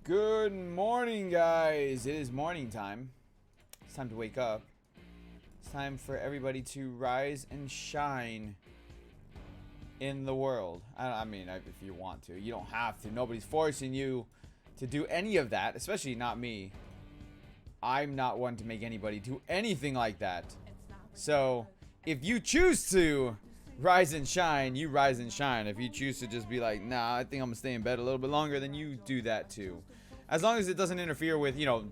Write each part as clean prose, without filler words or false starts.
Good morning, guys. It is morning time. It's time to wake up. It's time for everybody to rise and shine in the world. I mean, if you want to. You don't have to. Nobody's forcing you to do any of that, especially not me. I'm not one to make anybody do anything like that. So, if you choose to rise and shine, you rise and shine. If you choose to just be like, nah, I think I'm gonna stay in bed a little bit longer, then you do that too. As long as it doesn't interfere with, you know,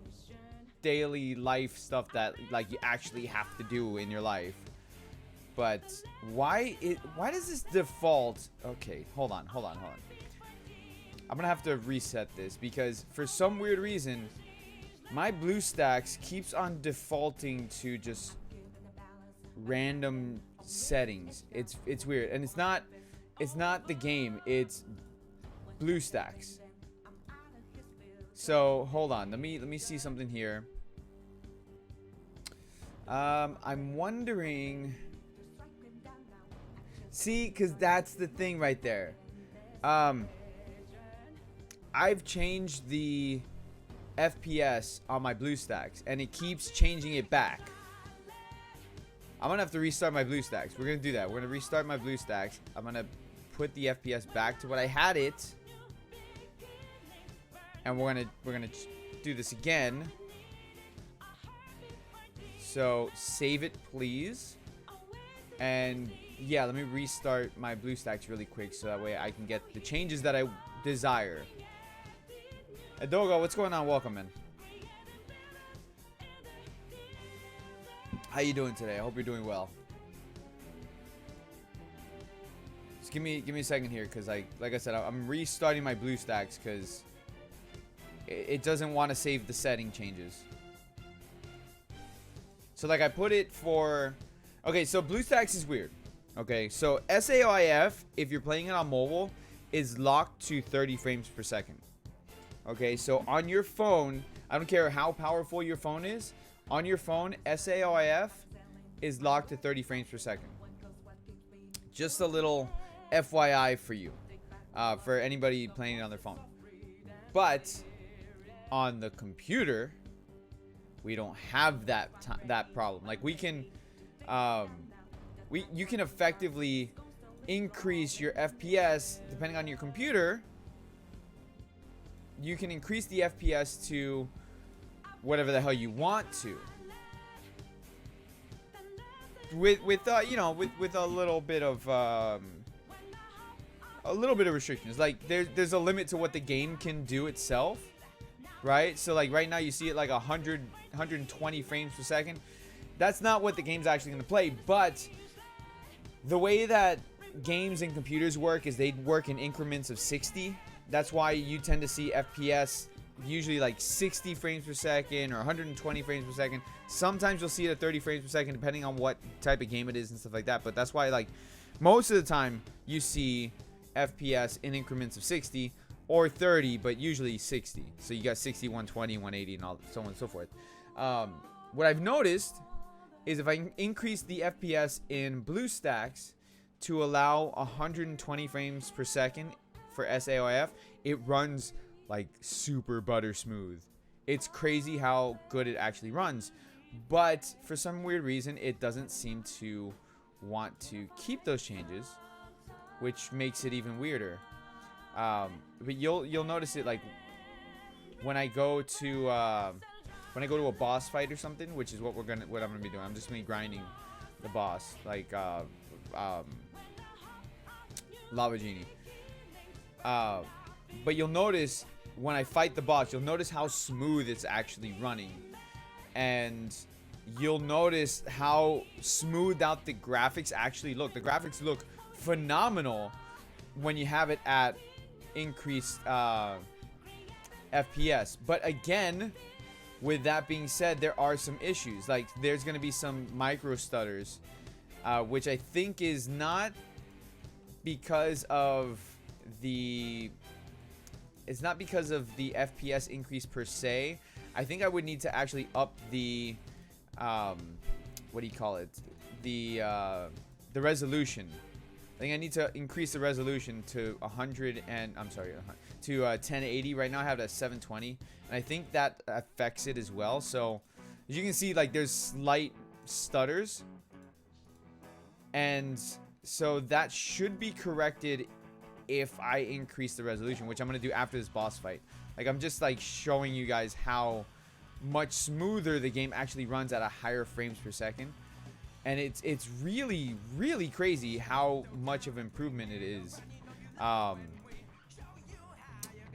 daily life stuff that like you actually have to do in your life. But why does this default? Okay, hold on. I'm gonna have to reset this because for some weird reason my BlueStacks keeps on defaulting to just random settings. It's weird, and it's not the game, it's BlueStacks. So hold on, let me see something here. I'm wondering, see, because that's the thing right there. I've changed the FPS on my BlueStacks and it keeps changing it back. I'm gonna have to restart my BlueStacks. We're gonna do that. We're gonna restart my BlueStacks. I'm gonna put the FPS back to what I had it, and we're gonna do this again. So save it, please. And yeah, let me restart my BlueStacks really quick so that way I can get the changes that I desire. Adogo, what's going on? Welcome, man. How you doing today? I hope you're doing well. Just give me a second here, because like I said, I'm restarting my BlueStacks because it doesn't want to save the setting changes. So like I put it for, okay, so BlueStacks is weird. Okay, so SAOIF, if you're playing it on mobile, is locked to 30 frames per second. Okay, so on your phone, I don't care how powerful your phone is, on your phone, SAOIF is locked to 30 frames per second. Just a little FYI for you, for anybody playing it on their phone. But on the computer, we don't have that problem. Like we can, you can effectively increase your FPS depending on your computer. You can increase the FPS to whatever the hell you want to, with you know, with a little bit of restrictions. Like there's a limit to what the game can do itself, right? So like right now you see it like 120 frames per second. That's not what the game's actually going to play. But the way that games and computers work is they work in increments of 60. That's why you tend to see FPS usually like 60 frames per second or 120 frames per second. Sometimes you'll see it at 30 frames per second depending on what type of game it is and stuff like that. But that's why like most of the time you see FPS in increments of 60 or 30, but usually 60. So you got 60, 120, 180 and all so on and so forth. What I've noticed is if I increase the FPS in BlueStacks to allow 120 frames per second for SAOIF, it runs like super butter smooth. It's crazy how good it actually runs. But for some weird reason, it doesn't seem to want to keep those changes, which makes it even weirder. But you'll notice it like when I go to a boss fight or something, which is what I'm gonna be doing. I'm just gonna be grinding the boss like Lava Genie. But you'll notice when I fight the boss, you'll notice how smooth it's actually running. And you'll notice how smoothed out the graphics actually look. The graphics look phenomenal when you have it at increased FPS. But again, with that being said, there are some issues. Like there's going to be some micro stutters, which I think is not because of the FPS increase per se. I think I would need to actually up the what do you call it, the resolution I think I need to increase the resolution to 100 and I'm sorry, to 1080. Right now I have it at 720, and I think that affects it as well. So as you can see, like there's slight stutters, and so that should be corrected if I increase the resolution, which I'm gonna do after this boss fight. Like I'm just like showing you guys how much smoother the game actually runs at a higher frames per second. And it's really, really crazy how much of improvement it is.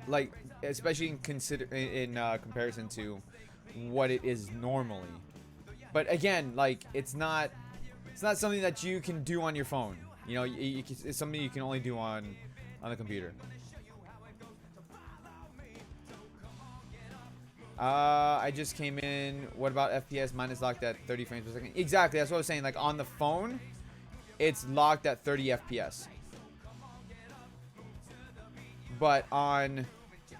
Like, especially in comparison to what it is normally. But again, like, it's not something that you can do on your phone. You know, it's something you can only do on the computer. I just came in. What about FPS? Mine is locked at 30 frames per second. Exactly, that's what I was saying. Like on the phone, it's locked at 30 FPS. But on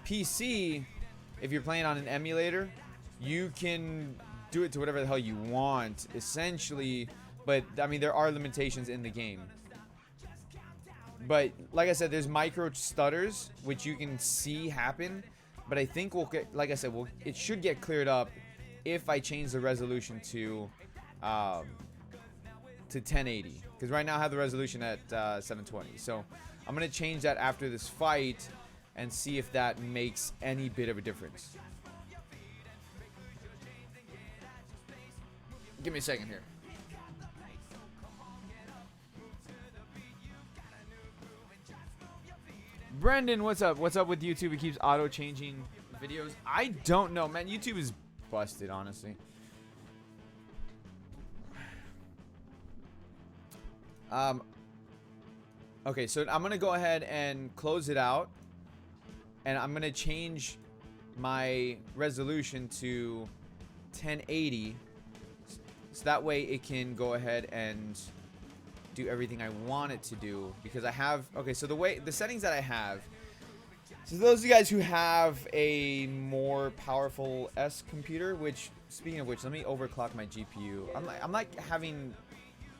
PC, if you're playing on an emulator, you can do it to whatever the hell you want, essentially. But I mean, there are limitations in the game. But like I said, there's micro stutters, which you can see happen. But I think we'll get, like I said, it should get cleared up if I change the resolution to 1080. Because right now I have the resolution at 720. So I'm going to change that after this fight and see if that makes any bit of a difference. Give me a second here. Brendan, what's up? What's up with YouTube? It keeps auto-changing videos. I don't know, man. YouTube is busted, honestly. Okay, so I'm going to go ahead and close it out. And I'm going to change my resolution to 1080. So that way it can go ahead and do everything I want it to do, because I have, okay, so the settings that I have, so those of you guys who have a more powerful S computer, which, speaking of which, let me overclock my GPU. I'm like having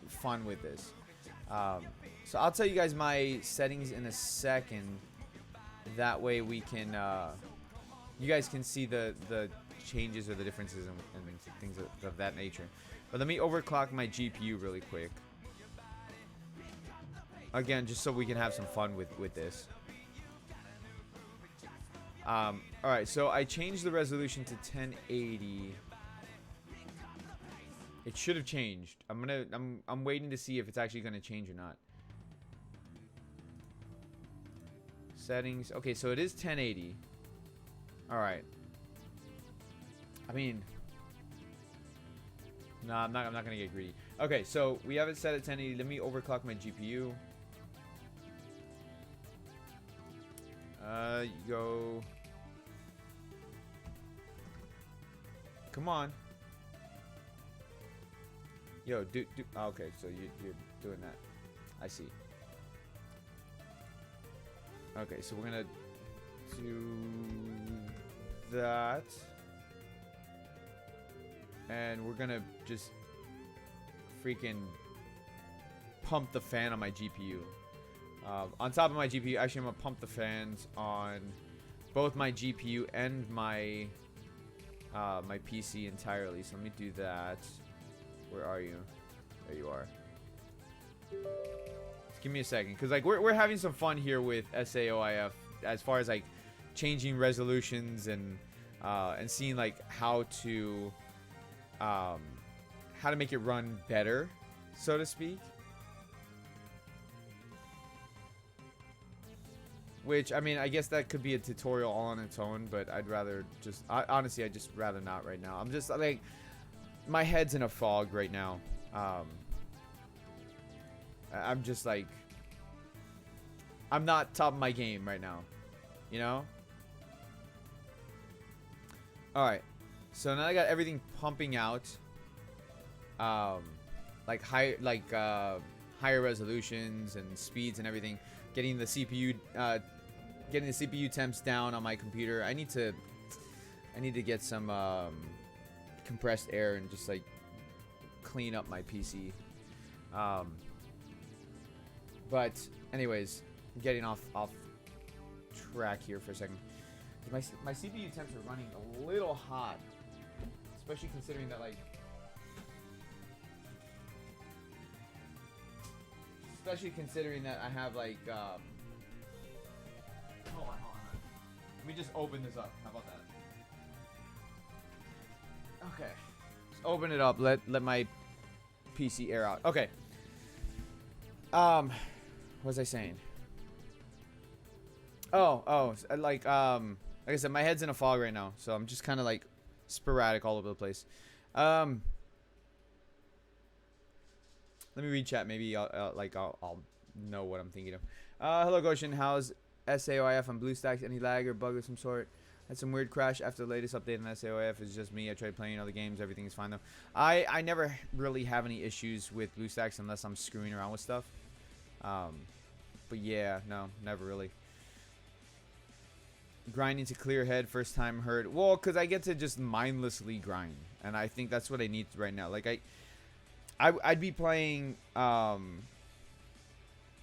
fun with this. So I'll tell you guys my settings in a second. That way we can, you guys can see the changes or the differences and things of that nature. But let me overclock my GPU really quick. Again, just so we can have some fun with this. Alright, so I changed the resolution to 1080. It should have changed. I'm waiting to see if it's actually gonna change or not. Settings. Okay, so it is 1080. Alright. I mean, no, I'm not gonna get greedy. Okay, so we have it set at 1080. Let me overclock my GPU. Go. Come on. Yo, do. Oh, okay, so you're doing that. I see. Okay, so we're gonna do that. And we're gonna just freaking pump the fan on my GPU. On top of my GPU, actually I'm gonna pump the fans on both my GPU and my my PC entirely. So let me do that. Where are you? There you are. Just give me a second, because like we're having some fun here with SAOIF as far as like changing resolutions and seeing like how to make it run better, so to speak. Which, I mean, I guess that could be a tutorial all on its own, but I'd rather just... honestly, I'd just rather not right now. I'm just, like... My head's in a fog right now. I'm just, like... I'm not top of my game right now. You know? Alright. So now I got everything pumping out. Like, higher resolutions and speeds and everything. Getting the CPU temps down on my computer. I need to get some compressed air and just like clean up my PC. But anyways, I'm getting off track here for a second. My CPU temps are running a little hot, especially considering that like. Especially considering that I have like. Hold on. Let me just open this up. How about that? Okay. Just open it up. Let my PC air out. Okay. What was I saying? Like I said, my head's in a fog right now, so I'm just kind of like sporadic all over the place. Let me read chat. Maybe I'll know what I'm thinking of. Hello, Goshen. How's SAOIF on BlueStacks? Any lag or bug of some sort? Had some weird crash after the latest update on SAOIF. It's just me. I tried playing other games. Everything is fine though. I never really have any issues with BlueStacks unless I'm screwing around with stuff. But yeah, no, never really. Grinding to clear head, first time heard. Well, because I get to just mindlessly grind, and I think that's what I need right now. Like I'd be playing.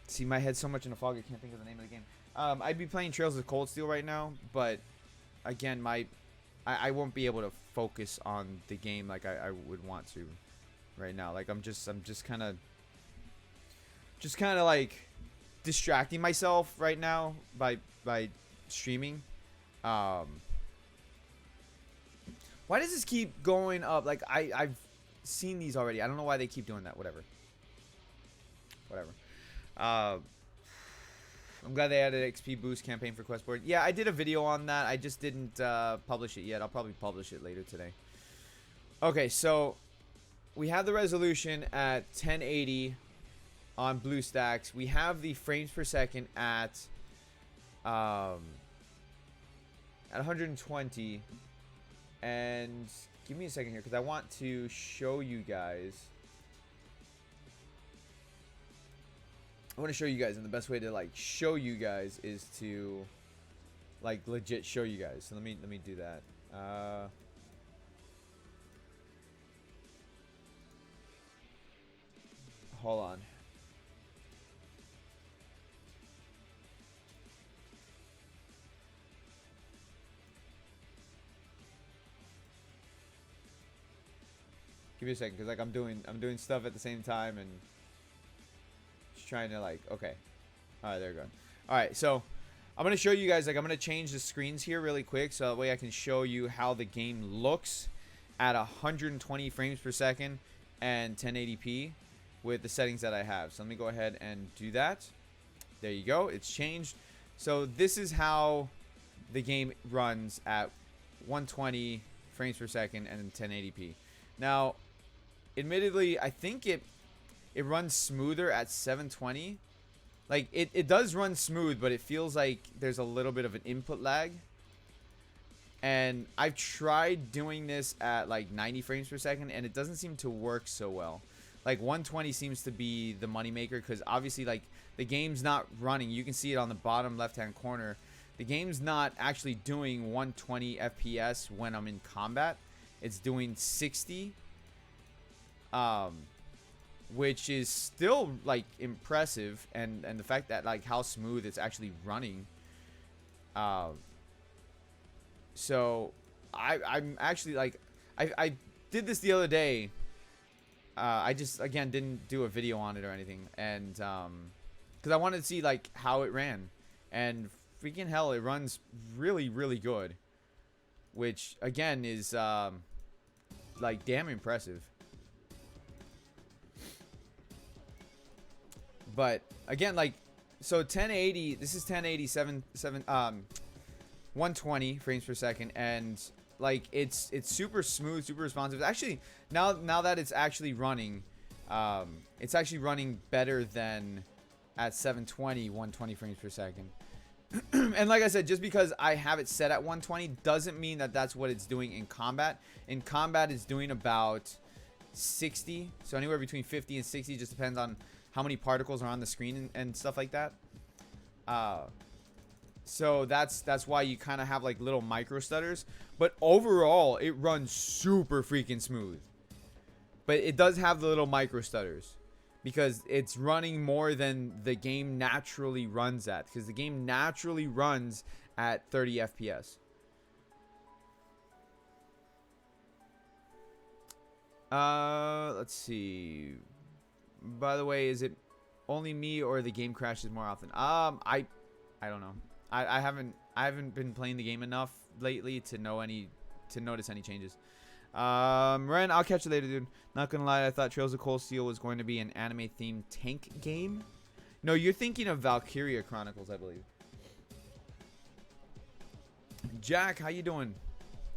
See, my head's so much in a fog, I can't think of the name of the game. I'd be playing Trails of Cold Steel right now, but again, I won't be able to focus on the game like I would want to right now. Like I'm just kind of like distracting myself right now by streaming. Why does this keep going up? Like I've seen these already. I don't know why they keep doing that. Whatever. I'm glad they added XP boost campaign for Questboard. Yeah, I did a video on that. I just didn't publish it yet. I'll probably publish it later today. Okay, so we have the resolution at 1080 on BlueStacks. We have the frames per second at 120. And give me a second here because I want to show you guys. I want to show you guys, and the best way to like show you guys is to like legit show you guys. So let me do that. Hold on. Give me a second, because like I'm doing stuff at the same time and just trying to like, okay. Alright, there we go. Alright, so I'm gonna show you guys, like I'm gonna change the screens here really quick so that way I can show you how the game looks at 120 frames per second and 1080p with the settings that I have. So let me go ahead and do that. There you go, it's changed. So this is how the game runs at 120 frames per second and 1080p. Now, admittedly, I think it runs smoother at 720. Like, it does run smooth, but it feels like there's a little bit of an input lag. And I've tried doing this at like 90 frames per second, and it doesn't seem to work so well. Like 120 seems to be the moneymaker, because obviously like the game's not running. You can see it on the bottom left-hand corner. The game's not actually doing 120 FPS when I'm in combat. It's doing 60, which is still like impressive, and the fact that like how smooth it's actually running. So I'm actually like I did this the other day. I just again didn't do a video on it or anything, and because I wanted to see like how it ran, and freaking hell, it runs really good, which again is like damn impressive. But again, like, so 1080, this is 1080 120 frames per second, and like it's super smooth, super responsive. Actually, now that it's actually running better than at 720 120 frames per second. And like I said, just because I have it set at 120 doesn't mean that that's what it's doing in combat. In combat, it's doing about 60, so anywhere between 50 and 60, just depends on how many particles are on the screen and stuff like that. So that's why you kind of have like little micro stutters, but overall it runs super freaking smooth. But it does have the little micro stutters. because it's running more than the game naturally runs at, because the game naturally runs at 30 FPS. Let's see. By the way, is it only me or the game crashes more often? I don't know. I haven't been playing the game enough lately to notice any changes. Ren, I'll catch you later, dude. Not gonna lie, I thought Trails of Cold Steel was going to be an anime themed tank game. No, you're thinking of Valkyria Chronicles, I believe. Jack, how you doing?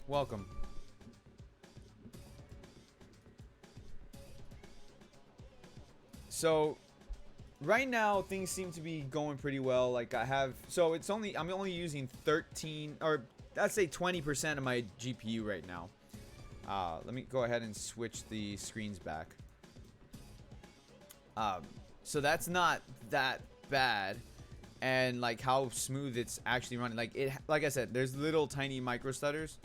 Welcome. So right now things seem to be going pretty well. Like I'm only using 13, or I'd say 20% of my GPU right now. Let me go ahead and switch the screens back. So that's not that bad, and like how smooth it's actually running. Like I said, there's little tiny micro stutters.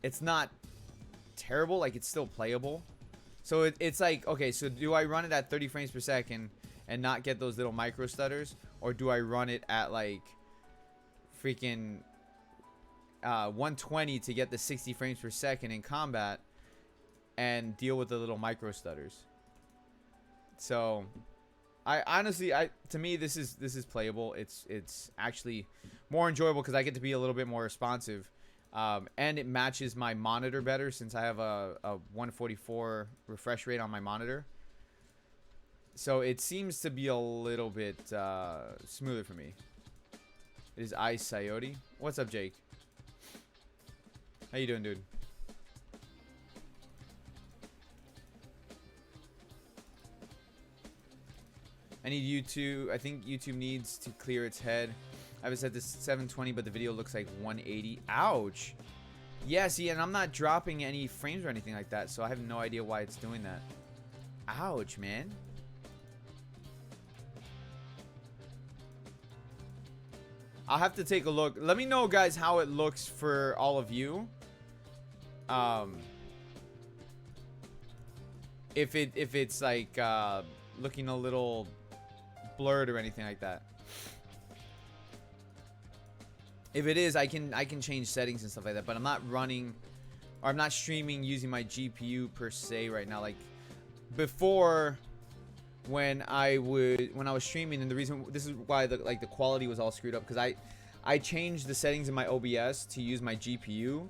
It's not terrible. Like, it's still playable. So it's like, okay, so do I run it at 30 frames per second and not get those little micro stutters, or do I run it at like freaking 120 to get the 60 frames per second in combat and deal with the little micro stutters? So I honestly, to me, this is playable. It's actually more enjoyable because I get to be a little bit more responsive, and it matches my monitor better since I have a 144 refresh rate on my monitor. So it seems to be a little bit smoother for me. It is Ice Coyote. What's up, Jake? How you doing, dude? I need YouTube. I think YouTube needs to clear its head. I have it set to 720, but the video looks like 180. Ouch. Yeah, see, and I'm not dropping any frames or anything like that, so I have no idea why it's doing that. Ouch, man. I'll have to take a look. Let me know, guys, how it looks for all of you. If it's like looking a little blurred or anything like that. If it is, I can change settings and stuff like that, but I'm not running, or I'm not streaming using my GPU per se right now. Like before, when I was streaming, and the reason this is why the quality was all screwed up, because I changed the settings in my OBS to use my GPU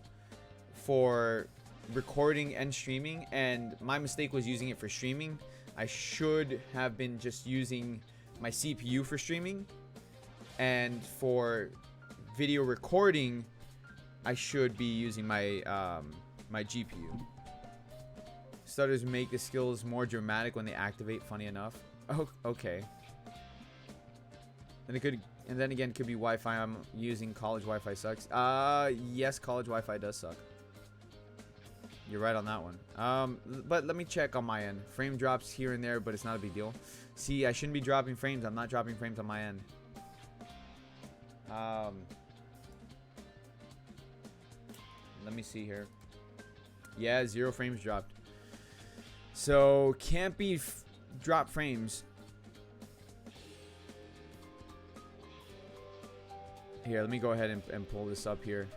for recording and streaming, and my mistake was using it for streaming. I should have been just using my CPU for streaming, and for video recording I should be using my my GPU. Stutters make the skills more dramatic when they activate, funny enough. Oh, okay. And then again, could be Wi-Fi. I'm using college Wi-Fi sucks. Yes, college Wi-Fi does suck. You're right on that one. But let me check on my end. Frame drops here and there, but it's not a big deal. See, I shouldn't be dropping frames. I'm not dropping frames on my end. Let me see here. Yeah, 0 frames dropped. So can't be drop frames. Here, let me go ahead and pull this up here.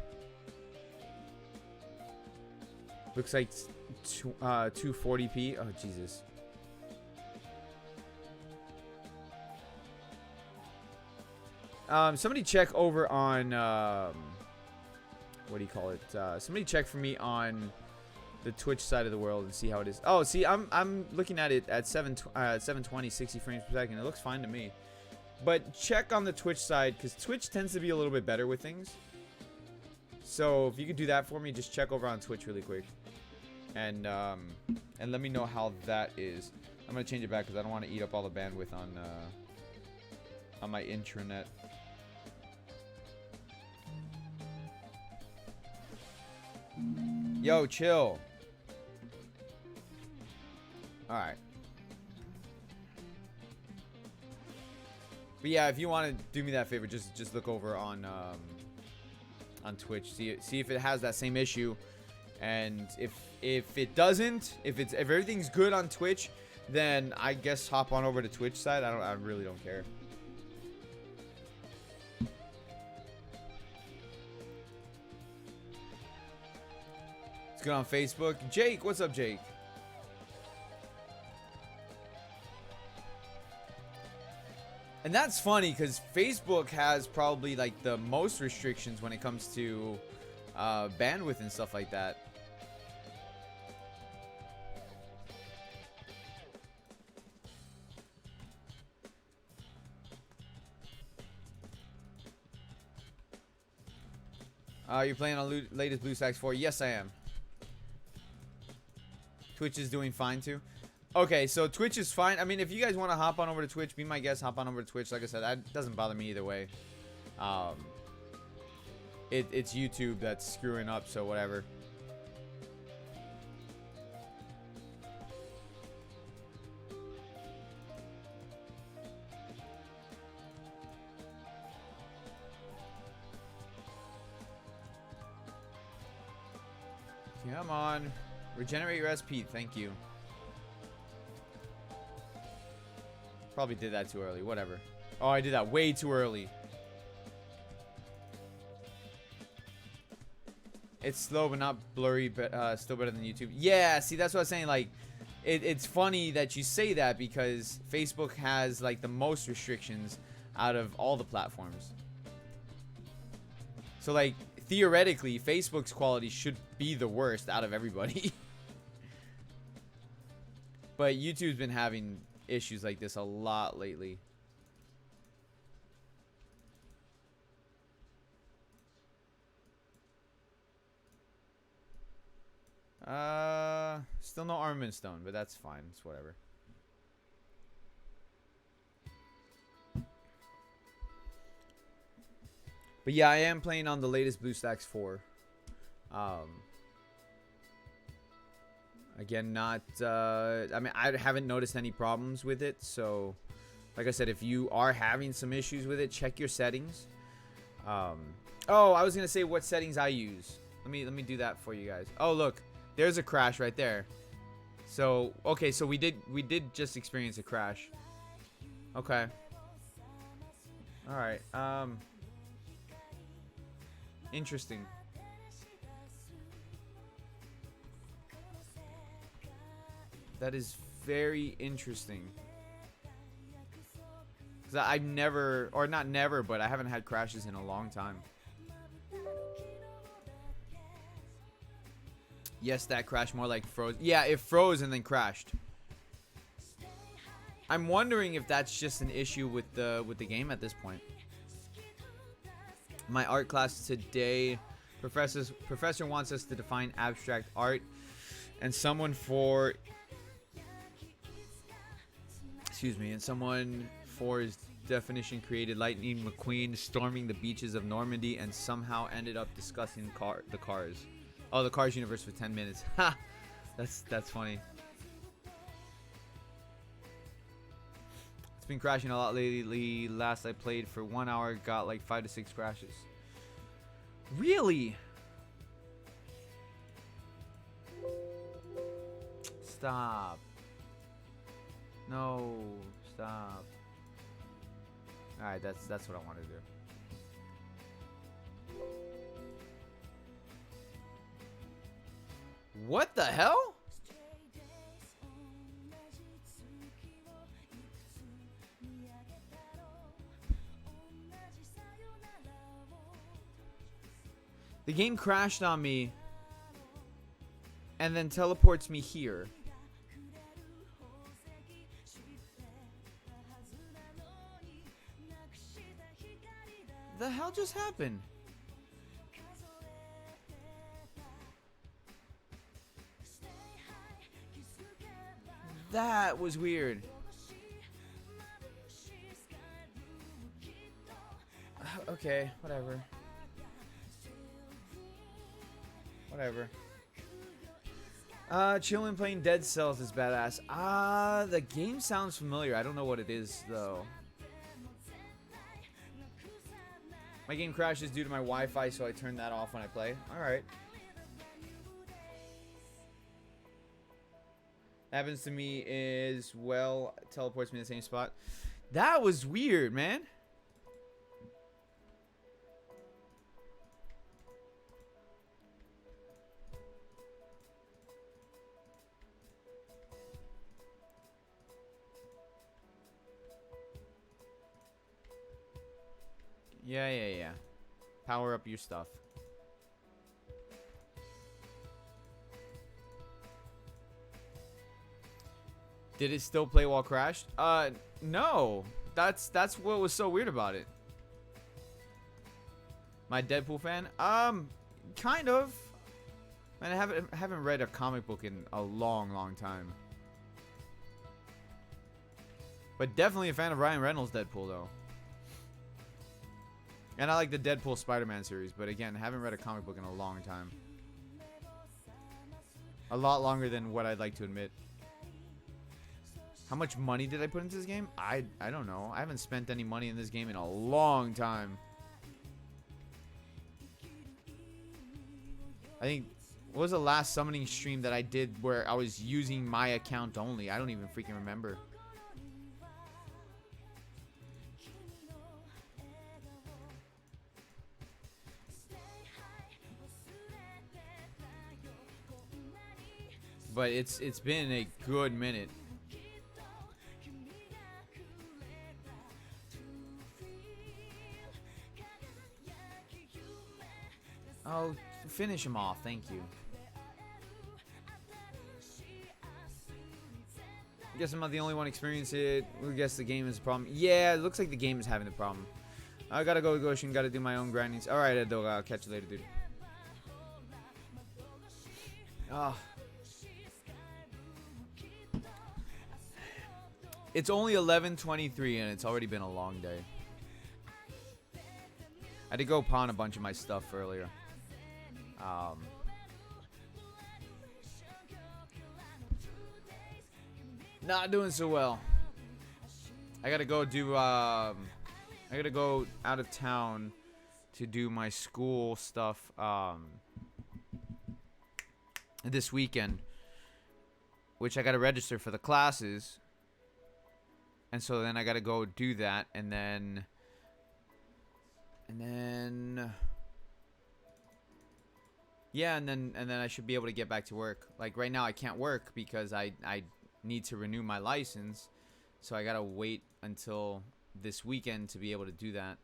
Looks like 240p. Oh, Jesus. Somebody check over on what do you call it? Somebody check for me on the Twitch side of the world and see how it is. Oh, see, I'm looking at it at 720, 60 frames per second. It looks fine to me. But check on the Twitch side, because Twitch tends to be a little bit better with things. So if you could do that for me, just check over on Twitch really quick, and let me know how that is. I'm gonna change it back because I don't want to eat up all the bandwidth on my intranet. Yo, chill. All right. But yeah, if you want to do me that favor, just look over on Twitch. See if it has that same issue, and if it doesn't, if everything's good on Twitch, then I guess hop on over to Twitch side. I really don't care. It's good on Facebook. Jake, what's up, Jake? And that's funny because Facebook has probably like the most restrictions when it comes to bandwidth and stuff like that. You're playing on latest BlueStacks 4? Yes, I am. Twitch is doing fine too. Okay, so Twitch is fine. I mean, if you guys want to hop on over to Twitch, be my guest, hop on over to Twitch. Like I said, that doesn't bother me either way. It's YouTube that's screwing up, so whatever. Come on. Regenerate your SP. Thank you. Probably did that too early. Whatever. Oh, I did that way too early. It's slow but not blurry, but still better than YouTube. Yeah, see, that's what I was saying. Like, it's funny that you say that because Facebook has like the most restrictions out of all the platforms. So like theoretically, Facebook's quality should be the worst out of everybody. But YouTube's been having issues like this a lot lately. Still no armament stone, but that's fine. It's whatever. But yeah, I am playing on the latest BlueStacks 4. Again, not I mean, I haven't noticed any problems with it, so like I said, if you are having some issues with it, check your settings. Oh, I was gonna say what settings I use. Let me do that for you guys. Oh, look, there's a crash right there. So okay, so we did just experience a crash. Okay. All right. Interesting. That is very interesting. Cause I've never, or not never, but I haven't had crashes in a long time. Yes, that crashed more like froze. Yeah, it froze and then crashed. I'm wondering if that's just an issue with the game at this point. My art class today, professor wants us to define abstract art, and someone for his definition created Lightning McQueen storming the beaches of Normandy and somehow ended up discussing the Cars. Oh, the Cars universe for 10 minutes. Ha! That's funny. It's been crashing a lot lately. Last I played for 1 hour, got like 5 to 6 crashes. Really? Stop. No, stop. Alright, that's what I want to do. What the hell? The game crashed on me and then teleports me here. The hell just happened? That was weird. Okay, whatever. Whatever. Chillin' playing Dead Cells is badass. The game sounds familiar. I don't know what it is though. My game crashes due to my Wi-Fi, so I turn that off when I play. Alright. Happens to me is, well, teleports me to the same spot. That was weird, man. Yeah. Power up your stuff. Did it still play while crashed? No. That's what was so weird about it. My Deadpool fan? Kind of. Man, I haven't read a comic book in a long time. But definitely a fan of Ryan Reynolds' Deadpool, though. And I like the Deadpool Spider-Man series, but again, haven't read a comic book in a long time. A lot longer than what I'd like to admit. How much money did I put into this game? I don't know. I haven't spent any money in this game in a long time. I think, what was the last summoning stream that I did where I was using my account only? I don't even freaking remember. But it's been a good minute. Oh, finish him off. Thank you. I guess I'm not the only one experiencing it. I guess the game is a problem. Yeah, it looks like the game is having the problem. I gotta go to Goshen. Gotta do my own grindings. Alright, Edo. I'll catch you later, dude. Oh. It's only 11:23 and it's already been a long day. I had to go pawn a bunch of my stuff earlier. Not doing so well. I gotta go do I gotta go out of town to do my school stuff this weekend, which I gotta register for the classes. And so then I gotta go do that, and then yeah, and then I should be able to get back to work. Like right now I can't work because I need to renew my license. So I gotta wait until this weekend to be able to do that.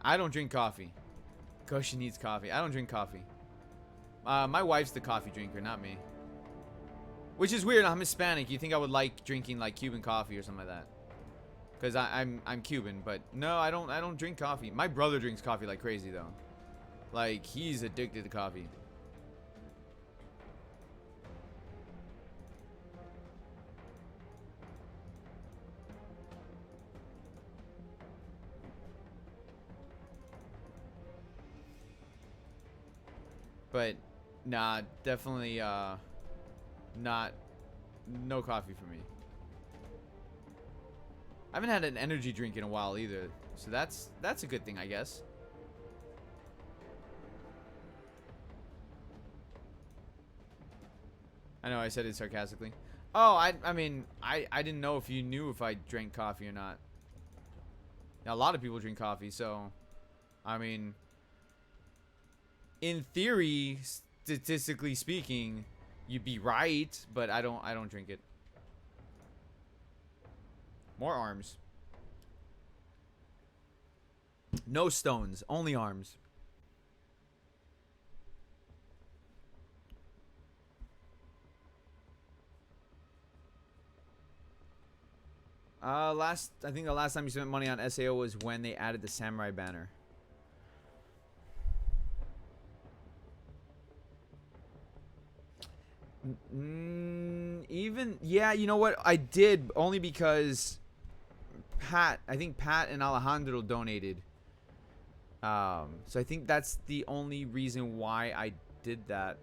I don't drink coffee. Goshen needs coffee. I don't drink coffee. My wife's the coffee drinker, not me. Which is weird. I'm Hispanic. You think I would like drinking like Cuban coffee or something like that? Because I'm Cuban, but no, I don't drink coffee. My brother drinks coffee like crazy though. Like he's addicted to coffee. But nah, definitely no coffee for me. I haven't had an energy drink in a while either, so that's a good thing, I guess. I know I said it sarcastically. Oh, I mean I didn't know if you knew if I drank coffee or not. Now, a lot of people drink coffee, so I mean, in theory, statistically speaking, you'd be right, but I don't drink it. More arms. No stones, only arms. I think the last time you spent money on SAO was when they added the samurai banner. Even, yeah, you know what? I did, only because I think Pat and Alejandro donated. So I think that's the only reason why I did that.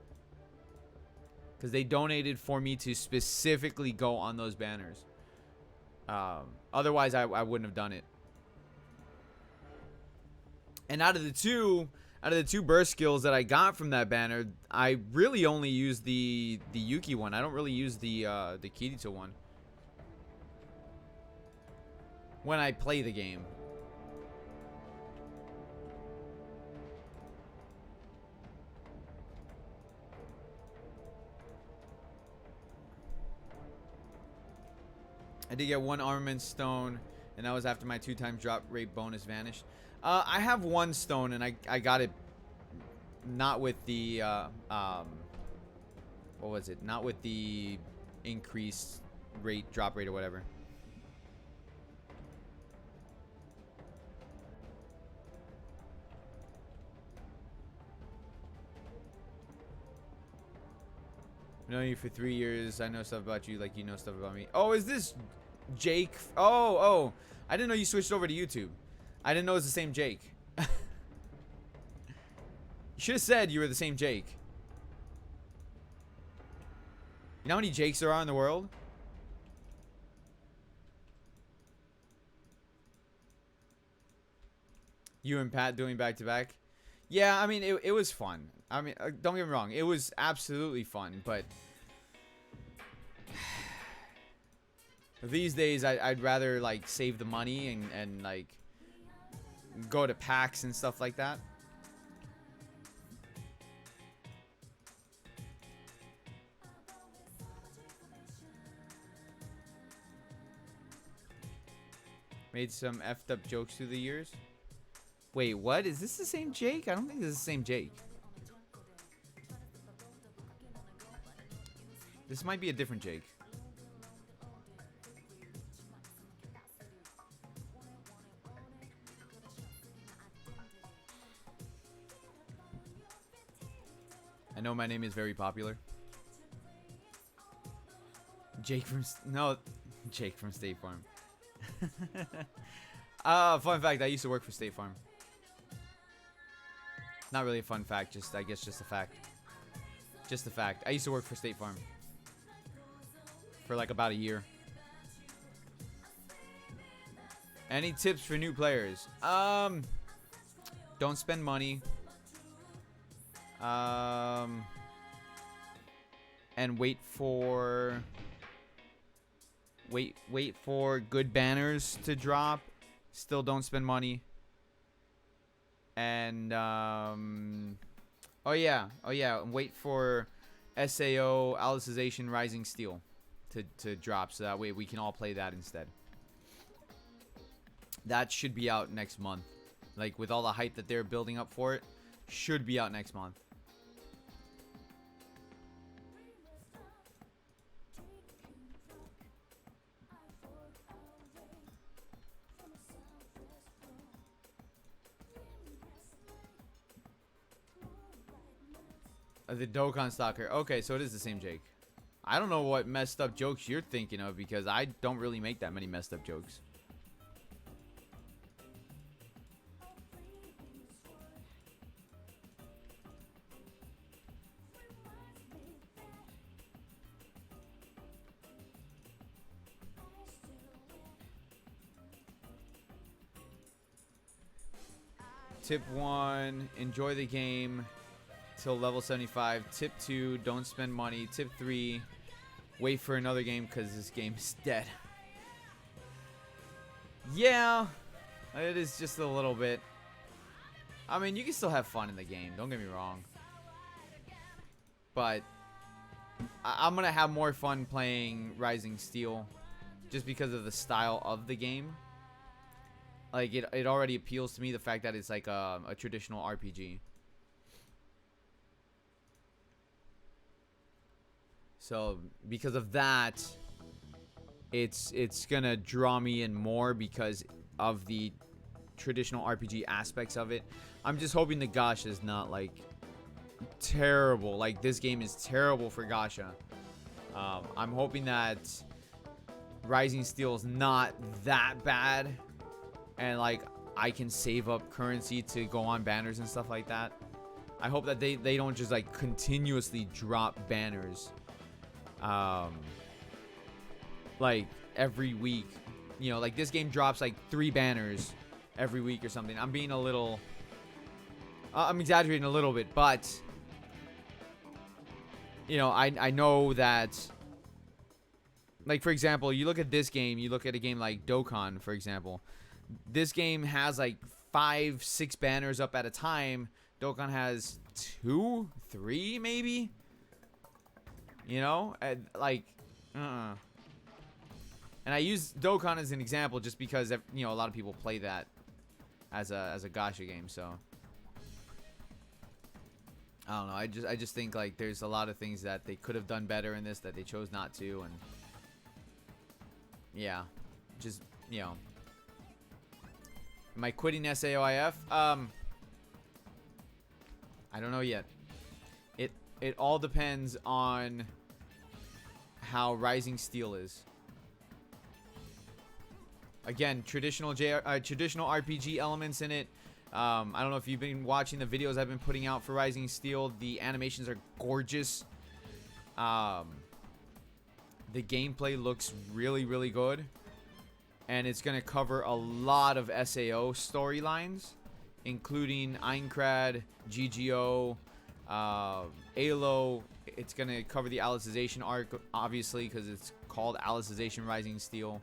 Because they donated for me to specifically go on those banners. Otherwise, I wouldn't have done it. And out of the two burst skills that I got from that banner, I really only use the Yuki one. I don't really use the Kirito one when I play the game. I did get 1 armament stone, and that was after my 2-time drop rate bonus vanished. I have 1 stone, and I got it not with the what was it? Not with the increased rate, drop rate, or whatever. I've known you for 3 years. I know stuff about you like you know stuff about me. Oh, is this Jake? Oh. I didn't know you switched over to YouTube. I didn't know it was the same Jake. You should have said you were the same Jake. You know how many Jakes there are in the world? You and Pat doing back-to-back? Yeah, I mean, it was fun. I mean, don't get me wrong. It was absolutely fun, but these days, I'd rather, like, save the money and like, go to PAX and stuff like that. Made some effed up jokes through the years. Wait, what? Is this the same Jake? I don't think this is the same Jake. This might be a different Jake. I know my name is very popular. Jake from State Farm. Fun fact, I used to work for State Farm. Not really a fun fact, just I guess just a fact. Just a fact. I used to work for State Farm for like about a year. Any tips for new players? Don't spend money. And wait for good banners to drop. Still don't spend money. And oh yeah, wait for SAO Alicization Rising Steel to drop, so that way we can all play that instead. That should be out next month. Like, with all the hype that they're building up for it, should be out next month. The Dokkan Stalker. Okay, so it is the same Jake. I don't know what messed up jokes you're thinking of, because I don't really make that many messed up jokes. Tip 1, enjoy the game till level 75. Tip 2, don't spend money. Tip 3, wait for another game because this game is dead. Yeah, it is just a little bit. I mean, you can still have fun in the game, don't get me wrong. But I'm going to have more fun playing Rising Steel just because of the style of the game. Like, it already appeals to me, the fact that it's like a traditional RPG. So, because of that, it's gonna draw me in more because of the traditional RPG aspects of it. I'm just hoping the gacha is not, like, terrible. Like, this game is terrible for gacha. I'm hoping that Rising Steel is not that bad. And, like, I can save up currency to go on banners and stuff like that. I hope that they don't just, like, continuously drop banners. Like, every week you know, like this game drops like 3 banners every week or something. I'm being a little, I'm exaggerating a little bit, but you know, I know that, like, for example, you look at this game, you look at a game like Dokkan, for example. This game has like 5, 6 banners up at a time. Dokkan has 2, 3 maybe. You know, like, and I use Dokkan as an example just because, you know, a lot of people play that as a gacha game. So I don't know. I just think like there's a lot of things that they could have done better in this that they chose not to, and yeah, just, you know. Am I quitting SAOIF? I don't know yet. It all depends on how Rising Steel is. Again, traditional RPG elements in it. I don't know if you've been watching the videos I've been putting out for Rising Steel. The animations are gorgeous. The gameplay looks really, really good. And it's going to cover a lot of SAO storylines, including Aincrad, GGO, Alo. It's going to cover the Alicization arc, obviously, because it's called Alicization Rising Steel.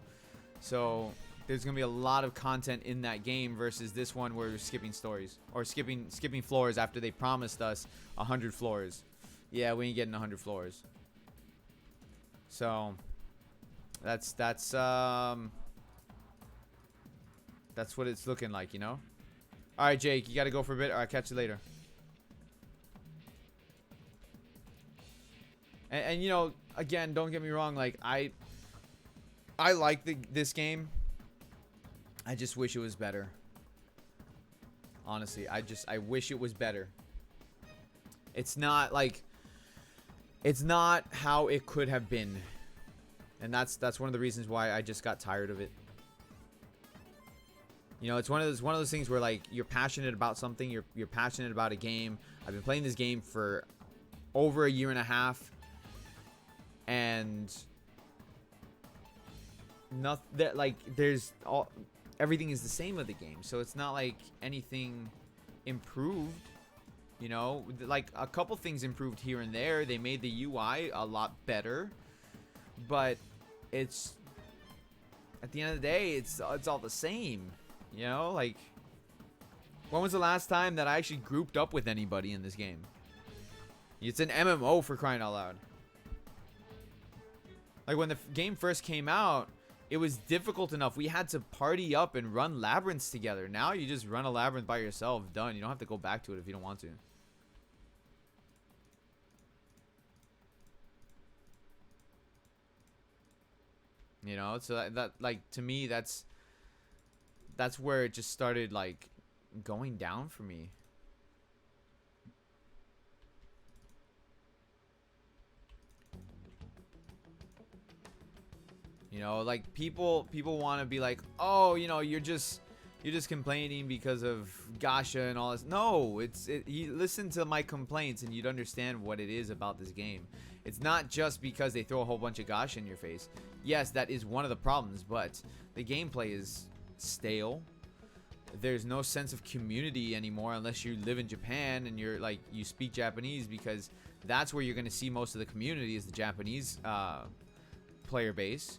So there's going to be a lot of content in that game versus this one where we're skipping stories. Or skipping floors after they promised us 100 floors. Yeah, we ain't getting 100 floors. So that's what it's looking like, you know? Alright, Jake, you gotta go for a bit. Alright, catch you later. And you know, again, don't get me wrong, like, I like this game. I just wish it was better. Honestly, I wish it was better. It's not like, it's not how it could have been. And that's one of the reasons why I just got tired of it. You know, it's one of those things where, like, you're passionate about something, you're passionate about a game. I've been playing this game for over a year and a half, and nothing that, like, everything is the same with the game, so it's not like anything improved. You know, like, a couple things improved here and there. They made the UI a lot better, but it's, at the end of the day, it's all the same. You know, like, when was the last time that I actually grouped up with anybody in this game? It's an MMO, for crying out loud. Like, when the game first came out, it was difficult enough. We had to party up and run labyrinths together. Now you just run a labyrinth by yourself. Done. You don't have to go back to it if you don't want to. You know, so that like, to me, that's where it just started, like, going down for me. You know, like, people want to be like, oh, you know, you're just complaining because of gacha and all this. No, you listen to my complaints and you'd understand what it is about this game. It's not just because they throw a whole bunch of gacha in your face. Yes, that is one of the problems, but the gameplay is stale. There's no sense of community anymore unless you live in Japan and you're like, you speak Japanese, because that's where you're going to see most of the community is the Japanese player base.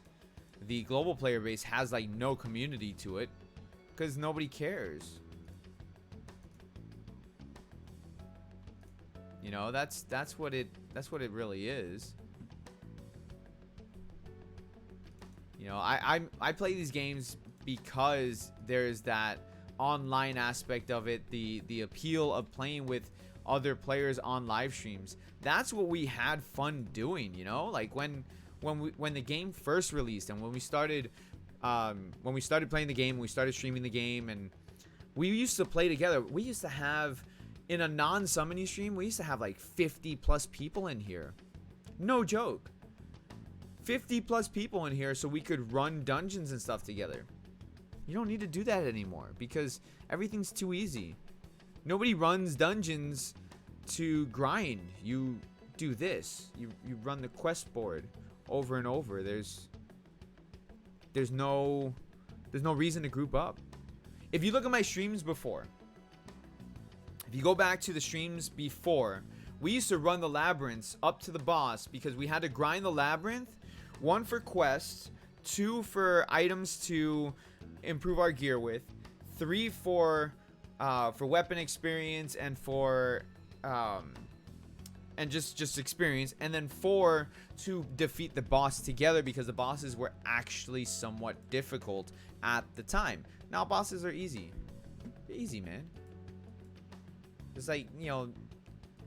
The global player base has like no community to it because nobody cares. You know, that's what it really is. You know, I play these games because there's that online aspect of it, the appeal of playing with other players on live streams. That's what we had fun doing, you know? Like when the game first released and when we started playing the game, we started streaming the game, and we used to play together. We used to have, in a non-summoning stream, we used to have like 50 plus people in here. No joke. 50 plus people in here so we could run dungeons and stuff together. You don't need to do that anymore because everything's too easy. Nobody runs dungeons to grind. You do this. You run the quest board over and over. There's no There's no reason to group up. If you look at my streams before, if you go back to the streams before, we used to run the labyrinths up to the boss because we had to grind the labyrinth, 1 for quests, 2 for items to improve our gear with, 3 for weapon experience and for and just experience, and then 4 to defeat the boss together because the bosses were actually somewhat difficult at the time. Now bosses are easy. They're easy, man. It's like, you know,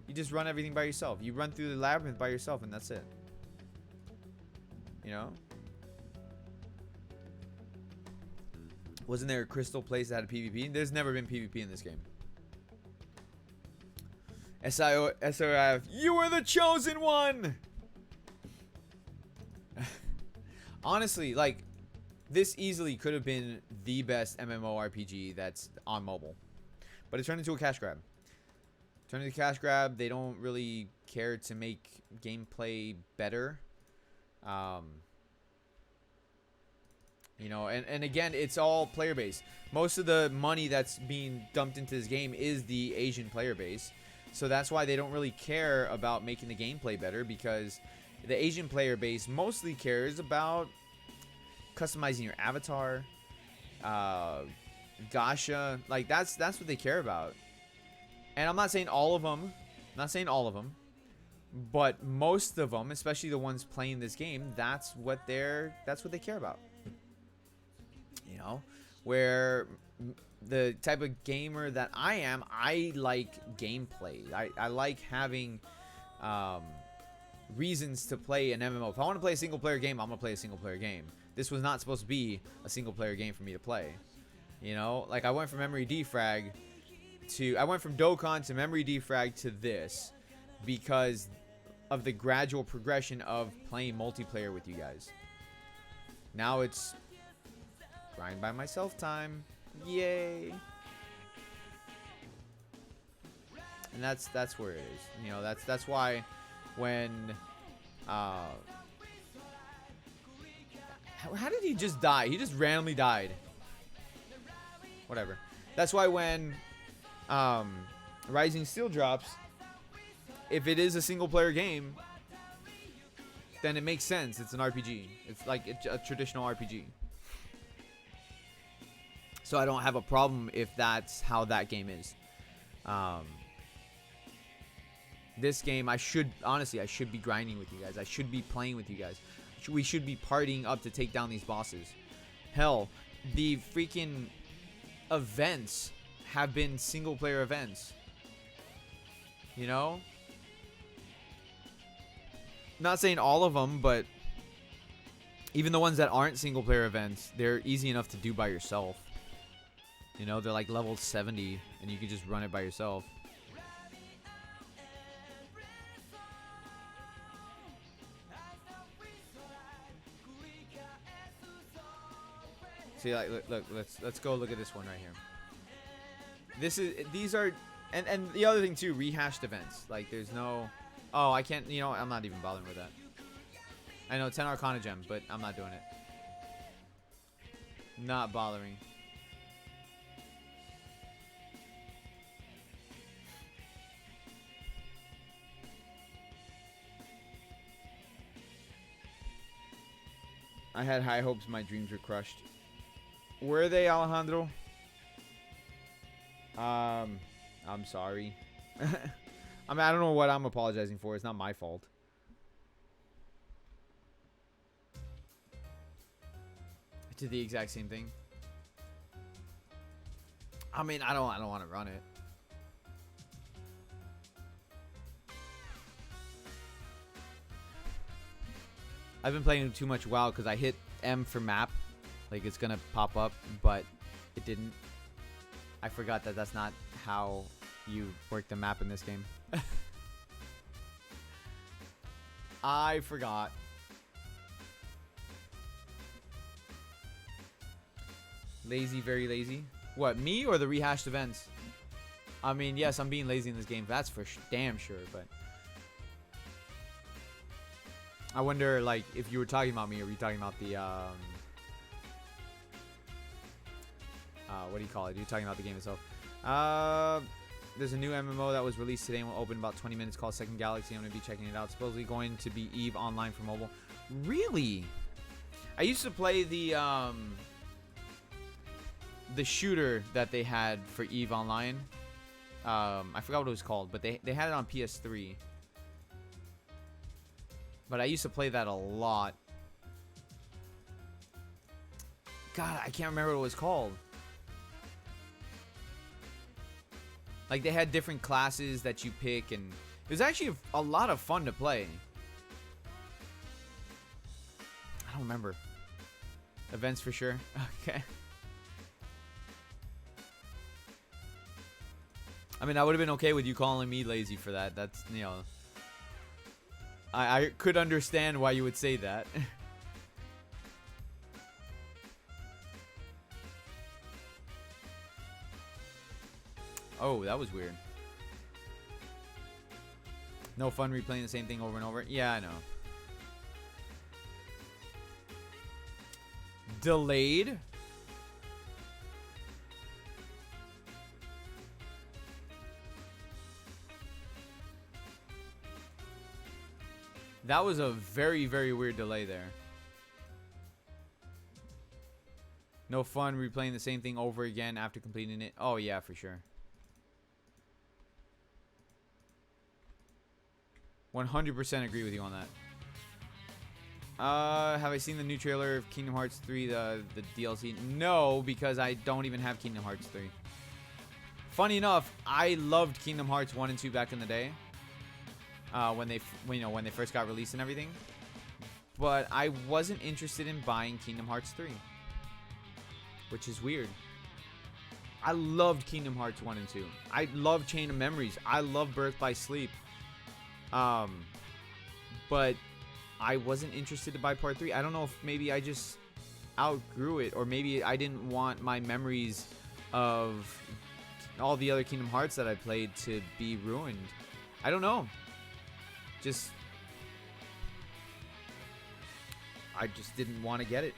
you just run everything by yourself. You run through the labyrinth by yourself and that's it. You know? Wasn't there a crystal place that had a PvP? There's never been PvP in this game. SAOIF, you are the chosen one! Honestly, like, this easily could have been the best MMORPG that's on mobile. But it turned into a cash grab. Turned into a cash grab. They don't really care to make gameplay better. You know, and again, it's all player base. Most of the money that's being dumped into this game is the Asian player base. So that's why they don't really care about making the gameplay better, because the Asian player base mostly cares about customizing your avatar, gacha. Like that's what they care about. And I'm not saying all of them. But most of them, especially the ones playing this game, that's what they care about. You know, where the type of gamer that I am, I like gameplay. I like having reasons to play an MMO. If I want to play a single player game, I'm gonna play a single player game. This was not supposed to be a single player game for me to play. You know, like I went from memory defrag to Dokkan to memory defrag to this because of the gradual progression of playing multiplayer with you guys. Now it's grind by myself time. Yay. And that's where it is. You know, that's why when how did he just die? He just randomly died. Whatever. That's why when Rising Steel drops, if it is a single player game, then it makes sense. It's an RPG. It's like a traditional RPG. So I don't have a problem if that's how that game is. This game, I should be grinding with you guys. I should be playing with you guys. We should be partying up to take down these bosses. Hell, the freaking events have been single player events. You know? Not saying all of them, but even the ones that aren't single player events, they're easy enough to do by yourself. You know, they're like level 70 and you can just run it by yourself. See, like, look, let's go look at this one right here. These are, and the other thing too, rehashed events. Like, there's no, oh, I can't, you know, I'm not even bothering with that. I know 10 Arcana gem, but I'm not doing it. Not bothering. I had high hopes, my dreams were crushed. Were they, Alejandro? I'm sorry. I mean, I don't know what I'm apologizing for. It's not my fault. I did the exact same thing. I mean, I don't want to run it. I've been playing too much WoW because I hit M for map. Like, it's going to pop up, but it didn't. I forgot that that's not how you work the map in this game. I forgot. Lazy, very lazy. What, me or the rehashed events? I mean, yes, I'm being lazy in this game. That's for damn sure, but... I wonder, like, if you were talking about me, or were you talking about the, what do you call it? You're talking about the game itself. There's a new MMO that was released today and will open in about 20 minutes called Second Galaxy. I'm going to be checking it out. Supposedly going to be EVE Online for mobile. Really? I used to play the shooter that they had for EVE Online. I forgot what it was called, but they had it on PS3. But I used to play that a lot. God, I can't remember what it was called. Like, they had different classes that you pick, and it was actually a lot of fun to play. I don't remember. Events for sure. Okay. I mean, I would have been okay with you calling me lazy for that. That's, you know... I could understand why you would say that. Oh, that was weird. No fun replaying the same thing over and over. Yeah, I know. Delayed? That was a very, very weird delay there. No fun replaying the same thing over again after completing it. Oh, yeah, for sure. 100% agree with you on that. Have I seen the new trailer of Kingdom Hearts 3, the DLC? No, because I don't even have Kingdom Hearts 3. Funny enough, I loved Kingdom Hearts 1 and 2 back in the day. When they first got released and everything. But I wasn't interested in buying Kingdom Hearts 3. Which is weird. I loved Kingdom Hearts 1 and 2. I loved Chain of Memories. I love Birth by Sleep. But I wasn't interested to buy part 3. I don't know if maybe I just outgrew it, or maybe I didn't want my memories of all the other Kingdom Hearts that I played to be ruined. I don't know. I just didn't want to get it.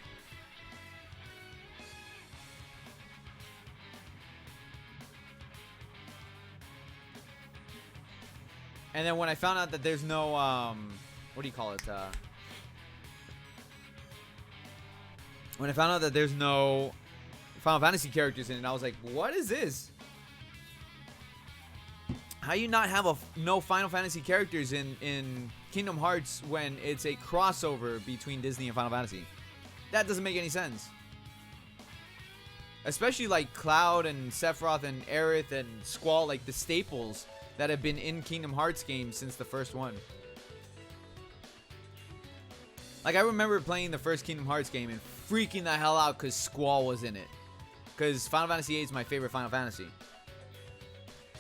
And then when I found out that there's no, what do you call it? When I found out that there's no Final Fantasy characters in it, I was like, what is this? How you not have no Final Fantasy characters in Kingdom Hearts when it's a crossover between Disney and Final Fantasy? That doesn't make any sense. Especially like Cloud and Sephiroth and Aerith and Squall, like the staples that have been in Kingdom Hearts games since the first one. Like, I remember playing the first Kingdom Hearts game and freaking the hell out because Squall was in it. Because Final Fantasy VIII is my favorite Final Fantasy.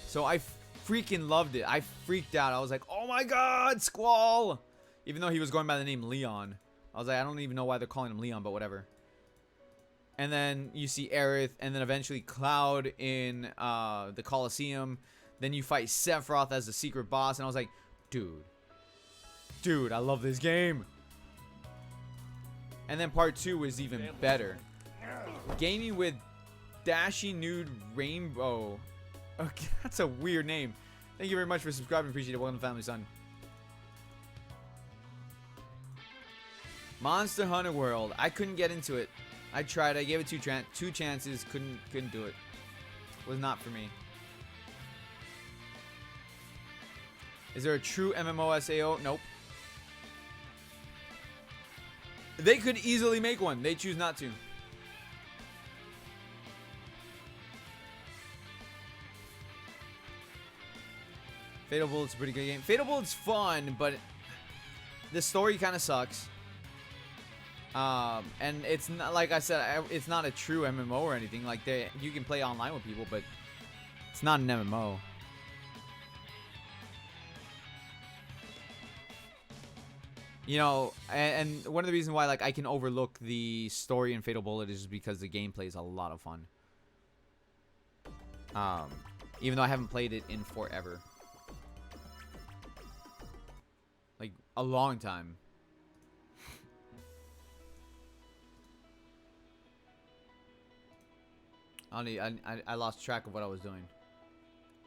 So I freaking loved it. I freaked out. I was like, oh my god, Squall! Even though he was going by the name Leon. I was like, I don't even know why they're calling him Leon, but whatever. And then you see Aerith, and then eventually Cloud in the Colosseum. Then you fight Sephiroth as the secret boss, and I was like, dude, I love this game. And then part 2 was even better. Gaming with Dashy Nude Rainbow. Okay, that's a weird name. Thank you very much for subscribing. Appreciate it. Welcome to the family, son. Monster Hunter World. I couldn't get into it. I tried. I gave it two chances. Couldn't do it. Was not for me. Is there a true MMO SAO? Nope. They could easily make one. They choose not to. Fatal Bullet's a pretty good game. Fatal Bullet's fun, but the story kind of sucks. And it's not, like I said, it's not a true MMO or anything. Like, you can play online with people, but it's not an MMO. You know, and one of the reasons why, like, I can overlook the story in Fatal Bullet is just because the gameplay is a lot of fun. Even though I haven't played it in forever. Like, a long time. I lost track of what I was doing.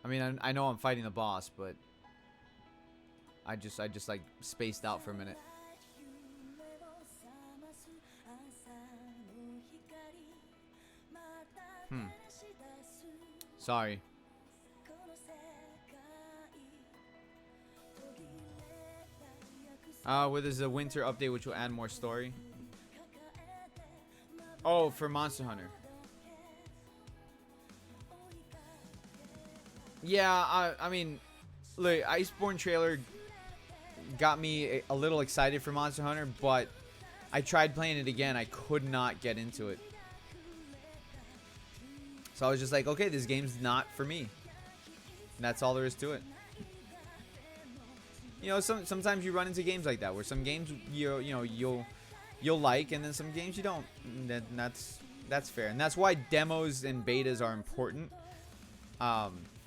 I mean, I know I'm fighting the boss, but I just like spaced out for a minute. Sorry. Where there's a winter update which will add more story. Oh, for Monster Hunter. Yeah, I mean, look, Iceborne trailer got me a little excited for Monster Hunter, but I tried playing it again. I could not get into it. So I was just like, okay, this game's not for me. And that's all there is to it. You know, sometimes you run into games like that, where some games you'll like, and then some games you don't. And that's fair, and that's why demos and betas are important.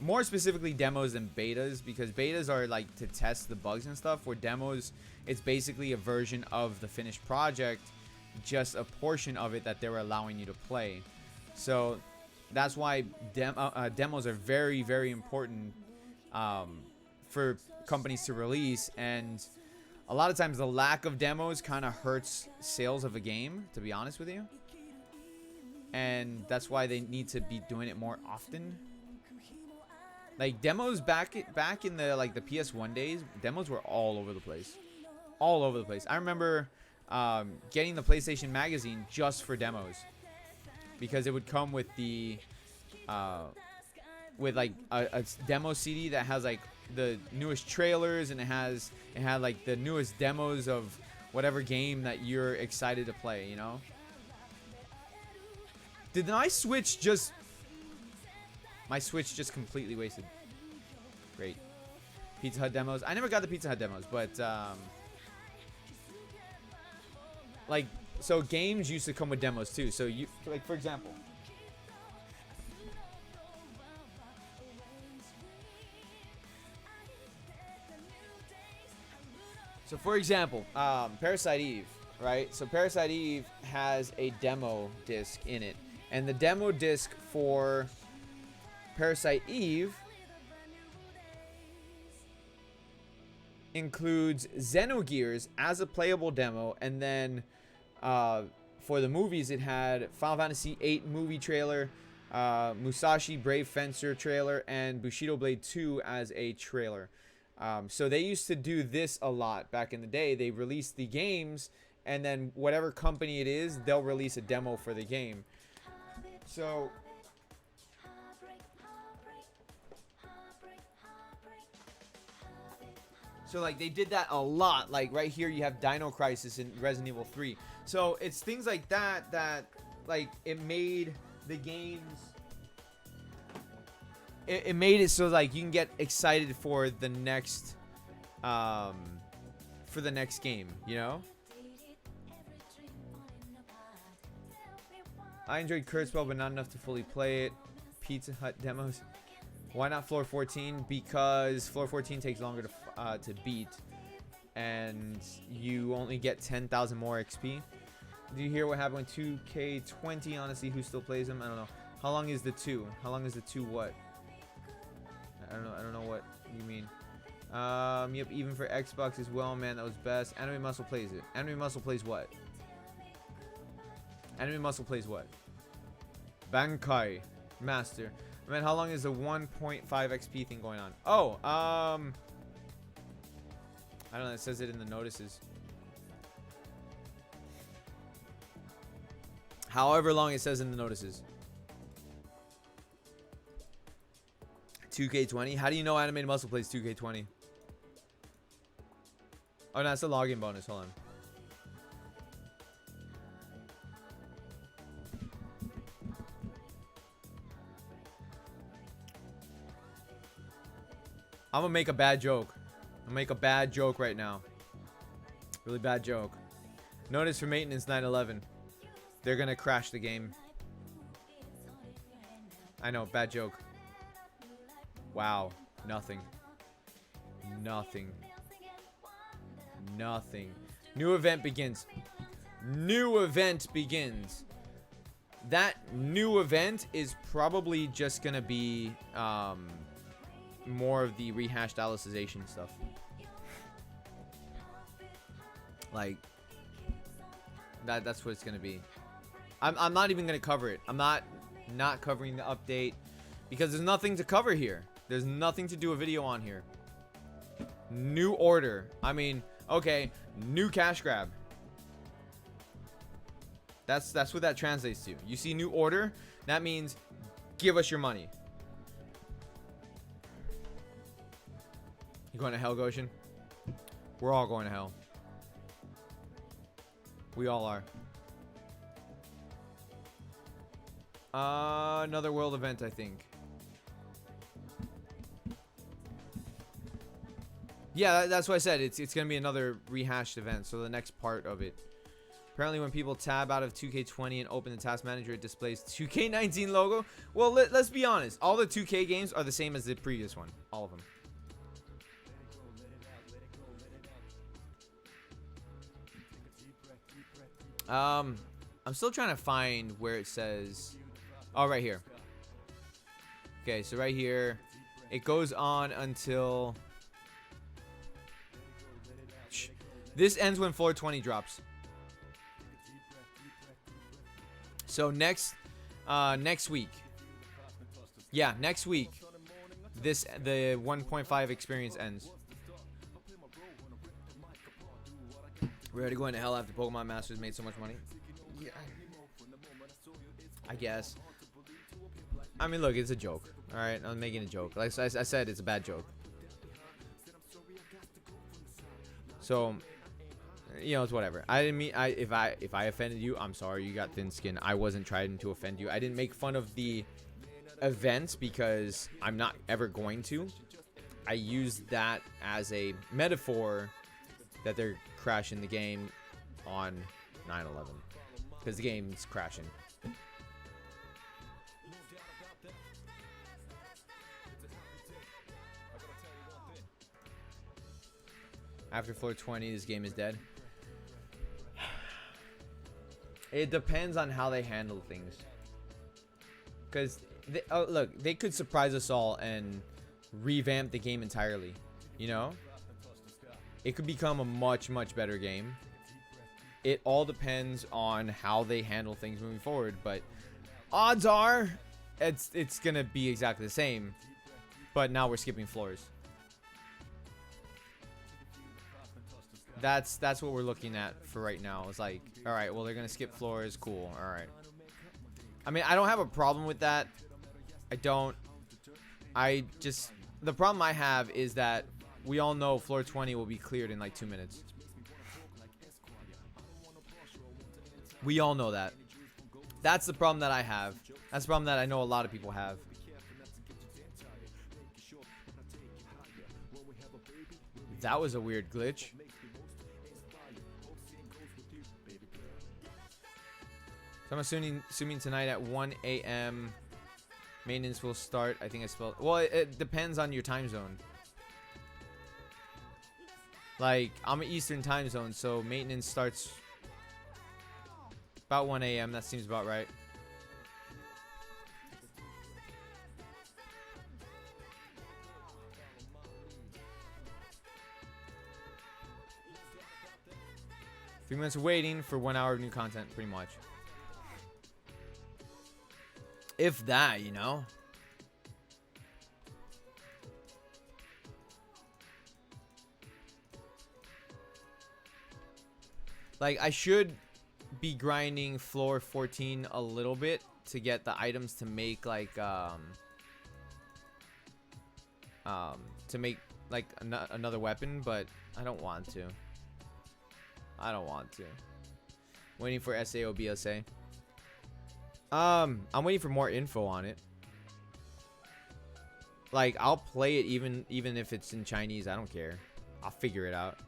More specifically, demos than betas, because betas are like to test the bugs and stuff. Where demos, it's basically a version of the finished project, just a portion of it that they were allowing you to play. So that's why demos are very, very important for companies to release. And a lot of times the lack of demos kind of hurts sales of a game, to be honest with you. And that's why they need to be doing it more often. Like demos back in the like the PS1 days, demos were all over the place. All over the place. I remember getting the PlayStation magazine just for demos, because it would come with the with like a demo CD that has like the newest trailers, and it had like the newest demos of whatever game that you're excited to play, you know? Did my Switch just completely wasted? Great. Pizza Hut demos. I never got the Pizza Hut demos, but like, so games used to come with demos too. So you, like, for example, Parasite Eve, right? So Parasite Eve has a demo disc in it, and the demo disc for Parasite Eve includes Xenogears as a playable demo, and then for the movies, it had Final Fantasy VIII movie trailer, Musashi Brave Fencer trailer, and Bushido Blade 2 as a trailer. So they used to do this a lot back in the day. They released the games, and then whatever company it is, they'll release a demo for the game. So like they did that a lot. Like right here you have Dino Crisis in Resident Evil 3. So it's things like that that like it made the games, it made it so like you can get excited for the next game, you know? I enjoyed Kurzweil, but not enough to fully play it. Pizza Hut demos. Why not Floor 14? Because Floor 14 takes longer to beat, and you only get 10,000 more XP. Do you hear what happened with 2K20? Honestly, who still plays them? I don't know. How long is the 2? How long is the 2 what? I don't know what you mean. Yep, even for Xbox as well, man, that was best. Anime Muscle plays it. Anime Muscle plays what? Anime Muscle plays what? Bankai Master. Man, how long is the 1.5 XP thing going on? Oh, I don't know. It says it in the notices. However long it says in the notices. 2K20. How do you know Animated Muscle plays 2K20? Oh, no, it's a login bonus. Hold on. I'm gonna make a bad joke. I'm gonna make a bad joke right now. Really bad joke. Notice for maintenance 9/11. They're gonna crash the game. I know, bad joke. Wow. Nothing. Nothing. Nothing. New event begins. New event begins. that new event is probably just gonna be more of the rehashed alicization stuff. Like that's what it's gonna be. I'm not even gonna cover it. I'm not covering the update because there's nothing to cover here. There's nothing to do a video on here. New order. I mean, okay, new cash grab. That's what that translates to. You see new order, that means give us your money. You going to hell, Goshen? We're all going to hell. We all are. Another world event, I think. Yeah, that's what I said. It's gonna be another rehashed event. So the next part of it. Apparently, when people tab out of 2K20 and open the task manager, it displays 2K19 logo. Well, let's be honest. All the 2K games are the same as the previous one. All of them. I'm still trying to find where it says. Oh, right here. Okay, so right here, it goes on until. This ends when floor 20 drops. So next week. Yeah, next week. The 1.5 experience ends. We're already going to hell after Pokemon Masters made so much money. Yeah. I guess. I mean, look, it's a joke. All right, I'm making a joke. Like I said, it's a bad joke. So, you know, it's whatever. I didn't mean if I offended you, I'm sorry. You got thin skin. I wasn't trying to offend you. I didn't make fun of the events because I'm not ever going to. I used that as a metaphor that they're crashing the game on 9/11 because the game's crashing. After floor 20, this game is dead. It depends on how they handle things. Because, look, they could surprise us all and revamp the game entirely. You know? It could become a much, much better game. It all depends on how they handle things moving forward. But odds are, it's going to be exactly the same. But now we're skipping floors. That's what we're looking at for right now. It's like, all right, well, they're gonna skip floors. Cool. All right. I mean, I don't have a problem with that. I don't. The problem I have is that we all know floor 20 will be cleared in like 2 minutes. We all know that. That's the problem that I have. That's the problem that I know a lot of people have. That was a weird glitch. So I'm assuming tonight at 1 a.m. maintenance will start. I think I spelled. Well, it depends on your time zone. Like, I'm an Eastern time zone, so maintenance starts about 1 a.m. That seems about right. Three minutes of waiting for 1 hour of new content, pretty much. If that, you know. Like, I should be grinding floor 14 a little bit to get the items to make like to make like another weapon, but I don't want to. I don't want to. Waiting for SAOBSA. I'm waiting for more info on it. Like, I'll play it even if it's in Chinese. I don't care. I'll figure it out.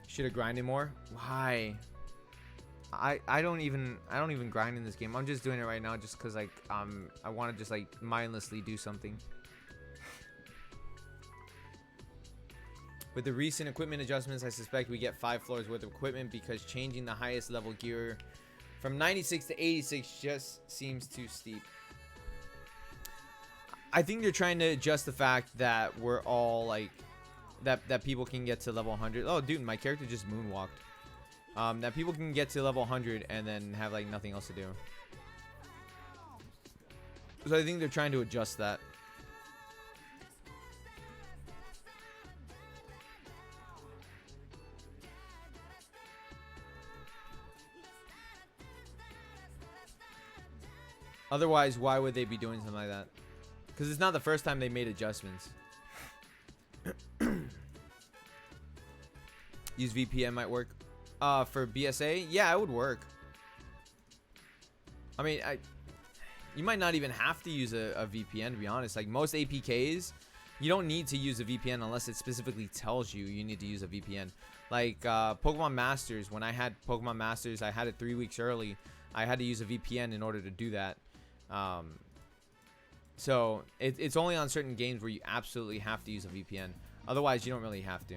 Should have grinded more? Why? I don't even grind in this game. I'm just doing it right now just cuz like I want to just like mindlessly do something. With the recent equipment adjustments, I suspect we get 5 floors worth of equipment because changing the highest level gear from 96 to 86 just seems too steep. I think they're trying to adjust the fact that we're all like that people can get to level 100. Oh, dude, my character just moonwalked. That people can get to level 100 and then have like nothing else to do. So I think they're trying to adjust that. Otherwise, why would they be doing something like that? Because it's not the first time they made adjustments. Use VPN might work. For BSA, yeah, it would work. I mean, you might not even have to use a VPN, to be honest. Like most APKs, you don't need to use a VPN unless it specifically tells you you need to use a VPN. Like Pokemon Masters, when I had Pokemon Masters, I had it 3 weeks early. I had to use a VPN in order to do that. So it's only on certain games where you absolutely have to use a VPN. Otherwise, you don't really have to.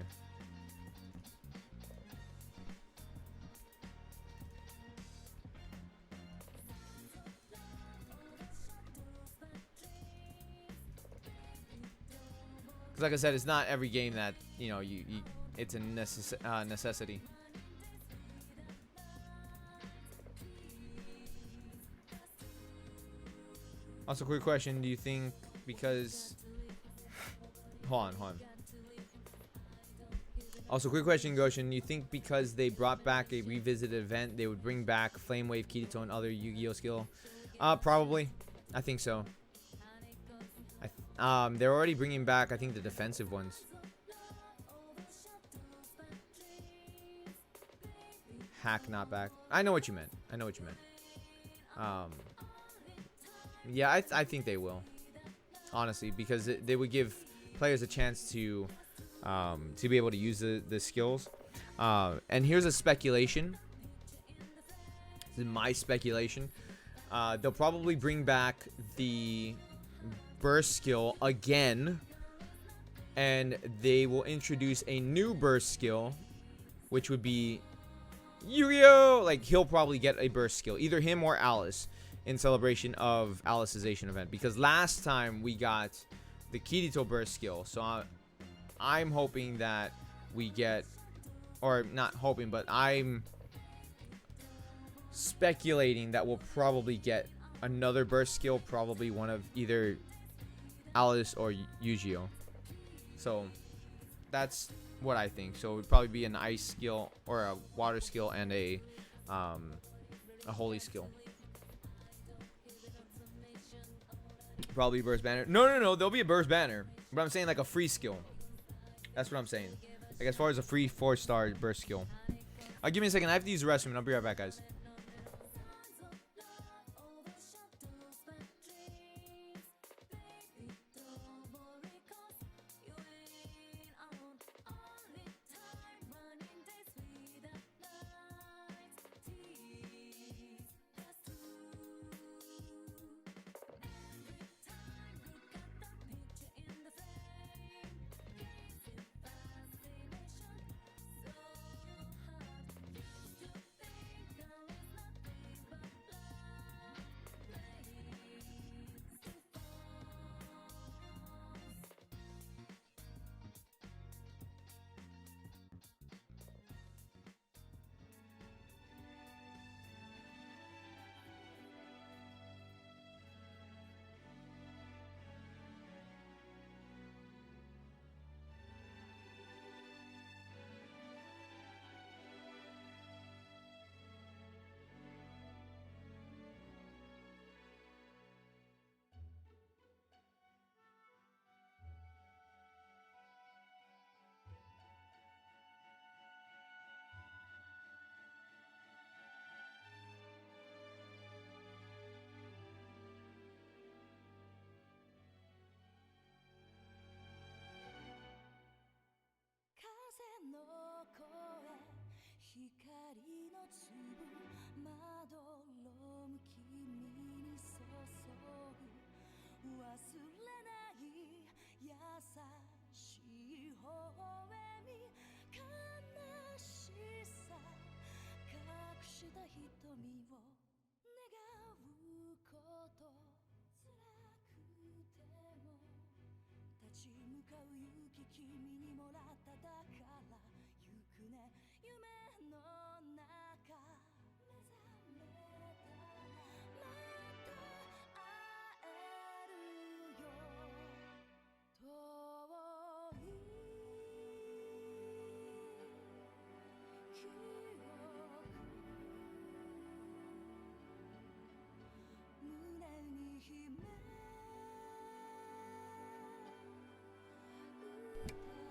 Because like I said, it's not every game that, you know, it's a necessity. Also, quick question. Do you think because... Hold on. Also, quick question, Goshen. Do you think because they brought back a revisited event, they would bring back Flame Wave, Kirito, and other Yu-Gi-Oh skill? Probably. I think so. They're already bringing back, I think, the defensive ones. Hack not back. I know what you meant. Yeah, I think they will, honestly, because they would give players a chance to be able to use the skills. And here's a speculation. This is my speculation. They'll probably bring back the burst skill again, and they will introduce a new burst skill, which would be Yu-Gi-Oh! Like, he'll probably get a burst skill, either him or Alice, in celebration of Alicization event, because last time we got the Kirito burst skill. So I'm hoping that we get, or not hoping, but I'm speculating that we'll probably get another burst skill, probably one of either Alice or Yu-Gi-Oh. So that's what I think. So it would probably be an ice skill or a water skill and a holy skill. Probably burst banner. No. There'll be a burst banner. But I'm saying like a free skill. That's what I'm saying. Like as far as a free 4-star burst skill. Give me a second. I have to use the restroom and I'll be right back, guys.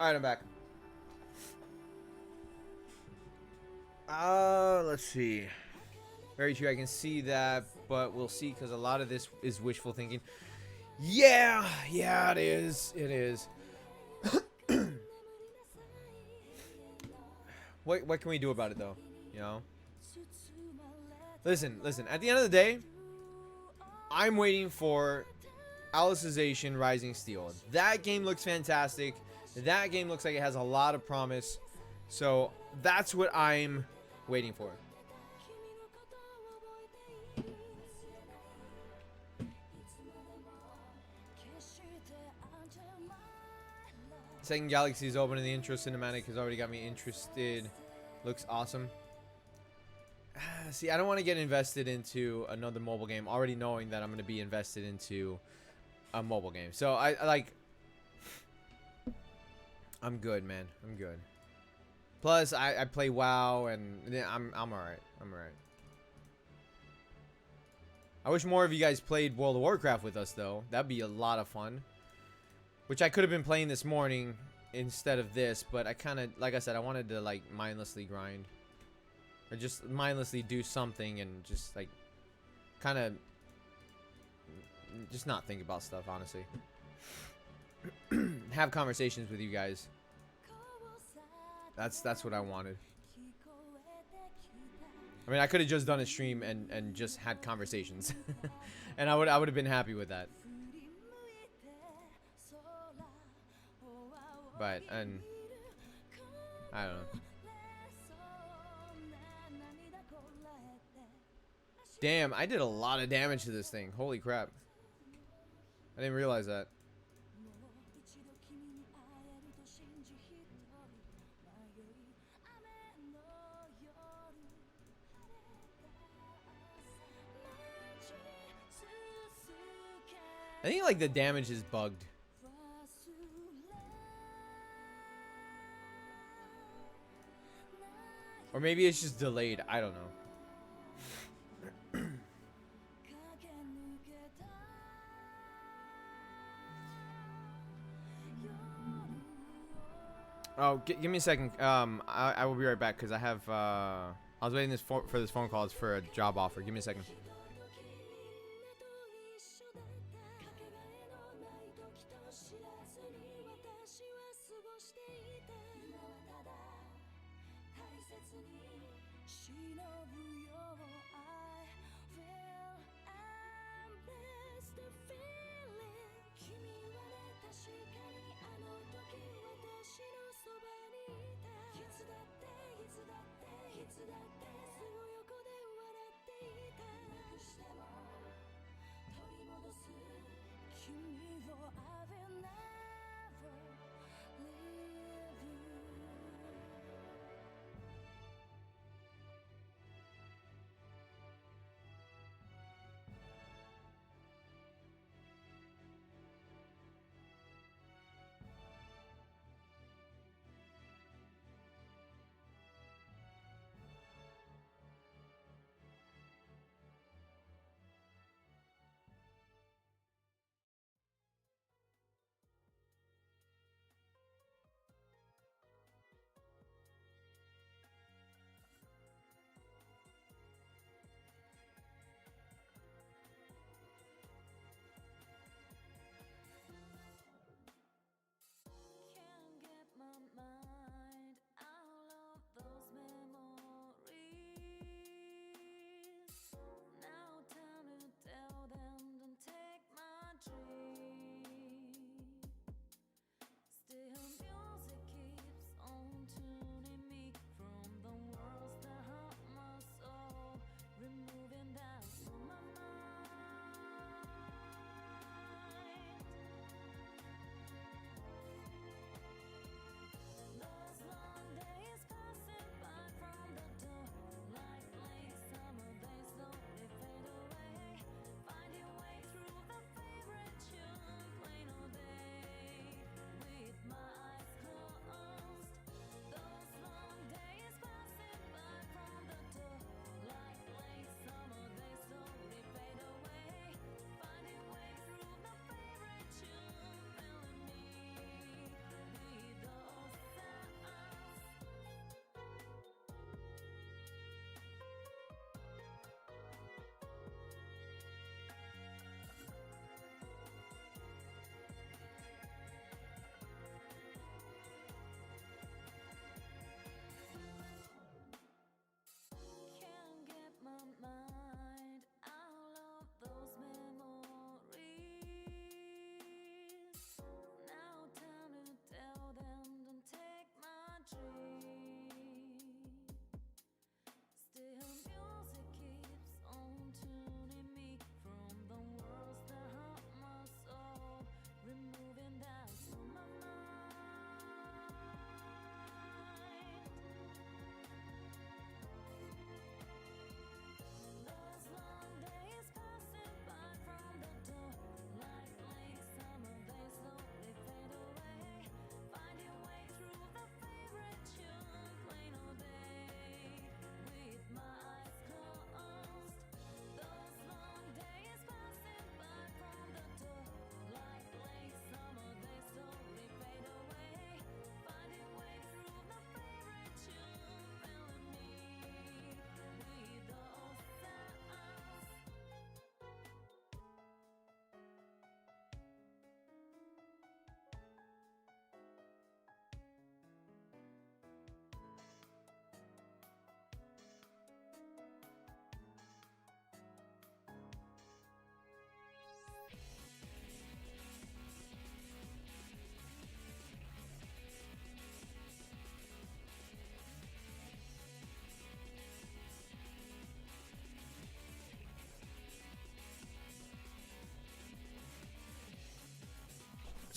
Alright, I'm back. Let's see. Very true, I can see that, but we'll see, because a lot of this is wishful thinking. Yeah, it is. It is. What can we do about it, though? You know? Listen. At the end of the day, I'm waiting for Alicization Rising Steel. That game looks fantastic. That game looks like it has a lot of promise. So that's what I'm waiting for. Second Galaxy is open and the intro cinematic has already got me interested. Looks awesome. See, I don't want to get invested into another mobile game already knowing that I'm going to be invested into a mobile game. So I'm good, man. I'm good. Plus, I play WoW and I'm alright. I'm alright. I wish more of you guys played World of Warcraft with us, though. That'd be a lot of fun. Which I could have been playing this morning instead of this, but I kind of, like I said, I wanted to like mindlessly grind. Or just mindlessly do something and just like kind of just not think about stuff, honestly. Have conversations with you guys. That's what I wanted. I mean, I could have just done a stream and just had conversations. And I would have been happy with that. But and I don't know. Damn, I did a lot of damage to this thing. Holy crap. I didn't realize that. I think like the damage is bugged. Or maybe it's just delayed. I don't know. Oh, give me a second. I will be right back because I have. I was waiting for this phone call. It's for a job offer. Give me a second.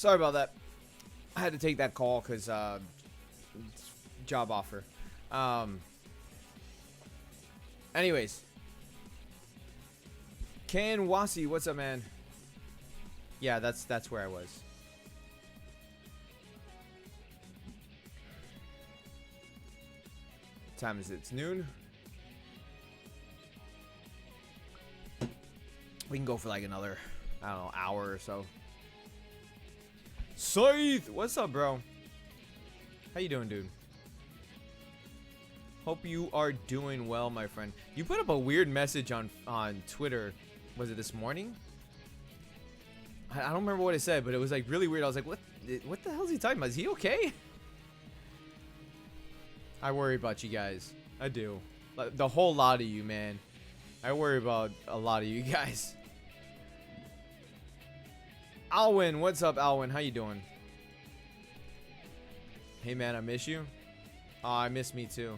Sorry about that. I had to take that call because job offer. Anyways, Ken Wasi, what's up, man? Yeah, that's where I was. What time is it? It's noon. We can go for like another, I don't know, hour or so. SAOIF, what's up, bro? How you doing, dude? Hope you are doing well, my friend. You put up a weird message on Twitter. Was it this morning? I don't remember what it said, but it was like really weird. I was like, what the hell is he talking about? Is he okay? I worry about you guys. I do. The whole lot of you, man. I worry about a lot of you guys. Alwyn, what's up, Alwyn? How you doing? Hey, man, I miss you. Oh, I miss me too.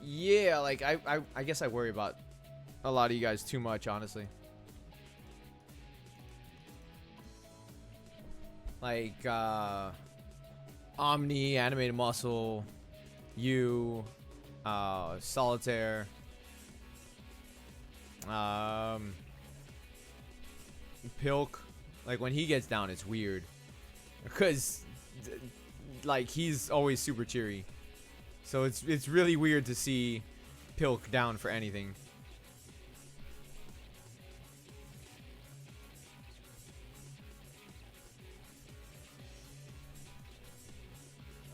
Yeah, like I guess I worry about a lot of you guys too much, honestly. Like Omni, Animated Muscle, you, Solitaire, Pilk. Like when he gets down, it's weird because like he's always super cheery. So it's really weird to see Pilk down for anything.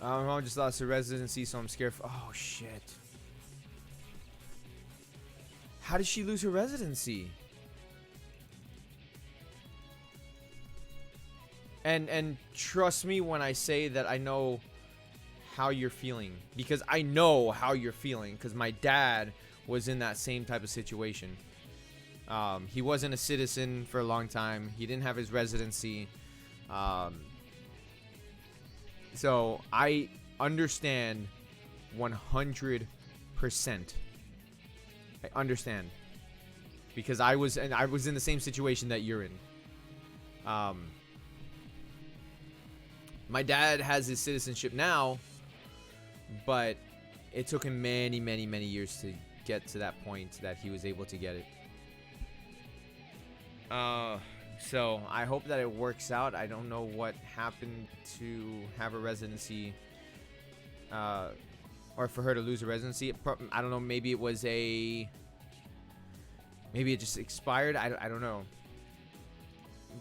My mom just lost her residency, so I'm scared. Oh shit! How did she lose her residency? And trust me when I say that I know how you're feeling, because I know how you're feeling, because my dad was in that same type of situation. He wasn't a citizen for a long time. He didn't have his residency. So I understand 100%. I understand, because I was in the same situation that you're in. My dad has his citizenship now, but it took him many years to get to that point that he was able to get it. So I hope that it works out. I don't know what happened to have a residency, or for her to lose a residency. I don't know. Maybe it just expired. I don't know.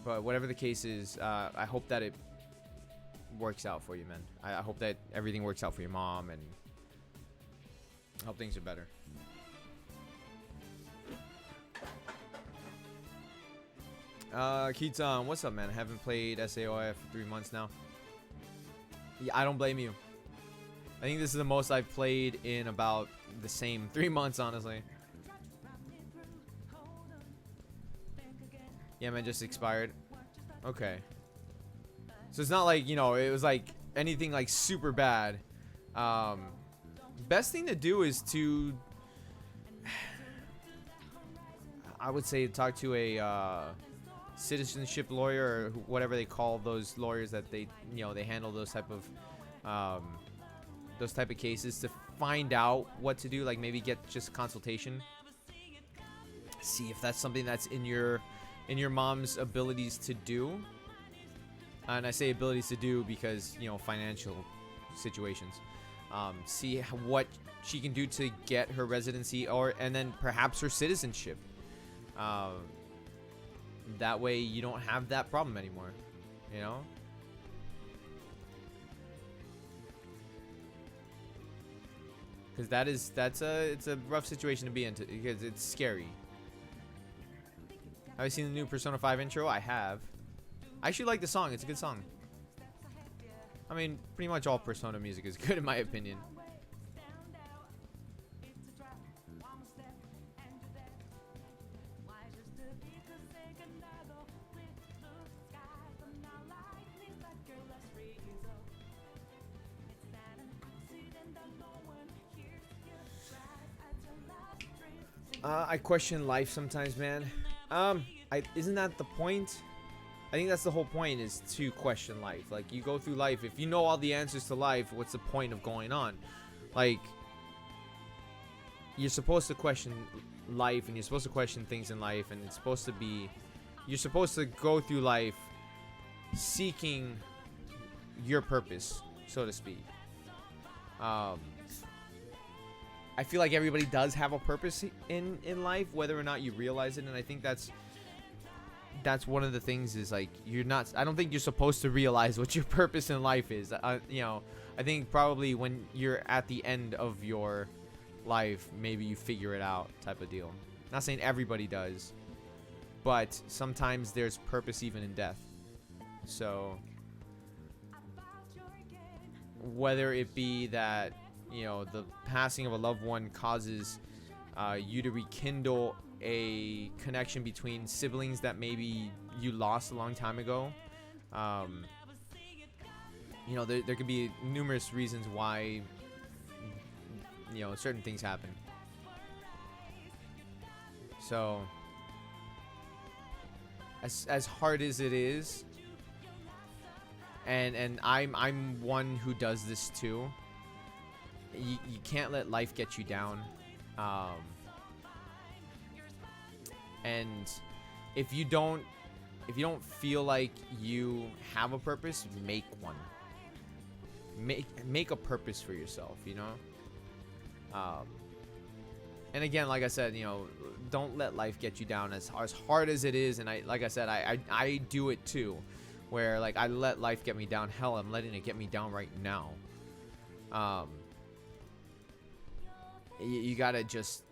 But whatever the case is, I hope that it works out for you, man. I hope that everything works out for your mom, and I hope things are better. Keaton, what's up, man? I haven't played SAOIF for 3 months now. Yeah, I don't blame you. I think this is the most I've played in about the same 3 months, honestly. Yeah, man, just expired. Okay. So it's not like, you know, it was like anything like super bad. Best thing to do is to, I would say, talk to a citizenship lawyer, or whatever they call those lawyers that they handle those type of cases, to find out what to do. Like maybe get just consultation, see if that's something that's in your mom's abilities to do. And I say abilities to do because, you know, financial situations. See what she can do to get her residency, and then perhaps her citizenship. That way you don't have that problem anymore, you know? Because it's a rough situation to be in, because it's scary. Have you seen the new Persona 5 intro? I have. I actually like the song. It's a good song. I mean, pretty much all Persona music is good in my opinion. I question life sometimes, man. Isn't that the point? I think that's the whole point, is to question life. Like, you go through life, if you know all the answers to life, what's the point of going on? Like, you're supposed to question life, and you're supposed to question things in life, and it's supposed to be, you're supposed to go through life seeking your purpose, so to speak. I feel like everybody does have a purpose in life, whether or not you realize it, and I think that's one of the things, is like, I don't think you're supposed to realize what your purpose in life is. You know, I think probably when you're at the end of your life, maybe you figure it out, type of deal. Not saying everybody does, but sometimes there's purpose even in death. So whether it be that, you know, the passing of a loved one causes you to rekindle a connection between siblings that maybe you lost a long time ago. You know, there could be numerous reasons why, you know, certain things happen. So as hard as it is, and I'm one who does this too, you can't let life get you down. And if you don't feel like you have a purpose, make one. Make a purpose for yourself, you know. And again, like I said, you know, don't let life get you down as hard as it is. And I do it too, where like I let life get me down. Hell, I'm letting it get me down right now. You gotta just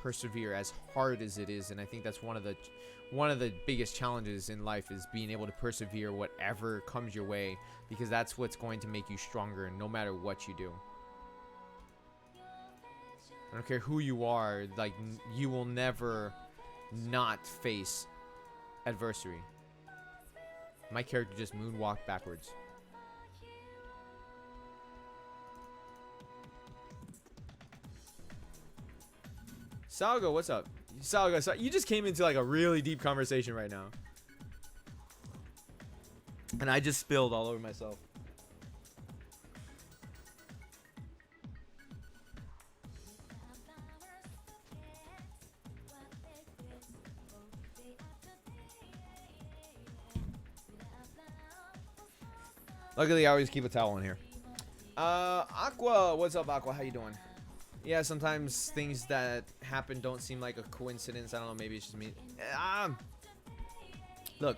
persevere as hard as it is, and I think that's one of the biggest challenges in life, is being able to persevere whatever comes your way, because that's what's going to make you stronger, no matter what you do. I don't care who you are, like, you will never not face adversity. My character just moonwalked backwards. Salgo, what's up? Salgo, you just came into like a really deep conversation right now. And I just spilled all over myself. Luckily, I always keep a towel in here. Aqua, what's up, Aqua? How you doing? Yeah, sometimes things that happen don't seem like a coincidence. I don't know, maybe it's just me. Look,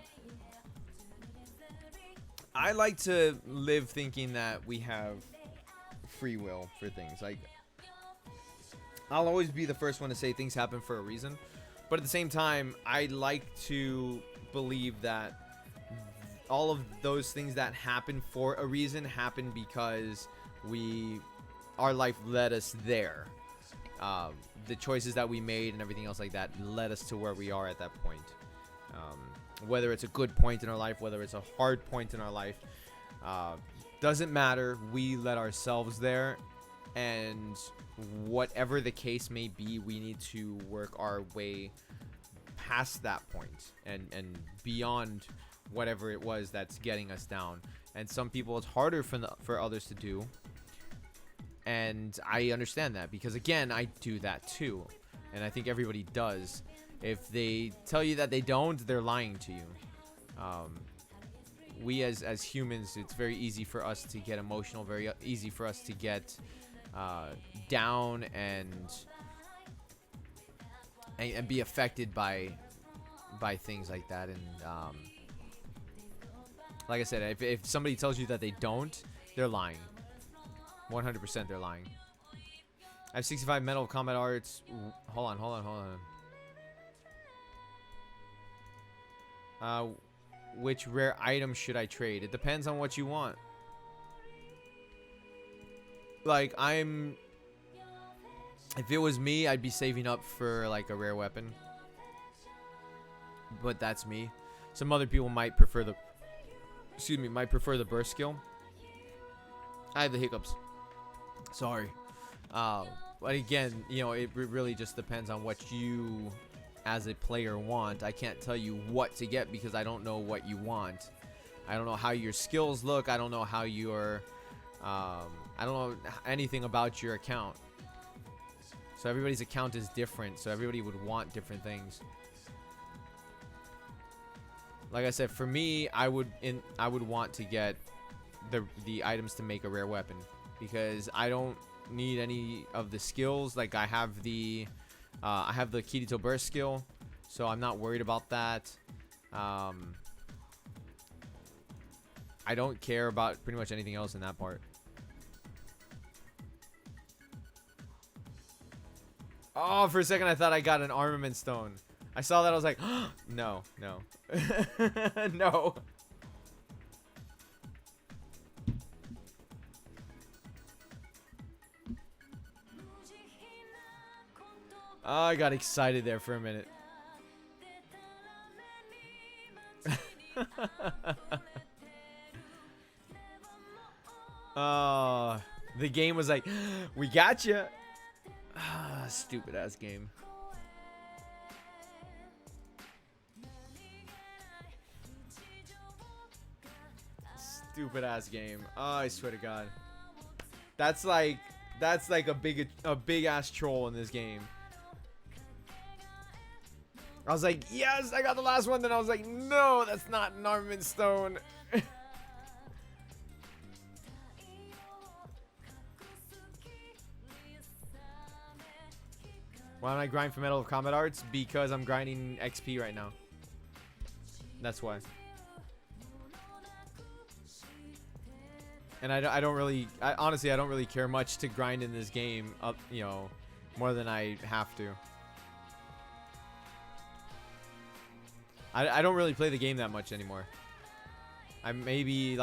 I like to live thinking that we have free will for things. Like, I'll always be the first one to say things happen for a reason. But at the same time, I like to believe that all of those things that happen for a reason happen because our life led us there. The choices that we made and everything else like that led us to where we are at that point. Whether it's a good point in our life, whether it's a hard point in our life, doesn't matter. We led ourselves there, and whatever the case may be, we need to work our way past that point and beyond whatever it was that's getting us down. And some people, it's harder for others to do. And I understand that, because again, I do that too, and I think everybody does. If they tell you that they don't, they're lying to you. We as humans, it's very easy for us to get emotional, very easy for us to get down and be affected by things like that. And like I said, if somebody tells you that they don't, they're lying. 100% they're lying. I have 65 Metal Combat Arts. Hold on. Which rare item should I trade? It depends on what you want. Like, if it was me, I'd be saving up for like a rare weapon. But that's me. Some other people might prefer the burst skill. I have the hiccups. Sorry. But again, you know, it really just depends on what you as a player want. I can't tell you what to get because I don't know what you want. I don't know how your skills look. I don't know how your I don't know anything about your account. So everybody's account is different, so everybody would want different things. Like I said, for me, I would want to get the items to make a rare weapon because I don't need any of the skills. Like I have the Kirito burst skill, so I'm not worried about that. I don't care about pretty much anything else in that part. Oh, for a second I thought I got an armament stone. I saw that, I was like, oh, no, no. No. Oh, I got excited there for a minute. Oh, the game was like, we got you. Ah, stupid ass game. Stupid ass game. Oh, I swear to God. That's like a big ass troll in this game. I was like, yes, I got the last one. Then I was like, no, that's not an armament stone. Why don't I grind for Medal of Combat Arts? Because I'm grinding XP right now. That's why. And I don't really, honestly, I don't really care much to grind in this game up, you know, more than I have to. I don't really play the game that much anymore. I maybe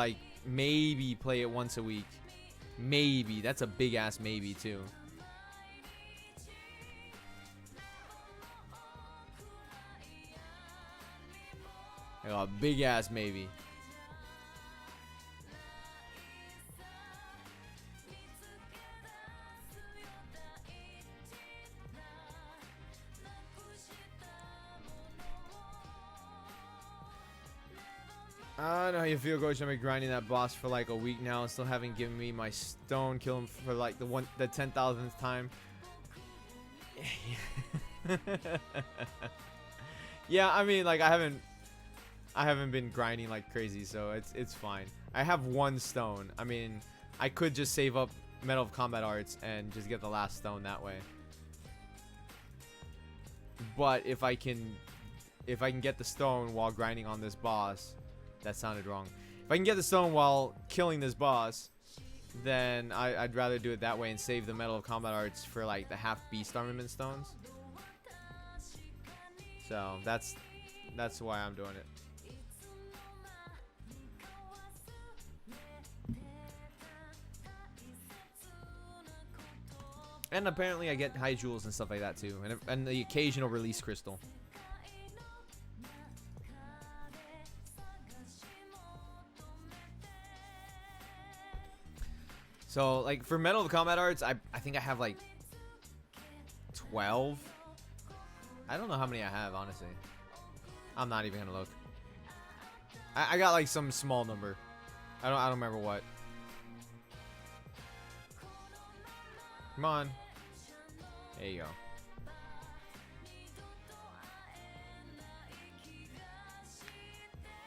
play it once a week. Maybe. That's a big ass maybe too. A big ass maybe. I don't know how you feel, Coach. I've been grinding that boss for like a week now and still haven't given me my stone. Kill him for like the 10,000th time. Yeah, I mean, like I haven't been grinding like crazy, so it's fine. I have one stone. I mean, I could just save up Medal of Combat Arts and just get the last stone that way. But if I can get the stone while grinding on this boss, that sounded wrong. If I can get the stone while killing this boss, then I'd rather do it that way and save the Medal of Combat Arts for like the half beast armament stones. So that's why I'm doing it. And apparently I get high jewels and stuff like that too, and the occasional release crystal. So, like, for Medal of Combat Arts, I think I have, like, 12. I don't know how many I have, honestly. I'm not even gonna look. I got, like, some small number. I don't remember what. Come on. There you go.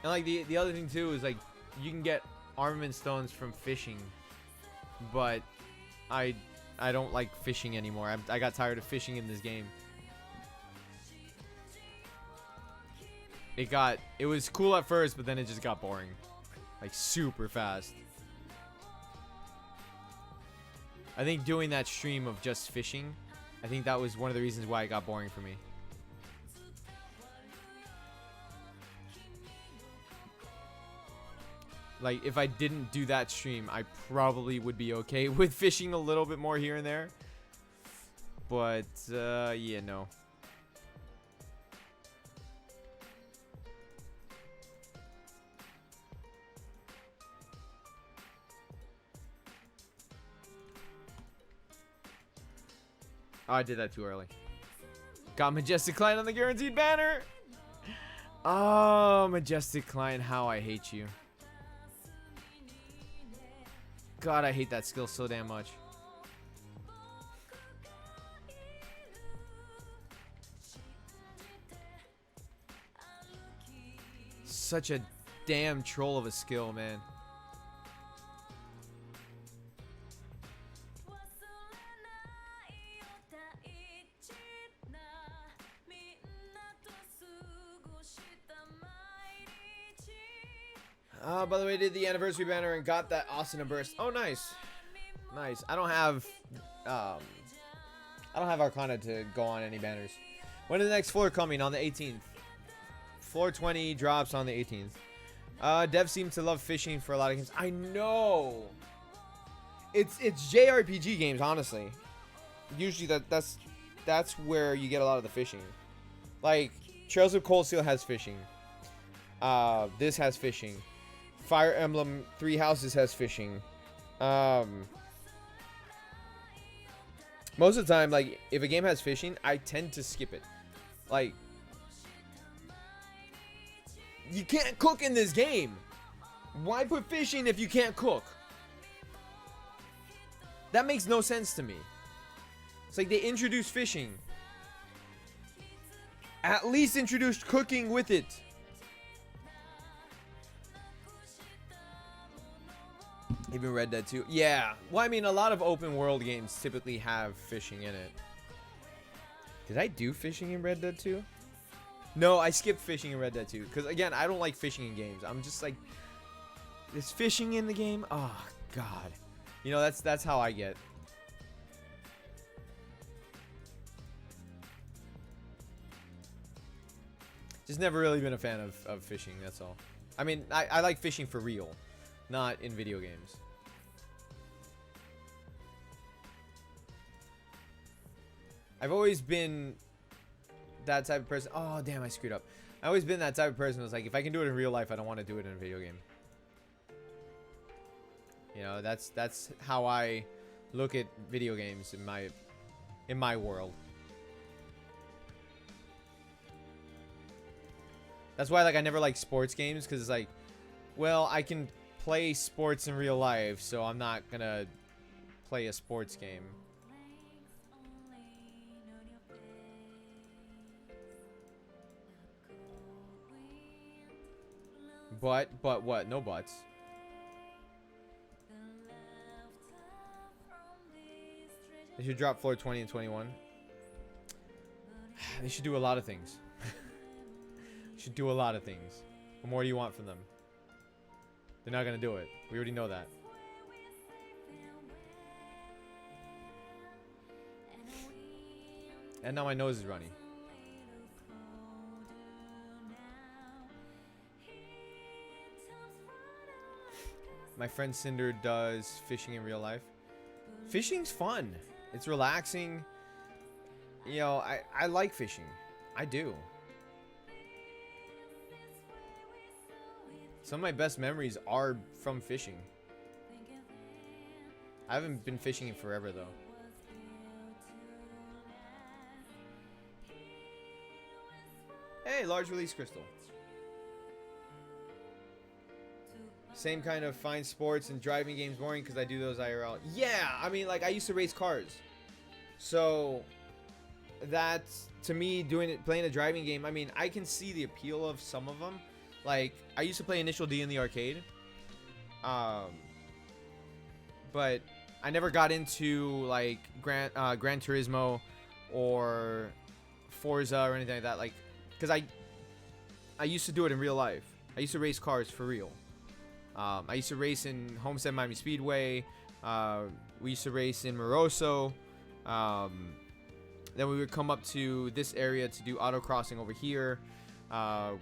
And, like, the other thing, too, is, like, you can get armament stones from fishing. But I don't like fishing anymore. I got tired of fishing in this game. It was cool at first, but then it just got boring. Like super fast. I think doing that stream of just fishing, I think that was one of the reasons why it got boring for me. Like, if I didn't do that stream, I probably would be okay with fishing a little bit more here and there. But, yeah, no. Oh, I did that too early. Got Majestic Client on the guaranteed banner. Oh, Majestic Client, how I hate you. God, I hate that skill so damn much. Such a damn troll of a skill, man. By the way, did the anniversary banner and got that Austin burst. Oh, nice, nice. I don't have Arcana to go on any banners. When is the next floor coming? On the 18th. Floor 20 drops on the 18th. Devs seem to love fishing for a lot of games. I know. It's JRPG games, honestly. Usually that's where you get a lot of the fishing. Like Trails of Cold Steel has fishing. This has fishing. Fire Emblem Three Houses has fishing. Most of the time, like, if a game has fishing, I tend to skip it. Like, you can't cook in this game. Why put fishing if you can't cook? That makes no sense to me. It's like they introduced fishing. At least introduced cooking with it. Even Red Dead 2. Yeah. Well, I mean, a lot of open world games typically have fishing in it. Did I do fishing in Red Dead 2? No, I skipped fishing in Red Dead 2. Because, again, I don't like fishing in games. I'm just like, there's fishing in the game? Oh, God. You know, that's how I get. Just never really been a fan of fishing, that's all. I mean, I like fishing for real. Not in video games. I've always been that type of person. Oh, damn, I screwed up. I've always been that type of person who's like, if I can do it in real life, I don't want to do it in a video game. You know, that's how I look at video games in my world. That's why, like, I never like sports games, because it's like, well, I can play sports in real life, so I'm not gonna play a sports game. But what? No buts. They should drop floor 20 and 21. They should do a lot of things. Should do a lot of things. What more do you want from them? They're not gonna do it. We already know that. And now my nose is runny. My friend Cinder does fishing in real life. Fishing's fun. It's relaxing. You know, I like fishing. I do. Some of my best memories are from fishing. I haven't been fishing in forever, though. Hey, large release crystal. Same kind of find sports and driving games boring because I do those IRL. Yeah, I mean, like, I used to race cars. So, that's, to me, playing a driving game, I mean, I can see the appeal of some of them. Like, I used to play Initial D in the arcade. But I never got into, like, Gran Turismo or Forza or anything like that. Like, because I used to do it in real life. I used to race cars for real. I used to race in Homestead Miami Speedway. We used to race in Moroso. Then we would come up to this area to do autocrossing over here.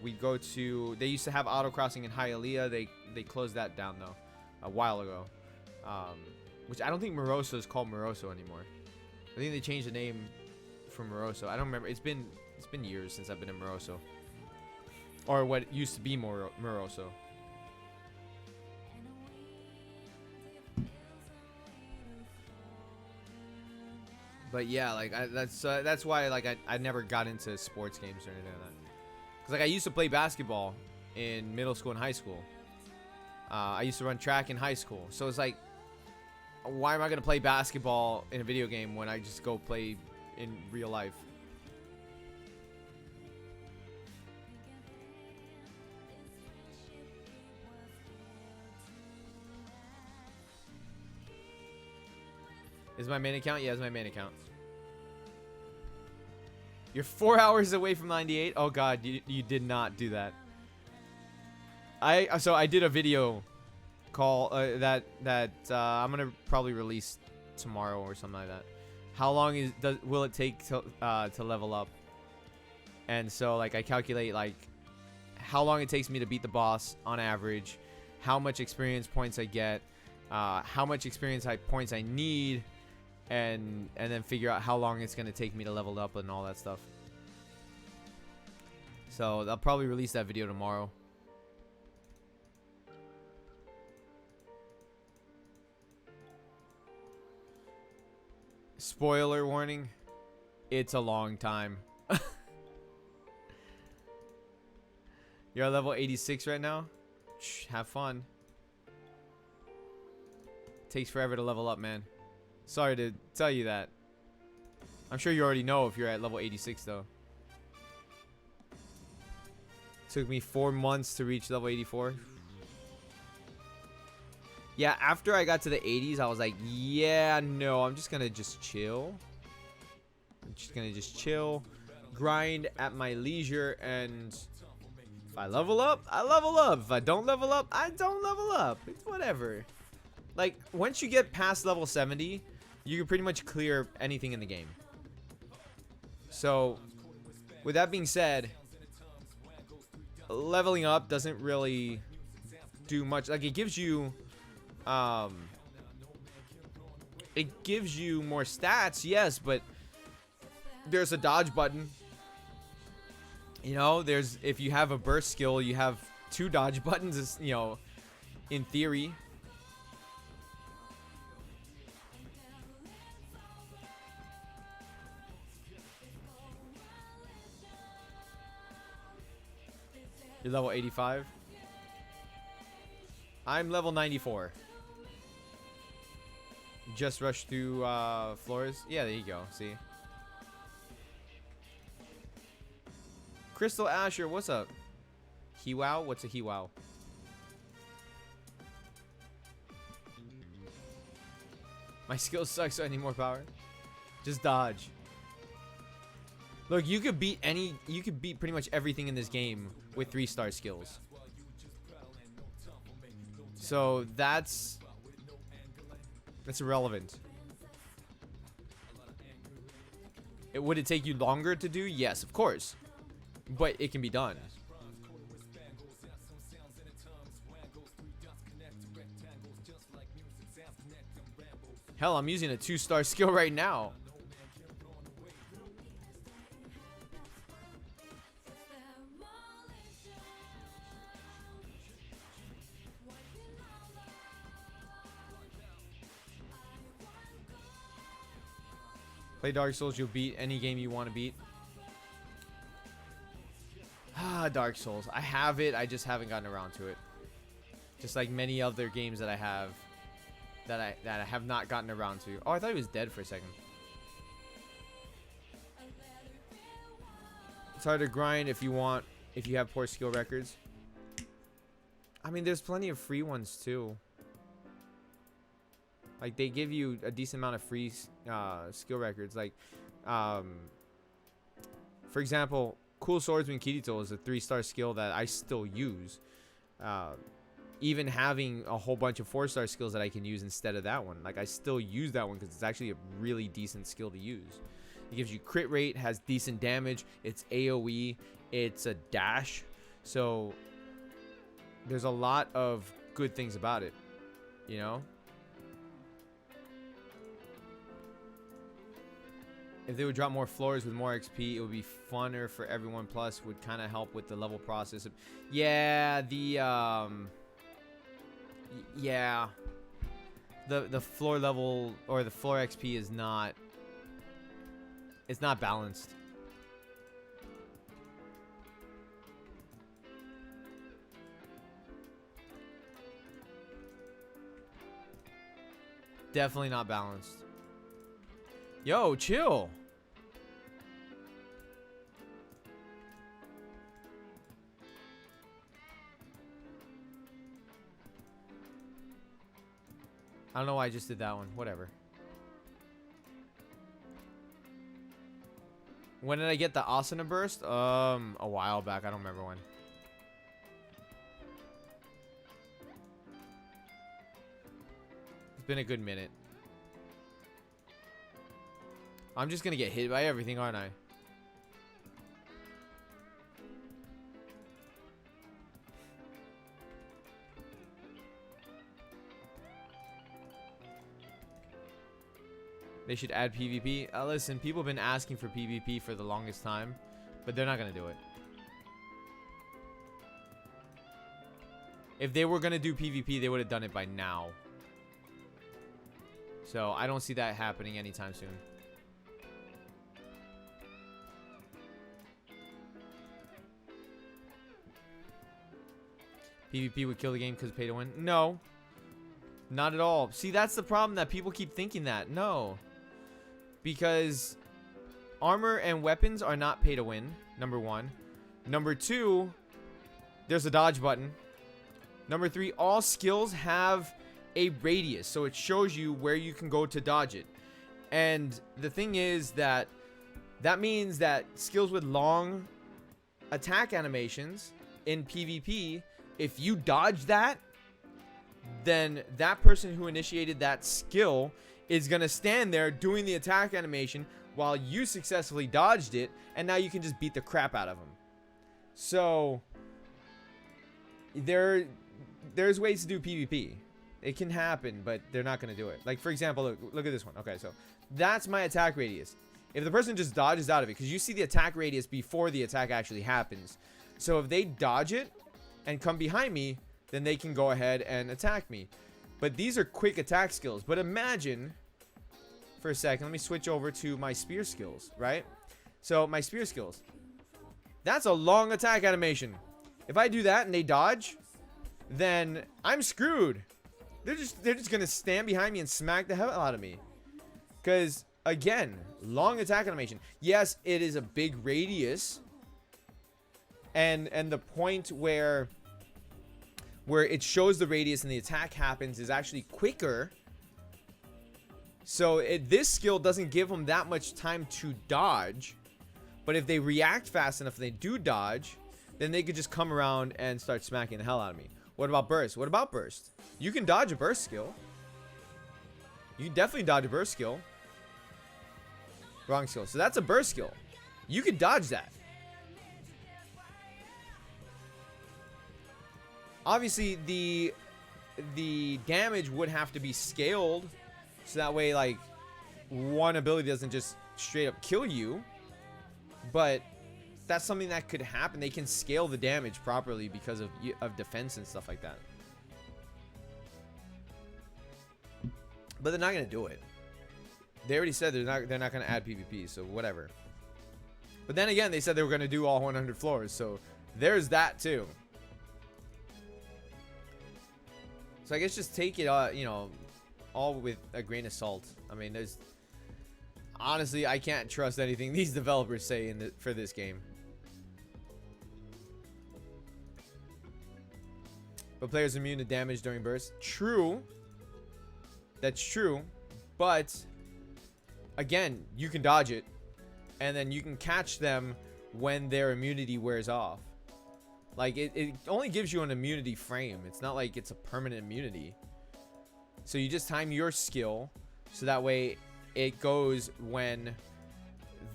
We'd go to... They used to have autocrossing in Hialeah. They closed that down, though, a while ago. Which I don't think Moroso is called Moroso anymore. I think they changed the name from Moroso. I don't remember. It's been years since I've been in Moroso. Or what used to be Moroso. But yeah, like that's why like I never got into sports games or anything like that. Cause like I used to play basketball in middle school and high school. I used to run track in high school, so it's like, why am I gonna play basketball in a video game when I just go play in real life? Is my main account? Yeah, it's my main account. You're 4 hours away from 98. Oh god, you did not do that. So I did a video call that I'm gonna probably release tomorrow or something like that. How long will it take to level up? And so like I calculate like how long it takes me to beat the boss on average, how much experience points I get, how much experience points I need, and then figure out how long it's gonna take me to level up and all that stuff. So I'll probably release that video tomorrow. Spoiler warning, it's a long time. You're at level 86 right now? Shh, have fun. Takes forever to level up, man. Sorry to tell you that. I'm sure you already know if you're at level 86 though. Took me 4 months to reach level 84. Yeah, after I got to the 80s, I was like, yeah, no, I'm just gonna just chill. I'm just gonna just chill, grind at my leisure, and if I level up, I level up. If I don't level up, I don't level up. It's whatever. Like, once you get past level 70, you can pretty much clear anything in the game. So, with that being said, leveling up doesn't really do much. Like, it gives you more stats, yes, but there's a dodge button. You know, there's, if you have a burst skill, you have 2 dodge buttons, you know, in theory. You're level 85. I'm level 94. Just rushed through floors. Yeah, there you go. See? Crystal Asher, what's up? Hewow? What's a Hewow? My skills suck, so I need more power. Just dodge. Look, you could beat pretty much everything in this game with 3-star skills. So that's irrelevant. Would it take you longer to do? Yes, of course. But it can be done. Hell, I'm using a 2-star skill right now. Play Dark Souls, you'll beat any game you want to beat. Dark Souls. I have it, I just haven't gotten around to it. Just like many other games that I have that I have not gotten around to. Oh, I thought he was dead for a second. It's hard to grind if you have poor skill records. I mean, there's plenty of free ones too. Like, they give you a decent amount of free skill records. Like, for example, Cool Swordsman Kirito is a 3-star skill that I still use. Even having a whole bunch of 4-star skills that I can use instead of that one. Like, I still use that one because it's actually a really decent skill to use. It gives you crit rate, has decent damage, it's AoE, it's a dash. So, there's a lot of good things about it, you know? If they would drop more floors with more XP, it would be funner for everyone. Plus, would kind of help with the level process. Yeah, the floor level or the floor XP is not It's not balanced. Definitely not balanced. Yo, chill. I don't know why I just did that one. Whatever. When did I get the Asuna burst? A while back. I don't remember when. It's been a good minute. I'm just gonna get hit by everything, aren't I? They should add PvP. Listen, people have been asking for PvP for the longest time, but they're not gonna do it. If they were gonna do PvP, they would have done it by now. So I don't see that happening anytime soon. PvP would kill the game because pay to win? No. Not at all. See, that's the problem, that people keep thinking that. No. Because armor and weapons are not pay to win, number one. Number two, there's a dodge button. Number three, all skills have a radius, so it shows you where you can go to dodge it. And the thing is that means that skills with long attack animations in PvP, if you dodge that, then that person who initiated that skill is going to stand there doing the attack animation while you successfully dodged it, and now you can just beat the crap out of them. So there's ways to do PvP. It can happen, but they're not going to do it. Like, for example, look at this one. Okay, so that's my attack radius. If the person just dodges out of it, because you see the attack radius before the attack actually happens. So if they dodge it and come behind me, then they can go ahead and attack me. But these are quick attack skills. But imagine, for a second, let me switch over to my spear skills, right? So my spear skills. That's a long attack animation. If I do that and they dodge, then I'm screwed. They're just gonna stand behind me and smack the hell out of me. Because again, long attack animation. Yes, it is a big radius. And the point where it shows the radius and the attack happens is actually quicker. So this skill doesn't give them that much time to dodge. But if they react fast enough and they do dodge, then they could just come around and start smacking the hell out of me. What about burst? What about burst? You can dodge a burst skill. You can definitely dodge a burst skill. Wrong skill. So that's a burst skill. You can dodge that. Obviously, the damage would have to be scaled, so that way, like, one ability doesn't just straight up kill you. But that's something that could happen. They can scale the damage properly because of defense and stuff like that. But they're not gonna do it. They already said they're not gonna add PvP, so whatever. But then again, they said they were gonna do all 100 floors, so there's that too. So I guess just take it, you know, all with a grain of salt. I mean, there's honestly, I can't trust anything these developers say for this game. But players immune to damage during bursts. True. That's true. But again, you can dodge it, and then you can catch them when their immunity wears off. Like, it only gives you an immunity frame. It's not like it's a permanent immunity. So you just time your skill so that way it goes when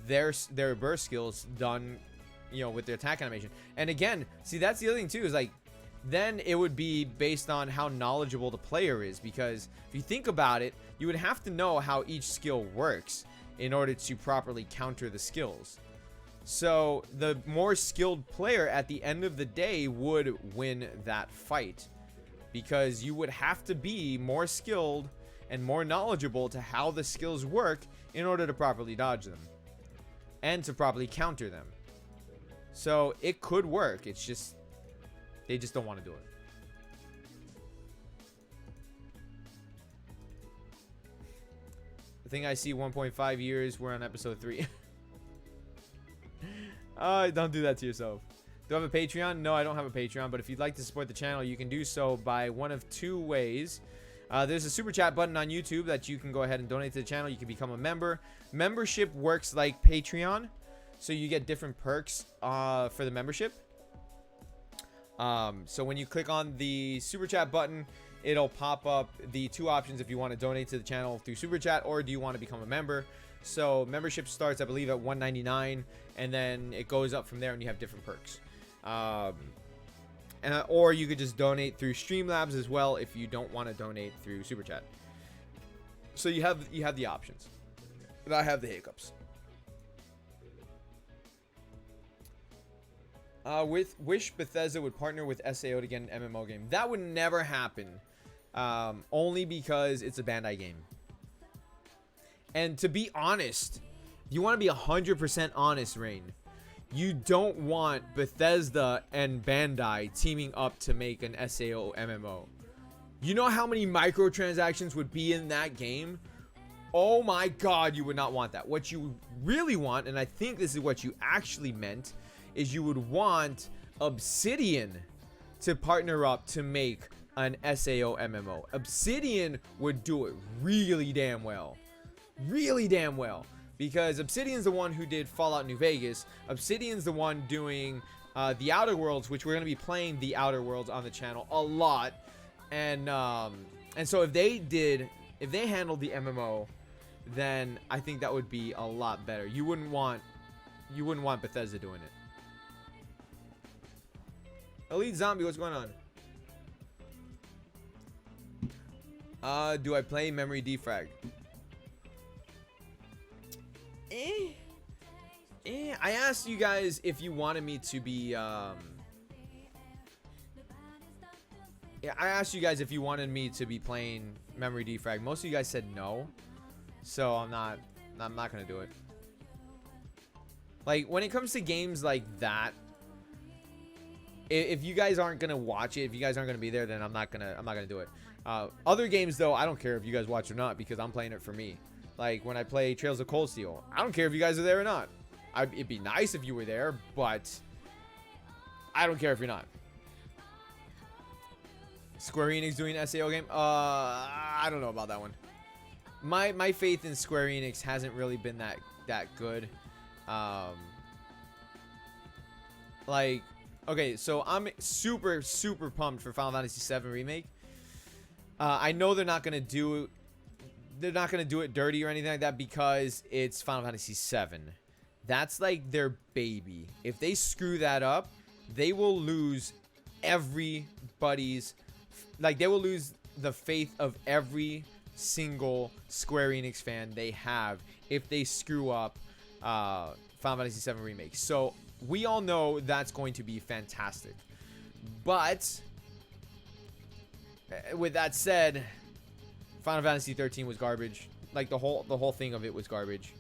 their burst skill's done, you know, with their attack animation. And again, see, that's the other thing too, is like, then it would be based on how knowledgeable the player is, because if you think about it, you would have to know how each skill works in order to properly counter the skills. So the more skilled player at the end of the day would win that fight, because you would have to be more skilled and more knowledgeable to how the skills work in order to properly dodge them. and to properly counter them. So it could work. It's just they just don't want to do it. I think I see 1.5 years. We're on episode 3. Don't do that to yourself. Do I have a Patreon? No, I don't have a Patreon. But if you'd like to support the channel, you can do so by one of two ways. There's a super chat button on YouTube that you can go ahead and donate to the channel. You can become a member. Membership works like Patreon, so you get different perks for the membership. So when you click on the super chat button, it'll pop up the two options if you want to donate to the channel through super chat, or do you want to become a member. So membership starts, I believe, at $1.99, and then it goes up from there, and you have different perks. Or you could just donate through Streamlabs as well if you don't want to donate through super chat. So you have the options. But I have the hiccups. Wish Bethesda would partner with SAO to get an MMO game. That would never happen. Only because it's a Bandai game. And to be honest, you want to be 100% honest, Rain. You don't want Bethesda and Bandai teaming up to make an SAO MMO. You know how many microtransactions would be in that game? Oh my god, you would not want that. What you really want, and I think this is what you actually meant, is you would want Obsidian to partner up to make an SAO MMO. Obsidian would do it really damn well. Really damn well. Because Obsidian's the one who did Fallout New Vegas. Obsidian's the one doing the Outer Worlds, which we're going to be playing the Outer Worlds on the channel a lot. And so if they handled the MMO, then I think that would be a lot better. You wouldn't want Bethesda doing it. Elite Zombie, what's going on? Do I play Memory Defrag? I asked you guys if you wanted me to be I asked you guys if you wanted me to be playing Memory Defrag. Most of you guys said no. So I'm not gonna do it. Like, when it comes to games like that, if you guys aren't gonna watch it, if you guys aren't gonna be there, then I'm not gonna do it. Other games though, I don't care if you guys watch or not, because I'm playing it for me. Like when I play Trails of Cold Steel, I don't care if you guys are there or not. It'd be nice if you were there, but I don't care if you're not. Square Enix doing an SAO game? I don't know about that one. My faith in Square Enix hasn't really been that good. Like, okay, so I'm super pumped for Final Fantasy 7 Remake. I know they're not gonna do it dirty or anything like that, because it's Final Fantasy 7. That's like their baby. If they screw that up, they will lose everybody's, like, they will lose the faith of every single Square Enix fan they have if they screw up Final Fantasy 7 Remake. So we all know that's going to be fantastic. But with that said, Final Fantasy 13 was garbage. Like, the whole thing of it was garbage.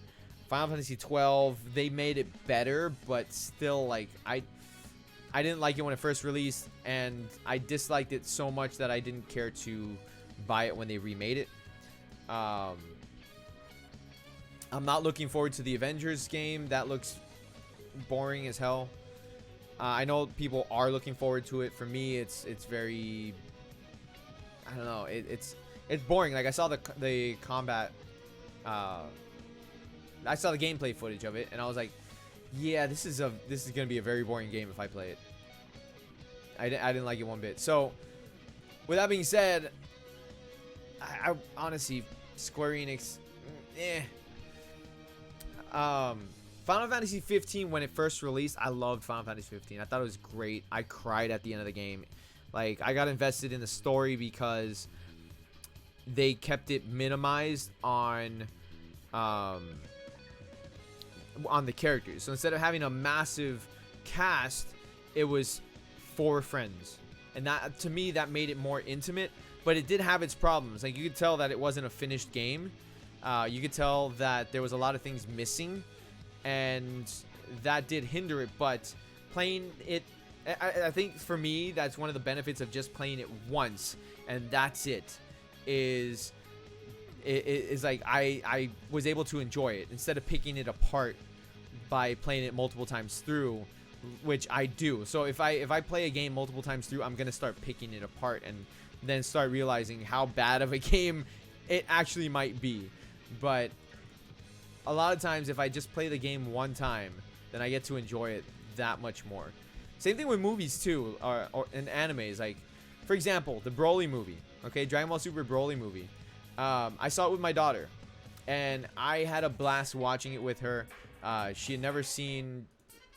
Final Fantasy 12, they made it better, but still, like, I didn't like it when it first released, and I disliked it so much that I didn't care to buy it when they remade it. I'm not looking forward to the Avengers game. That looks boring as hell. I know people are looking forward to it. For me, it's very, I don't know. It's boring. Like, I saw the combat. I saw the gameplay footage of it, and I was like, yeah, this is gonna be a very boring game if I play it. I didn't like it one bit. So, with that being said, I honestly, Square Enix, Final Fantasy 15, when it first released, I loved Final Fantasy 15. I thought it was great. I cried at the end of the game. Like, I got invested in the story because they kept it minimized on the characters. So instead of having a massive cast, it was 4 friends, and that, to me, that made it more intimate. But it did have its problems. Like, you could tell that it wasn't a finished game. You could tell that there was a lot of things missing, and that did hinder it. But playing it, I think for me, that's one of the benefits of just playing it once, and that's it. Is like I was able to enjoy it instead of picking it apart by playing it multiple times through, which I do. So if I play a game multiple times through, I'm gonna start picking it apart and then start realizing how bad of a game it actually might be. But a lot of times, if I just play the game one time, then I get to enjoy it that much more. Same thing with movies too, or in animes. Like, for example, the Broly movie. Okay, Dragon Ball Super Broly movie. I saw it with my daughter, and I had a blast watching it with her. She had never seen,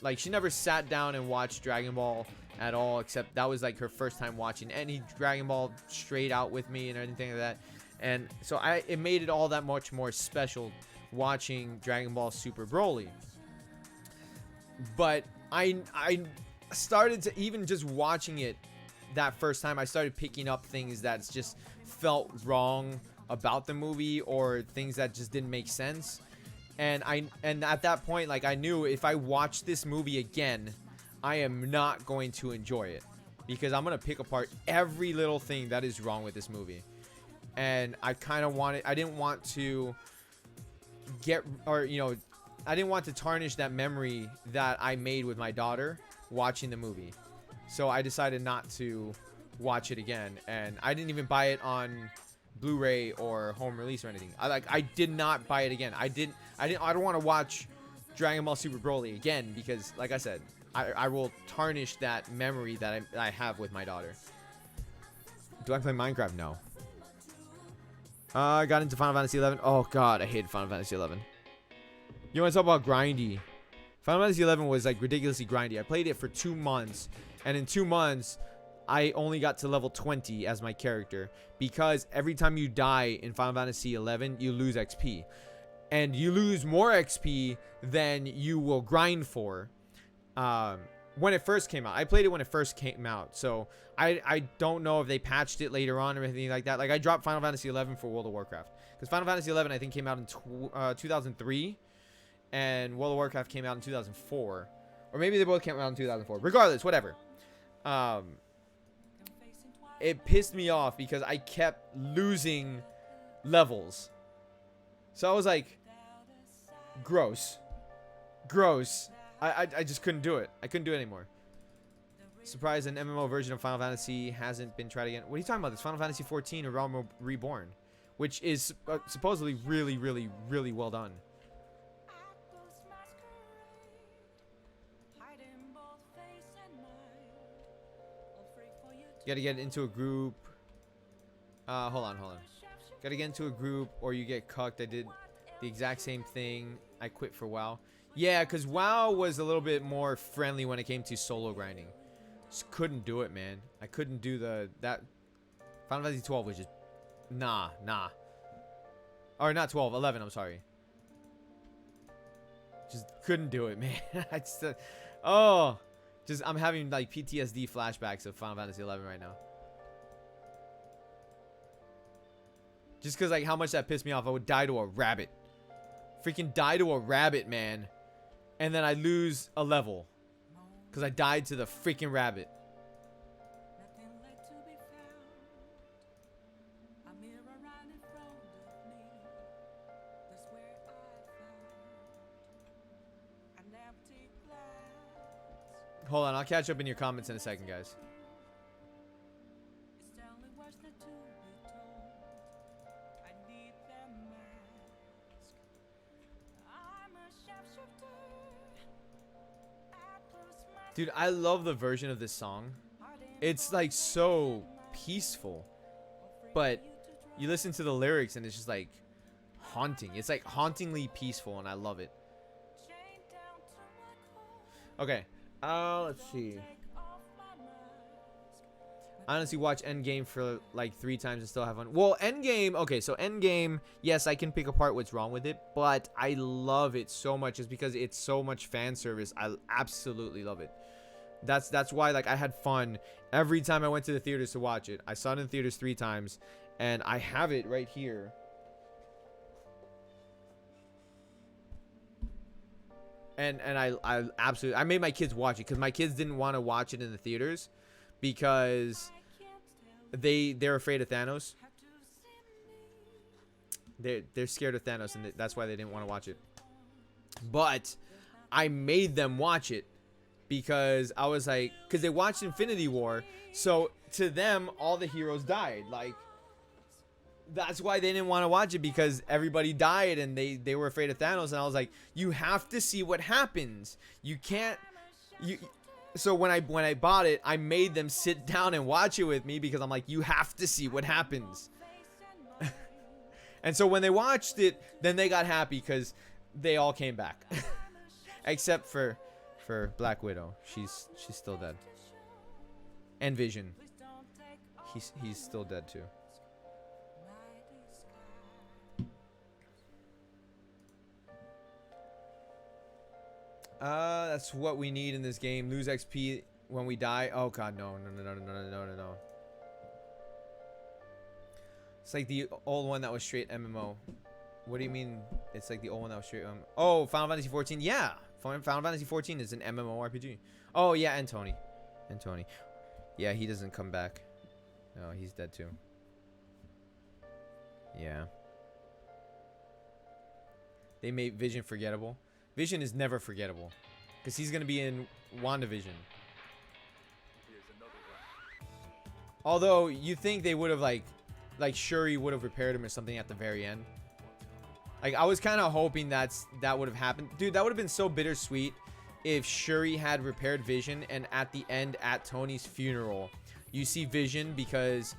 like, she never sat down and watched Dragon Ball at all, except that was like her first time watching any Dragon Ball straight out with me and everything like that. And so it made it all that much more special watching Dragon Ball Super Broly. But I started to, even just watching it that first time, I started picking up things that just felt wrong about the movie, or things that just didn't make sense. And at that point, like, I knew if I watch this movie again, I am not going to enjoy it, because I'm gonna pick apart every little thing that is wrong with this movie. And I kind of wanted, I didn't want to get, or, you know, I didn't want to tarnish that memory that I made with my daughter watching the movie. So I decided not to watch it again, and I didn't even buy it on Blu-ray or home release or anything. I did not buy it again. I don't want to watch Dragon Ball Super Broly again, because, like I said, I will tarnish that memory that I have with my daughter. Do I play Minecraft? No. I got into Final Fantasy 11. Oh god, I hated Final Fantasy 11. You want to talk about grindy? Final Fantasy 11 was like ridiculously grindy. I played it for 2 months, and in 2 months, I only got to level 20 as my character, because every time you die in Final Fantasy 11, you lose XP, and you lose more XP than you will grind for. When it first came out, I played it when it first came out, so I don't know if they patched it later on or anything like that. Like, I dropped Final Fantasy 11 for World of Warcraft, because Final Fantasy 11 I think came out in 2003, and World of Warcraft came out in 2004, or maybe they both came out in 2004. Regardless, whatever. It pissed me off because I kept losing levels. So I was like, gross. I just couldn't do it. I couldn't do it anymore. Surprised an MMO version of Final Fantasy hasn't been tried again. What are you talking about? This Final Fantasy 14 or Realm Reborn, which is supposedly really, really, really well done. You gotta get into a group. Hold on. Gotta get into a group or you get cucked. I did the exact same thing. I quit for WoW. Yeah, because WoW was a little bit more friendly when it came to solo grinding. Just couldn't do it, man. I couldn't do that. Final Fantasy 12 was just nah. Or not 12, 11, I'm sorry. Just couldn't do it, man. I'm having like PTSD flashbacks of Final Fantasy 11 right now. Just because, like, how much that pissed me off. I would die to a rabbit. Freaking die to a rabbit, man. And then I lose a level because I died to the freaking rabbit. Hold on, I'll catch up in your comments in a second, guys. Dude, I love the version of this song. It's like so peaceful, but you listen to the lyrics and it's just like haunting. It's like hauntingly peaceful, and I love it. Okay, let's see. I honestly watch Endgame for like 3 times and still have fun. Well, Endgame, okay, so Endgame, yes, I can pick apart what's wrong with it, but I love it so much just because it's so much fan service. I absolutely love it. That's why, like, I had fun every time I went to the theaters to watch it. I saw it in theaters 3 times, and I have it right here. And I absolutely, I made my kids watch it because my kids didn't want to watch it in the theaters because they're afraid of Thanos. They're scared of Thanos, and that's why they didn't want to watch it. But I made them watch it because I was like, because they watched Infinity War, so to them all the heroes died. Like, that's why they didn't want to watch it, because everybody died and they were afraid of Thanos. And I was like, you have to see what happens. You can't. So when I bought it, I made them sit down and watch it with me because I'm like, you have to see what happens. And so when they watched it, then they got happy because they all came back, except for Black Widow. She's still dead. And Vision. He's still dead too. That's what we need in this game. Lose XP when we die. Oh god, no. It's like the old one that was straight MMO. What do you mean? It's like the old one that was straight oh, Final Fantasy 14. Yeah, Final Fantasy 14 is an MMORPG. Oh yeah, and Tony. Yeah, he doesn't come back. No, he's dead too. Yeah. They made Vision forgettable. Vision is never forgettable, because he's gonna be in WandaVision. Although you think they would have like Shuri would have repaired him or something at the very end. Like, I was kind of hoping that would have happened. Dude, that would have been so bittersweet if Shuri had repaired Vision, and at the end, at Tony's funeral, you see Vision, because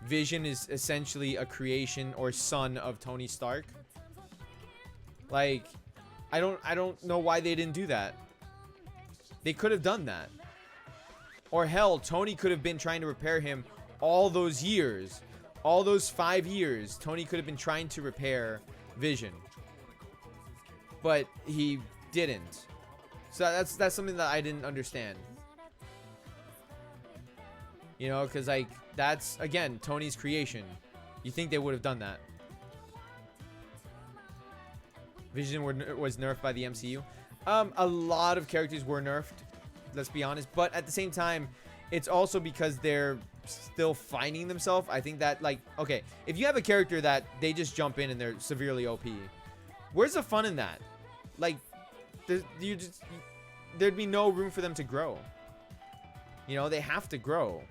Vision is essentially a creation or son of Tony Stark. Like, I don't know why they didn't do that. They could have done that. Or hell, Tony could have been trying to repair him all those years. All those 5 years, Tony could have been trying to repair Vision. But he didn't. So that's something that I didn't understand. You know, because like, that's, again, Tony's creation. You think they would have done that. Vision was nerfed by the MCU. A lot of characters were nerfed, let's be honest. But at the same time, it's also because they're still finding themselves. I think that, like, okay, if you have a character that they just jump in and they're severely OP, where's the fun in that? Like, there'd be no room for them to grow. You know, they have to grow,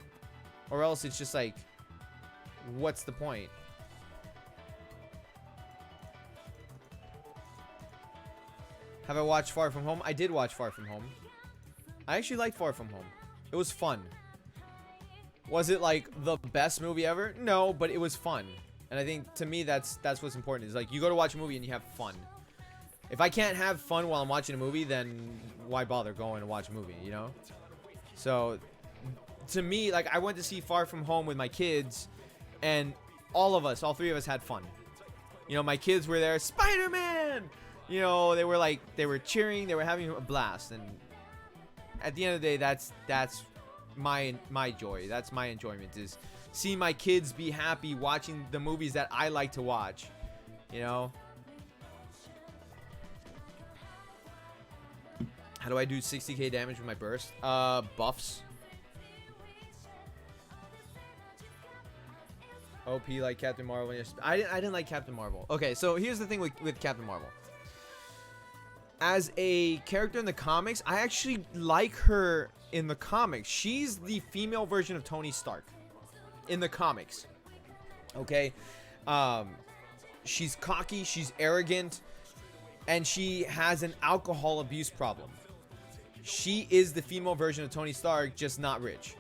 or else it's just like, what's the point? Have I watched Far From Home? I did watch Far From Home. I actually liked Far From Home. It was fun. Was it like the best movie ever? No, but it was fun. And I think, to me, that's what's important. Is like, you go to watch a movie and you have fun. If I can't have fun while I'm watching a movie, then why bother going to watch a movie, you know? So, to me, like, I went to see Far From Home with my kids, and all 3 of us had fun. You know, my kids were there, Spider-Man! You know, they were cheering, they were having a blast, and at the end of the day, that's my joy. That's my enjoyment, is seeing my kids be happy watching the movies that I like to watch. You know? How do I do 60k damage with my burst? Buffs. OP like Captain Marvel. I didn't like Captain Marvel. Okay, so here's the thing with Captain Marvel. As a character in the comics, I actually like her in the comics. She's the female version of Tony Stark in the comics. Okay? She's cocky, she's arrogant, and she has an alcohol abuse problem. She is the female version of Tony Stark, just not rich.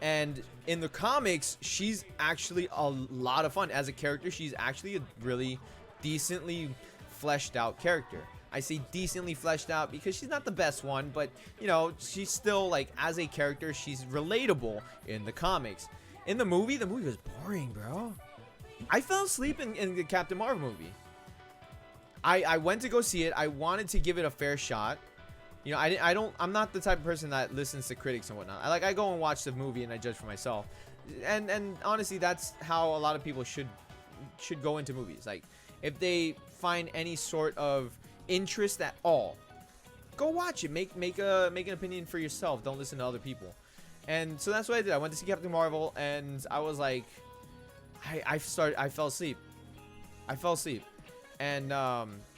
And in the comics, she's actually a lot of fun. As a character, she's actually a really decently fleshed out character. I say decently fleshed out because she's not the best one, but, you know, she's still, like, as a character, she's relatable in the comics. In the movie was boring, bro. I fell asleep in the Captain Marvel movie. I went to go see it. I wanted to give it a fair shot. You know, I'm not the type of person that listens to critics and whatnot. I go and watch the movie and I judge for myself. And honestly, that's how a lot of people should go into movies. Like, if they find any sort of interest at all go watch it. Make an opinion for yourself. Don't listen to other people. And so that's what I did. I went to see Captain Marvel, and I was like, I fell asleep. And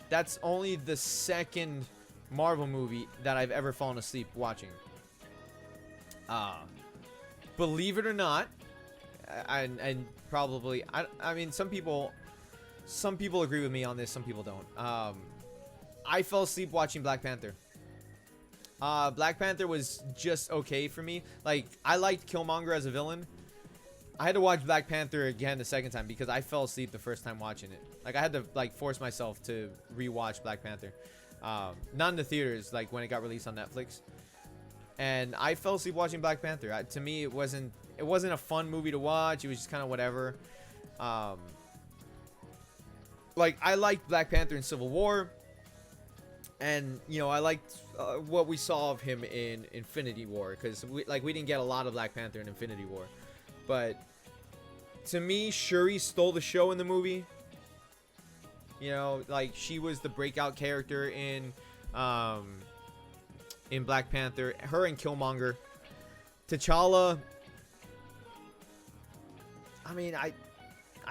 that's only the second Marvel movie that I've ever fallen asleep watching. Believe it or not, and probably I mean some people agree with me on this, some people don't. I fell asleep watching Black Panther. Black Panther was just okay for me. Like, I liked Killmonger as a villain. I had to watch Black Panther again the second time because I fell asleep the first time watching it. Like, I had to like force myself to rewatch Black Panther. Not in the theaters, like when it got released on Netflix. And I fell asleep watching Black Panther. To me, it wasn't a fun movie to watch. It was just kind of whatever. Like, I liked Black Panther in Civil War. And, you know, I liked what we saw of him in Infinity War. Because, we didn't get a lot of Black Panther in Infinity War. But, to me, Shuri stole the show in the movie. You know, like, she was the breakout character in Black Panther. Her and Killmonger. T'Challa. I mean, I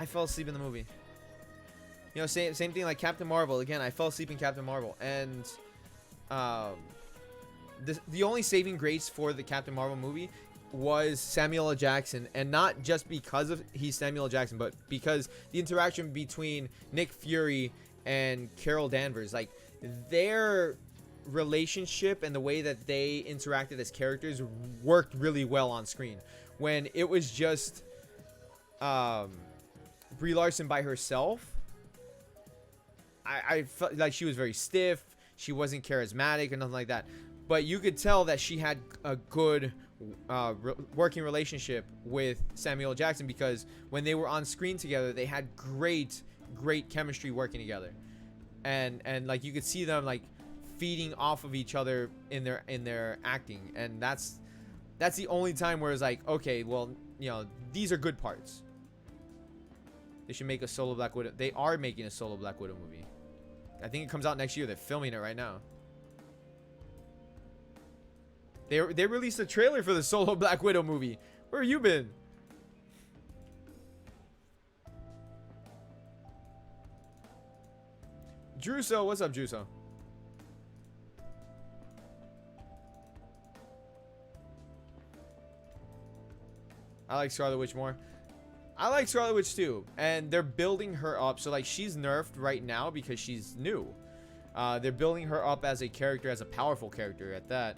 fell asleep in the movie. You know, same thing like Captain Marvel. Again, I fell asleep in Captain Marvel. And the only saving grace for the Captain Marvel movie was Samuel L. Jackson. And not just because of he's Samuel L. Jackson, but because the interaction between Nick Fury and Carol Danvers. Like, their relationship and the way that they interacted as characters worked really well on screen. When it was just Brie Larson by herself, I felt like she was very stiff. She wasn't charismatic or nothing like that. But you could tell that she had a good working relationship with Samuel L. Jackson, because when they were on screen together, they had great chemistry working together. And like, you could see them like feeding off of each other in their acting. And that's the only time where it's like, okay, well, you know, these are good parts. They should make a solo Black Widow. They are making a solo Black Widow movie. I think it comes out next year. They're filming it right now. They released a trailer for the solo Black Widow movie. Where have you been? Druso, what's up, Druso? I like Scarlet Witch more. I like Scarlet Witch too, and they're building her up. So like, she's nerfed right now because she's new. They're building her up as a character, as a powerful character at that.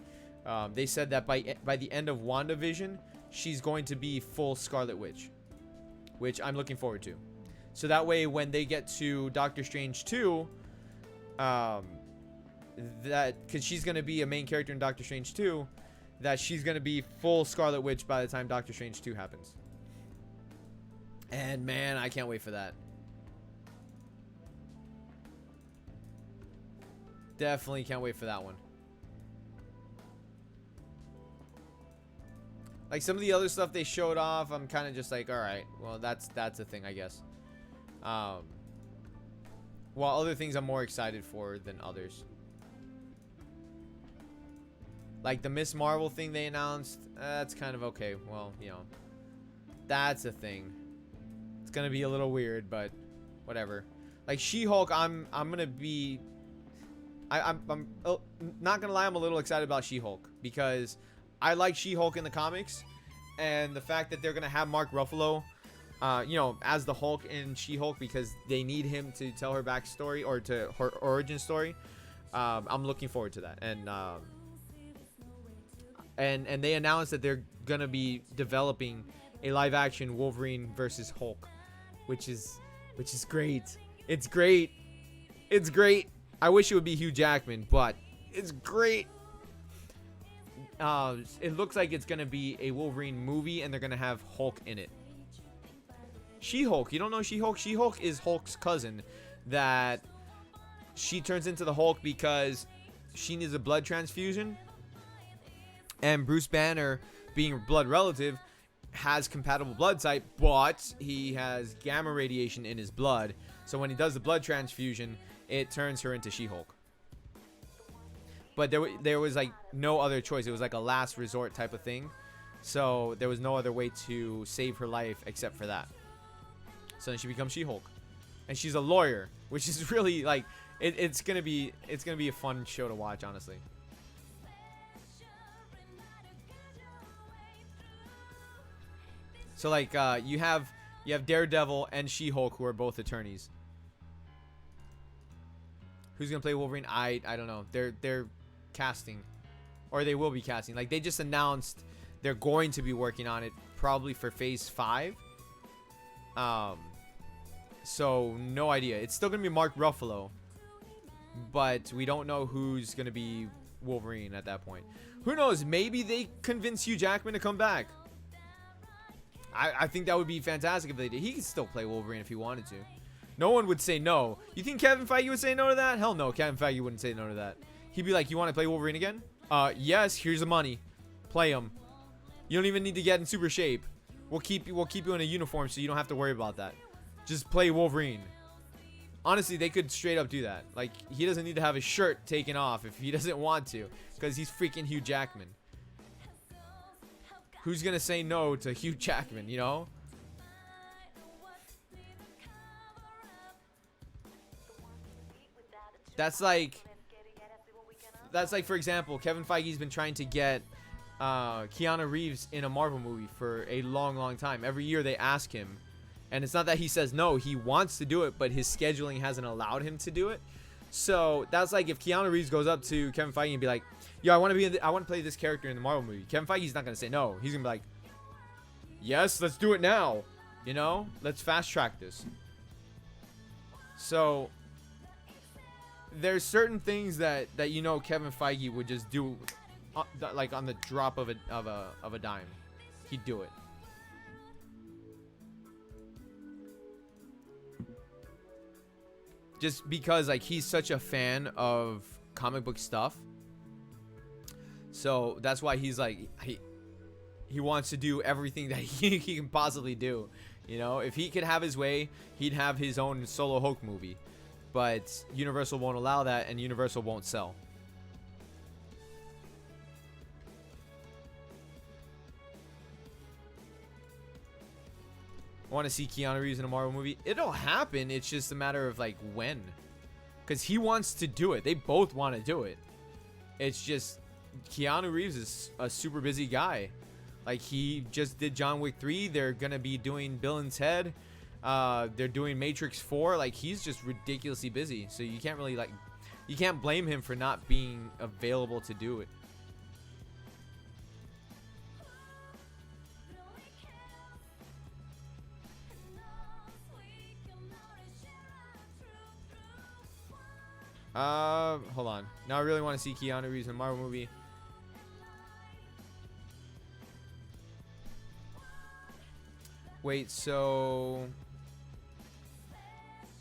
They said that by the end of WandaVision, she's going to be full Scarlet Witch, which I'm looking forward to. So that way, when they get to Doctor Strange 2, because she's going to be a main character in Doctor Strange 2, that she's going to be full Scarlet Witch by the time Doctor Strange 2 happens. And man, I can't wait for that. Definitely can't wait for that one. Like, some of the other stuff they showed off, I'm kind of just like, all right, well, that's a thing, I guess. While other things I'm more excited for than others. Like the Miss Marvel thing they announced, that's kind of okay. Well, you know, that's a thing. It's gonna be a little weird, but whatever. Like She-Hulk, I'm not gonna lie, I'm a little excited about She-Hulk because I like She-Hulk in the comics, and the fact that they're gonna have Mark Ruffalo, you know, as the Hulk in She-Hulk, because they need him to tell her backstory or to her origin story. I'm looking forward to that, and they announced that they're gonna be developing a live-action Wolverine versus Hulk, which is great. It's great. It's great. I wish it would be Hugh Jackman, but it's great. It looks like it's gonna be a Wolverine movie, and they're gonna have Hulk in it. She-Hulk. You don't know She-Hulk? She-Hulk is Hulk's cousin. That she turns into the Hulk because she needs a blood transfusion. And Bruce Banner, being a blood relative, has compatible blood type, but he has gamma radiation in his blood. So when he does the blood transfusion, it turns her into She-Hulk. but there was like no other choice. It was like a last resort type of thing. So there was no other way to save her life except for that. So then she becomes She-Hulk, and she's a lawyer, which is really like it's gonna be a fun show to watch, honestly. So like you have Daredevil and She-Hulk, who are both attorneys. Who's gonna play Wolverine? I don't know. They're casting, or they will be casting. Like they just announced they're going to be working on it probably for Phase 5. So no idea. It's still gonna be Mark Ruffalo, but we don't know who's gonna be Wolverine at that point. Who knows? Maybe they convince Hugh Jackman to come back. I think that would be fantastic if they did. He could still play Wolverine if he wanted to. No one would say no. You think Kevin Feige would say no to that? Hell no, Kevin Feige wouldn't say no to that. He'd be like, you want to play Wolverine again? Yes, here's the money. Play him. You don't even need to get in super shape. We'll keep you in a uniform so you don't have to worry about that. Just play Wolverine. Honestly, they could straight up do that. Like, he doesn't need to have his shirt taken off if he doesn't want to, because he's freaking Hugh Jackman. Who's gonna say no to Hugh Jackman, you know? That's like, for example, Kevin Feige's been trying to get Keanu Reeves in a Marvel movie for a long time. Every year they ask him, and it's not that he says no, he wants to do it, but his scheduling hasn't allowed him to do it. So that's like if Keanu Reeves goes up to Kevin Feige and be like, "Yo, I want to play this character in the Marvel movie." Kevin Feige's not gonna say no. He's gonna be like, "Yes, let's do it now." You know, let's fast track this. So there's certain things that you know Kevin Feige would just do, like on the drop of a dime. He'd do it. Just because like he's such a fan of comic book stuff. So that's why he's like he wants to do everything that he can possibly do. You know, if he could have his way, he'd have his own solo Hulk movie. But Universal won't allow that, and Universal won't sell. Want to see Keanu Reeves in a Marvel movie? It'll happen. It's just a matter of like when, because he wants to do it. They both want to do it. It's just Keanu Reeves is a super busy guy. Like he just did John Wick 3. They're gonna be doing Bill and Ted. They're doing Matrix 4. Like he's just ridiculously busy. So you can't really you can't blame him for not being available to do it. Hold on. Now I really want to see Keanu Reeves in a Marvel movie. Wait, so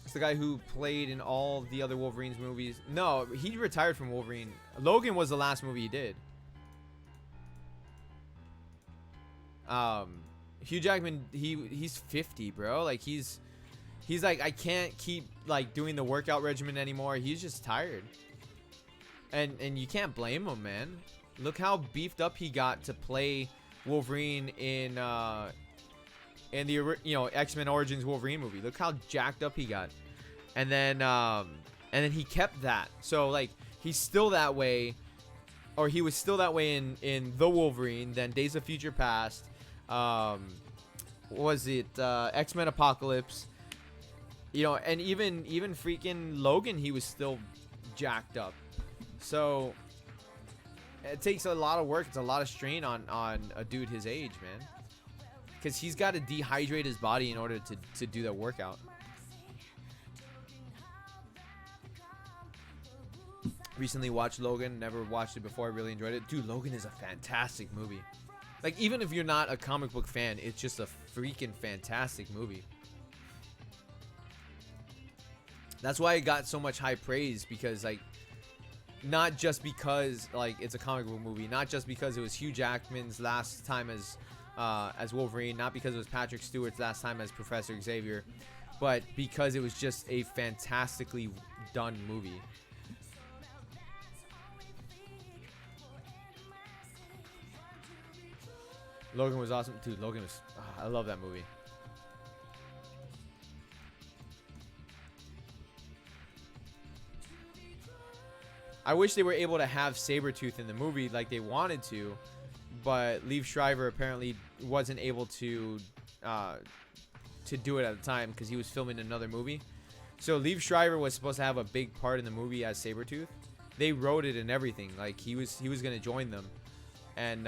it's the guy who played in all the other Wolverine's movies. No, he retired from Wolverine. Logan was the last movie he did. Hugh Jackman, he's 50, bro. Like he's like, I can't keep like doing the workout regimen anymore. He's just tired. And you can't blame him, man. Look how beefed up he got to play Wolverine in the X-Men Origins Wolverine movie. Look how jacked up he got. And then he kept that. So like he's still that way, or he was still that way in The Wolverine, then Days of Future Past, was it X-Men Apocalypse, you know, and even freaking Logan, he was still jacked up. So it takes a lot of work. It's a lot of strain on a dude his age, man, because he's got to dehydrate his body in order to do that workout. Recently watched Logan. Never watched it before. I really enjoyed it. Dude, Logan is a fantastic movie. Like, even if you're not a comic book fan, it's just a freaking fantastic movie. That's why it got so much high praise, because like, not just because like it's a comic book movie, not just because it was Hugh Jackman's last time as Wolverine, not because it was Patrick Stewart's last time as Professor Xavier, but because it was just a fantastically done movie. Logan was awesome. Dude, Logan was... I love that movie. I wish they were able to have Sabretooth in the movie like they wanted to, but Liev Schreiber apparently wasn't able to do it at the time because he was filming another movie. So Liev Schreiber was supposed to have a big part in the movie as Sabretooth. They wrote it and everything. Like he was gonna join them, and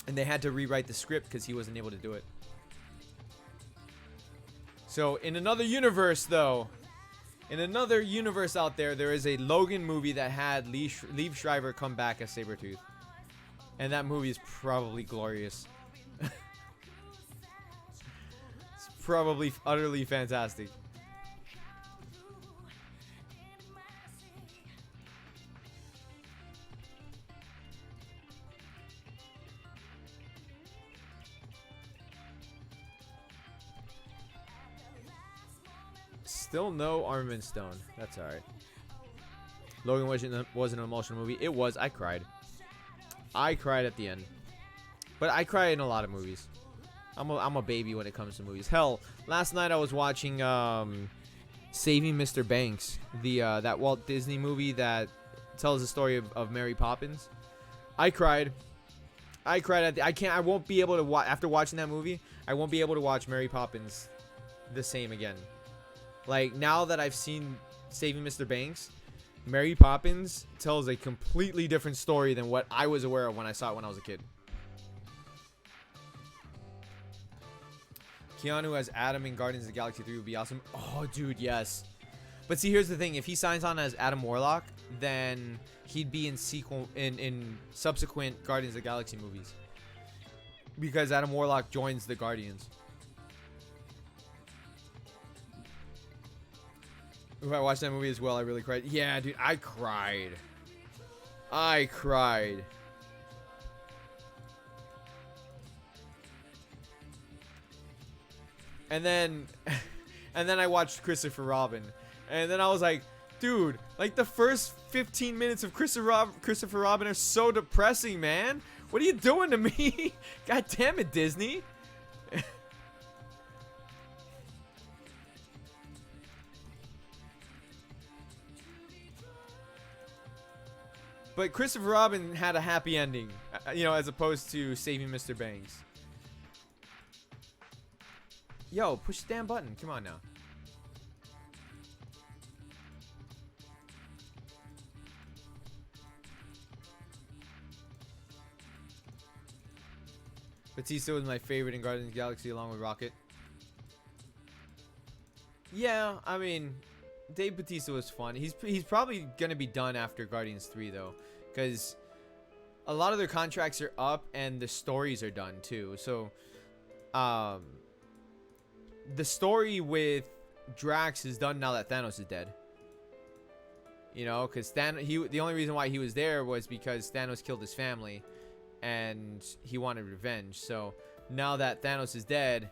they had to rewrite the script because he wasn't able to do it. So in another universe, though. In another universe out there, there is a Logan movie that had Liev Schreiber come back as Sabretooth. And that movie is probably glorious. It's probably utterly fantastic. Still no Armament Stone. That's alright. Logan wasn't an emotional movie. It was. I cried. I cried at the end. But I cry in a lot of movies. I'm a baby when it comes to movies. Hell, last night I was watching Saving Mr. Banks, the that Walt Disney movie that tells the story of Mary Poppins. I cried. I cried at the... I won't be able to watch... After watching that movie, I won't be able to watch Mary Poppins the same again. Like, now that I've seen Saving Mr. Banks, Mary Poppins tells a completely different story than what I was aware of when I saw it when I was a kid. Keanu as Adam in Guardians of the Galaxy 3 would be awesome. Oh, dude, yes. But see, here's the thing. If he signs on as Adam Warlock, then he'd be in subsequent Guardians of the Galaxy movies. Because Adam Warlock joins the Guardians. If I watched that movie as well, I really cried. Yeah, dude, I cried. I cried. And then I watched Christopher Robin. And then I was like, dude, like the first 15 minutes of Christopher Robin are so depressing, man. What are you doing to me? God damn it, Disney. But Christopher Robin had a happy ending, you know, as opposed to Saving Mr. Banks. Yo, push the damn button. Come on now. Batista was my favorite in Guardians of the Galaxy along with Rocket. Yeah, I mean, Dave Bautista was fun. He's probably going to be done after Guardians 3, though. Because a lot of their contracts are up and the stories are done, too. So, the story with Drax is done now that Thanos is dead. You know, because the only reason why he was there was because Thanos killed his family. And he wanted revenge. So, now that Thanos is dead,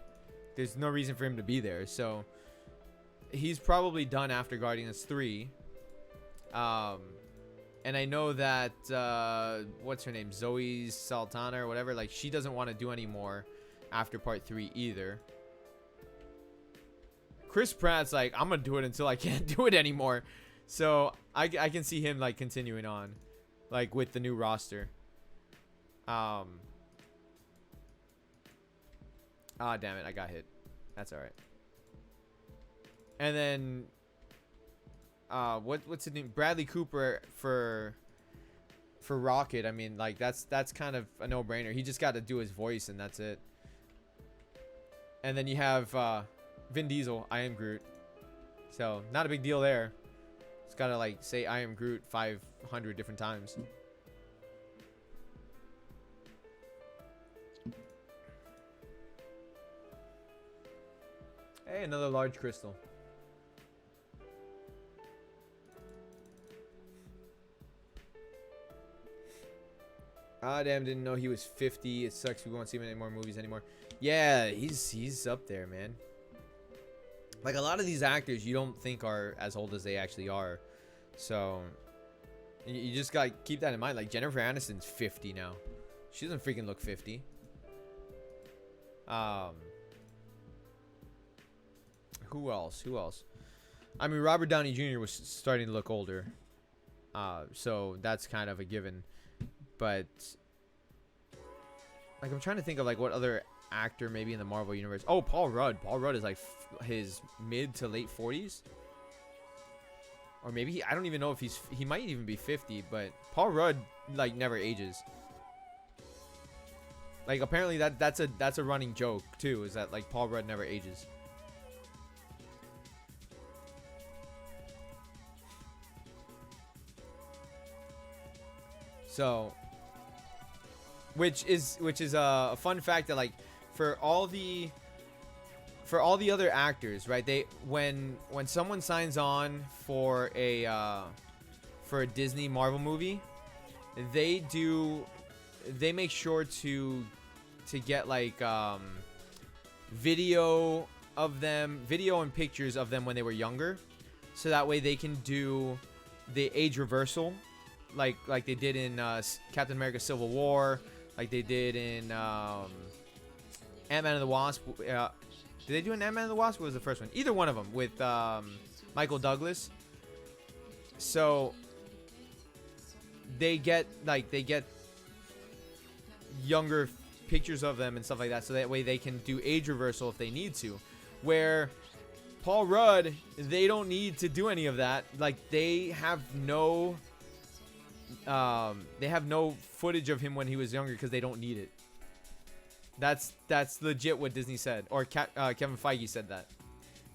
there's no reason for him to be there. So, he's probably done after Guardians 3. And I know that what's her name, Zoe Saldana or whatever, like she doesn't want to do any more after part 3 either. Chris Pratt's like, I'm gonna do it until I can't do it anymore. So I can see him like continuing on, like with the new roster. Ah, damn it, I got hit. That's all right. And then, what's his name? Bradley Cooper for Rocket. I mean, like that's kind of a no-brainer. He just got to do his voice, and that's it. And then you have Vin Diesel. I am Groot. So not a big deal there. It's got to like say I am Groot 500 different times. Hey, another large crystal. Ah, damn, didn't know he was 50. It sucks we won't see him in any more movies anymore. Yeah, he's up there, man. Like, a lot of these actors you don't think are as old as they actually are. So, you just gotta keep that in mind. Like, Jennifer Aniston's 50 now. She doesn't freaking look 50. Who else? Who else? I mean, Robert Downey Jr. was starting to look older. So that's kind of a given. But like, I'm trying to think of like what other actor maybe in the Marvel universe. Oh, Paul Rudd. Paul Rudd is like his mid to late 40s. Or maybe I don't even know if he might even be 50, but Paul Rudd like never ages. Like apparently that's a running joke too, is that like Paul Rudd never ages. So which is a fun fact that like for all the other actors, right? They when someone signs on for a Disney Marvel movie, they make sure to get like video and pictures of them when they were younger, so that way they can do the age reversal, like they did in Captain America: Civil War, like they did in Ant-Man and the Wasp. Did they do an Ant-Man and the Wasp? What was the first one? Either one of them with Michael Douglas. So they get younger pictures of them and stuff like that, so that way they can do age reversal if they need to. Where Paul Rudd, they don't need to do any of that. Like they have no footage of him when he was younger because they don't need it. That's legit what Disney said, or Kevin Feige said that,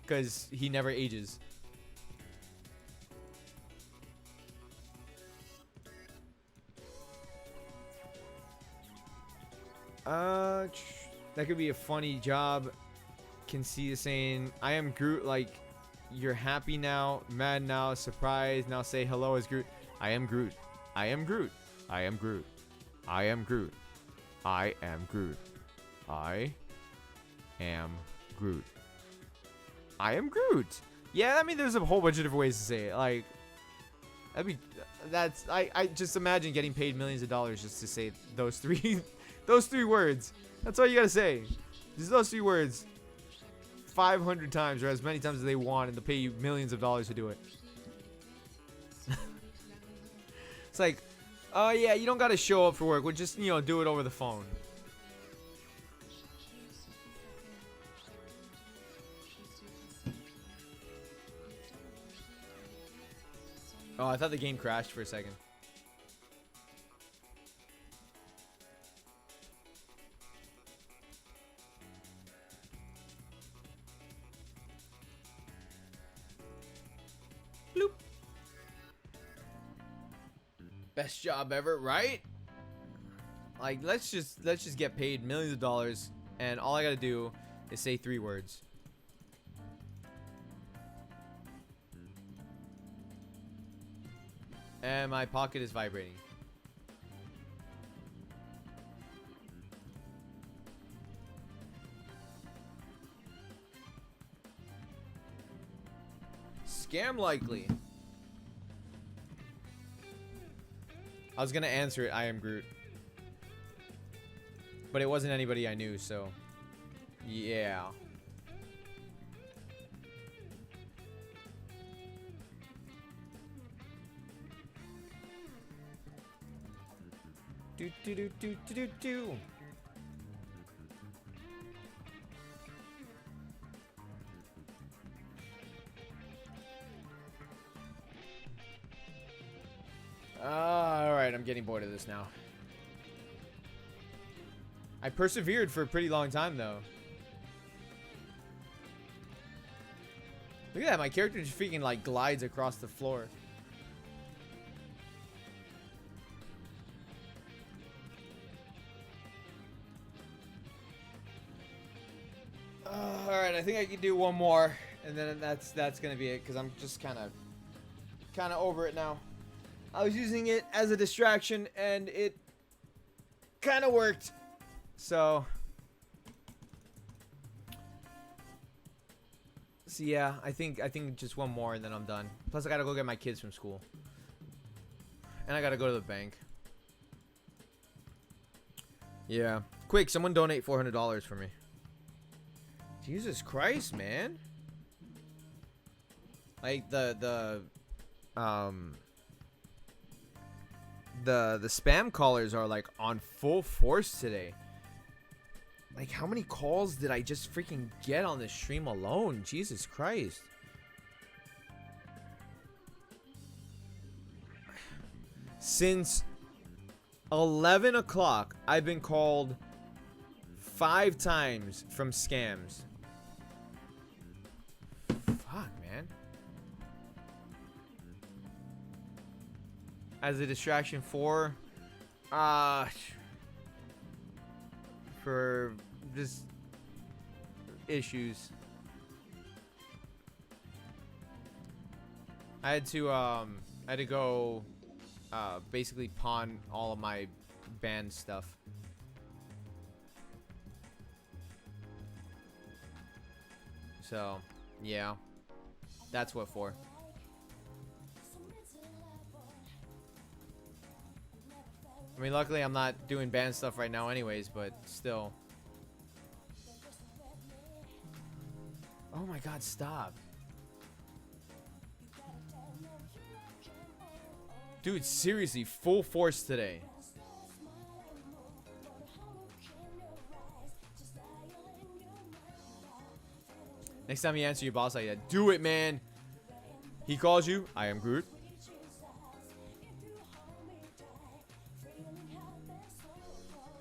because he never ages. That could be a funny job. Can see you saying, "I am Groot." Like, you're happy now, mad now, surprised now. Say hello as Groot. I am Groot. I am Groot. I am Groot. I am Groot. I am Groot. I am Groot. I am Groot. Yeah, I mean, there's a whole bunch of different ways to say it. Like, I just imagine getting paid millions of dollars just to say those three words. That's all you gotta say. Just those 3 words 500 times or as many times as they want, and they'll pay you millions of dollars to do it. It's like, oh yeah, you don't gotta show up for work. We'll just, do it over the phone. Oh, I thought the game crashed for a second. Bloop. Best job ever, right? Like, let's just get paid millions of dollars, and all I gotta do is say 3 words. And my pocket is vibrating. Scam likely. I was gonna answer it, I am Groot. But it wasn't anybody I knew, so yeah. Do. Alright, I'm getting bored of this now. I persevered for a pretty long time, though. Look at that, my character just freaking, like, glides across the floor. Alright, I think I can do one more, and then that's gonna be it, because I'm just kind of over it now. I was using it as a distraction, and it kind of worked. So yeah, I think just one more, and then I'm done. Plus, I gotta go get my kids from school, and I gotta go to the bank. Yeah. Quick, someone donate $400 for me. Jesus Christ, man. Like the spam callers are like on full force today. Like, how many calls did I just freaking get on this stream alone? Jesus Christ. Since 11 o'clock, I've been called 5 times from scams. Fuck, man. As a distraction for just issues. I had to go basically pawn all of my band stuff. So, yeah. That's what for. I mean, luckily I'm not doing band stuff right now anyways, but still. Oh my god, stop. Dude, seriously, full force today. Next time you answer your boss like that, do it, man. He calls you, I am Groot.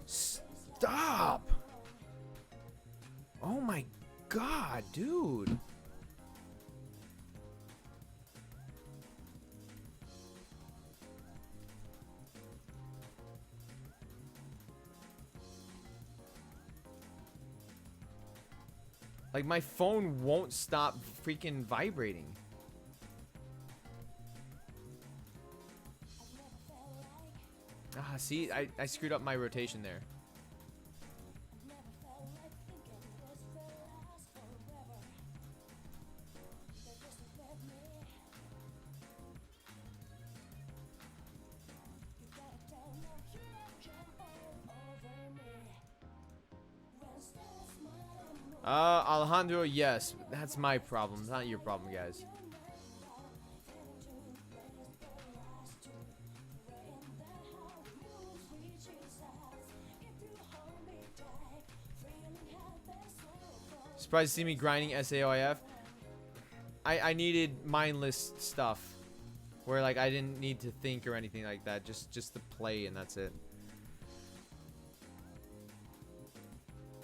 Stop. Oh my god, dude. Like, my phone won't stop freaking vibrating. Ah, see, I screwed up my rotation there. Alejandro, yes. That's my problem. It's not your problem, guys. Surprised to see me grinding SAOIF. I needed mindless stuff. Where, like, I didn't need to think or anything like that. Just to play, and that's it.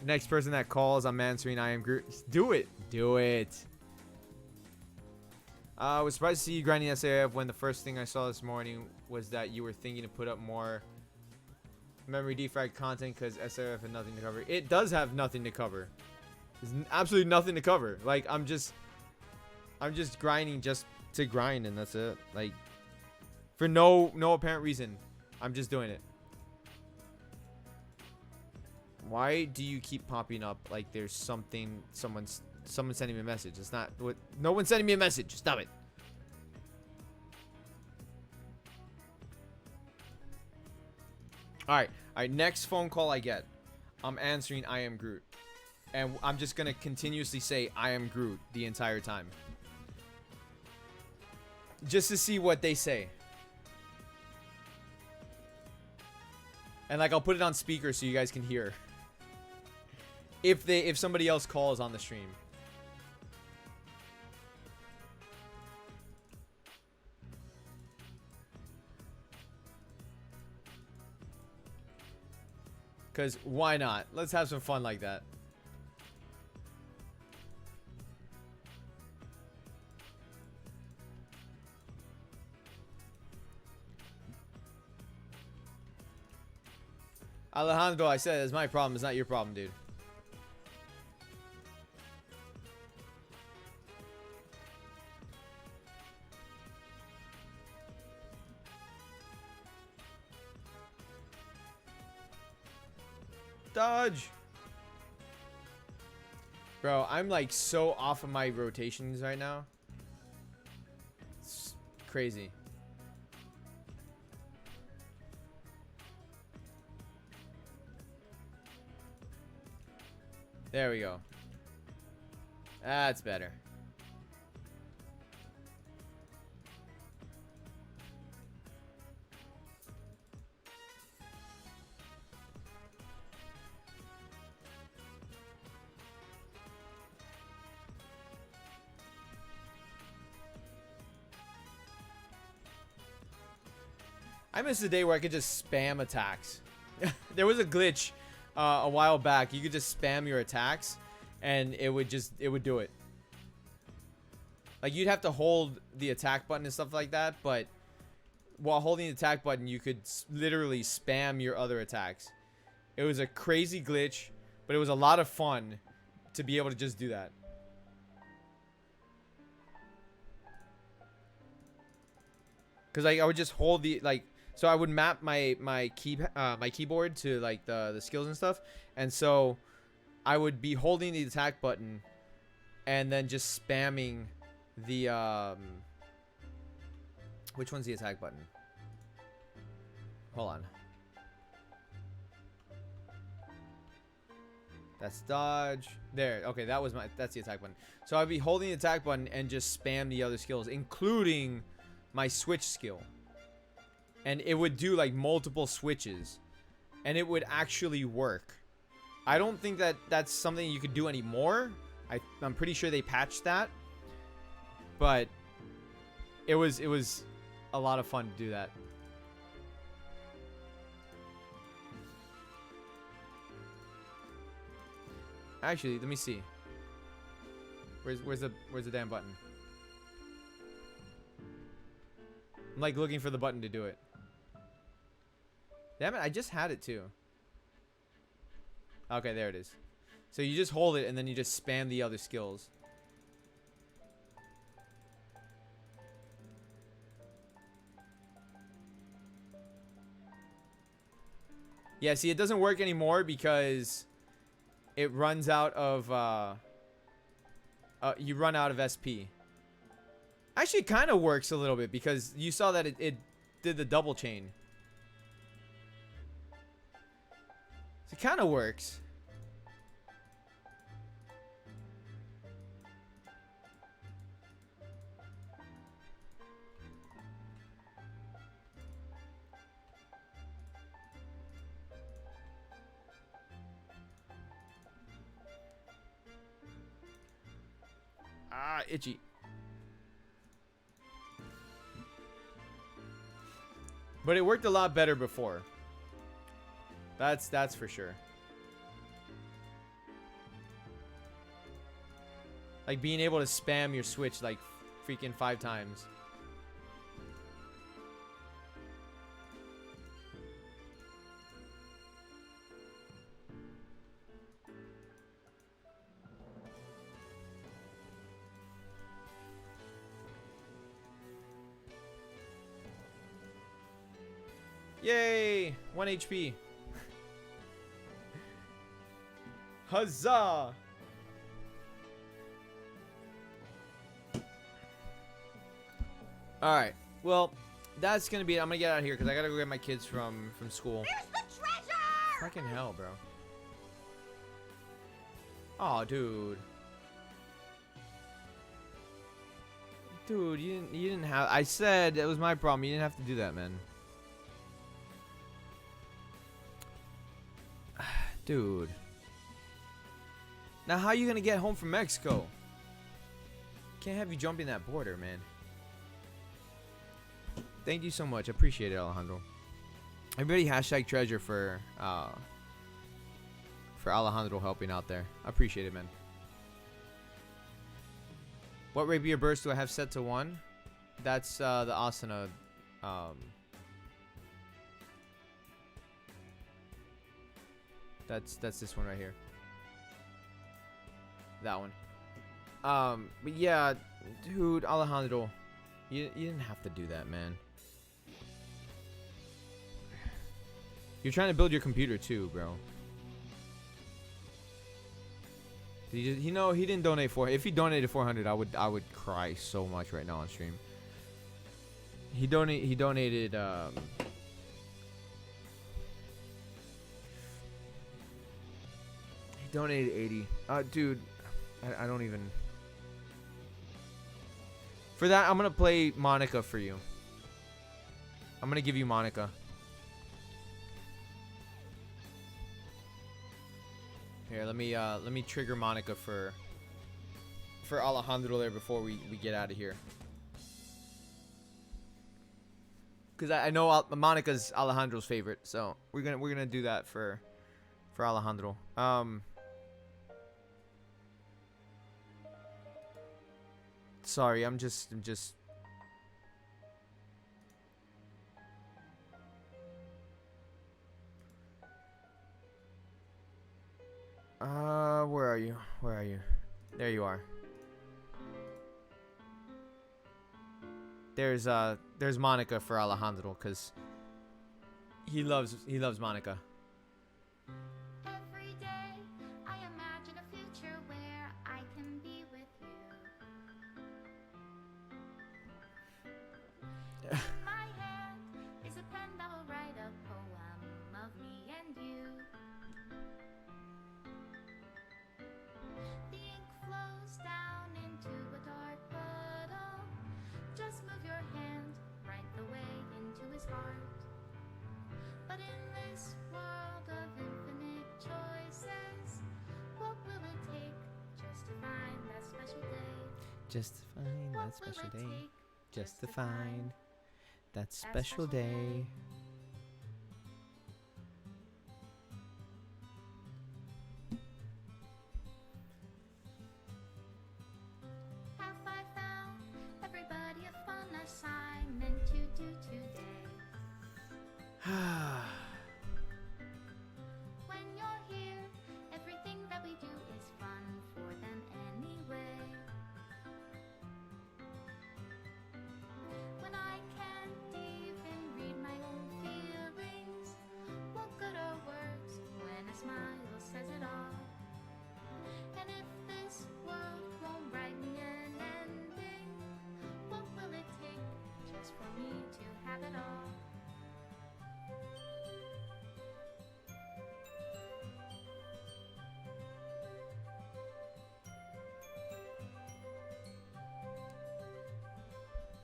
Next person that calls, I'm answering. I am Groot. Do it. Do it. I was surprised to see you grinding SAF when the first thing I saw this morning was that you were thinking to put up more memory defrag content because SAF had nothing to cover. It does have nothing to cover. There's absolutely nothing to cover. Like, I'm just grinding just to grind, and that's it. Like, for no apparent reason. I'm just doing it. Why do you keep popping up like there's something, someone sending me a message? It's not what. No one's sending me a message. Stop it. All right. Next phone call I get, I'm answering. I am Groot, and I'm just gonna continuously say I am Groot the entire time, just to see what they say. And like, I'll put it on speaker so you guys can hear. If somebody else calls on the stream. Cause why not? Let's have some fun like that. Alejandro, I said it's my problem. It's not your problem, dude. Dodge. Bro, I'm like so off of my rotations right now. It's crazy. There we go. That's better. I miss the day where I could just spam attacks. There was a glitch a while back. You could just spam your attacks and it would do it. Like, you'd have to hold the attack button and stuff like that, but while holding the attack button, you could literally spam your other attacks. It was a crazy glitch, but it was a lot of fun to be able to just do that. Cause like I would just hold the so I would map my keyboard to like the skills and stuff, and so I would be holding the attack button and then just spamming the which one's the attack button? Hold on. That's dodge. There. Okay, that's the attack button. So I'd be holding the attack button and just spam the other skills, including my switch skill. And it would do like multiple switches, and it would actually work. I don't think that that's something you could do anymore. I'm pretty sure they patched that, but it was a lot of fun to do that. Actually, let me see. Where's the damn button? I'm like looking for the button to do it. Damn it, I just had it too. Okay, there it is. So you just hold it and then you just spam the other skills. Yeah, see, it doesn't work anymore because it runs out of you run out of SP. Actually, it kind of works a little bit because you saw that it did the double chain. So it kind of works. Ah, itchy. But it worked a lot better before. That's for sure. Like being able to spam your switch like freaking 5 times. Yay! 1 HP. Huzzah! Alright. Well, that's gonna be it. I'm gonna get out of here because I gotta go get my kids from school. Here's the treasure! Fucking hell, bro. Oh, dude. Dude, you didn't have. I said it was my problem. You didn't have to do that, man. Dude. Now, how are you gonna get home from Mexico? Can't have you jumping that border, man. Thank you so much. I appreciate it, Alejandro. Everybody hashtag treasure for Alejandro helping out there. I appreciate it, man. What rapier burst do I have set to 1? That's the Asana. That's this one right here. That one. But yeah, dude, Alejandro, you didn't have to do that, man. You're trying to build your computer too, bro. He didn't donate if he donated 400, I would cry so much right now on stream. He donated Donated 80. Dude, I don't even. For that, I'm gonna play Monica for you. I'm gonna give you Monica. Here, let me trigger Monica for Alejandro there before we get out of here. Cause I know Monica's Alejandro's favorite, so we're gonna do that for Alejandro. Sorry, I'm just. Where are you? Where are you? There you are. There's Monica for Alejandro, cause he loves Monica. Every day I imagine a future where I can be with you. In my hand is a pen that will write a poem of me and you. The ink flows down into a dark puddle. Just move your hand right the way into his heart. But in this world of infinite choices, what will it take just to find that special day? Just to find What that special will it day. take Just to find that special day. Have I found everybody a fun assignment to do today? When you're here, everything that we do is fun for them anyway. When I can't even read my own feelings, what good are words when a smile says it all? And if this world won't write me an ending, what will it take just for me to have it all?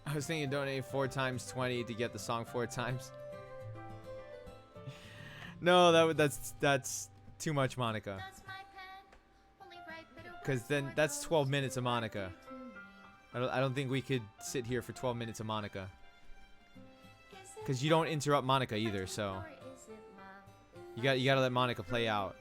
I was thinking donate 4 times 20 to get the song 4 times. No, that's too much, Monica. Does my pen only write bitter words Because then for that's those 12 minutes of who are Monica. true to me? I don't think we could sit here for 12 minutes of Monica. Is it Because you don't interrupt Monica either, so or is it love? you gotta let Monica play out.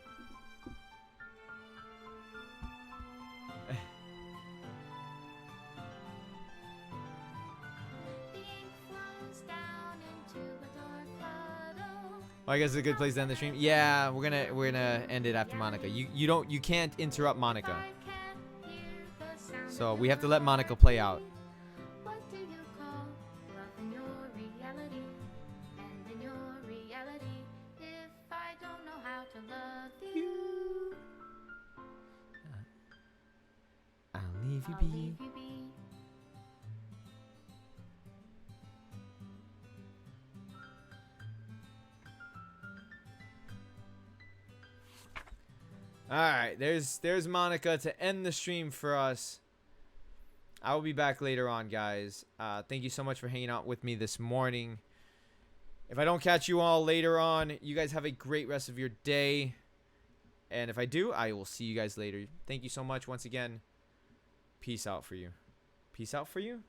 The ink flows down into a dark puddle. Well, I guess it's a good place to end the stream. Yeah, we're gonna end it after Monica. You can't interrupt Monica. I can't hear the sound So of we your have to let Monica play out. What do you call love in your reality? And in your reality, if I don't know how to love you, I'll leave you I'll be. leave you be. All right, there's Monica to end the stream for us. I will be back later on, guys. Thank you so much for hanging out with me this morning. If I don't catch you all later on, you guys have a great rest of your day. And if I do, I will see you guys later. Thank you so much once again. Peace out for you. Peace out for you?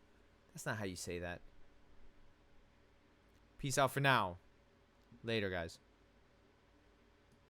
That's not how you say that. Peace out for now. Later, guys.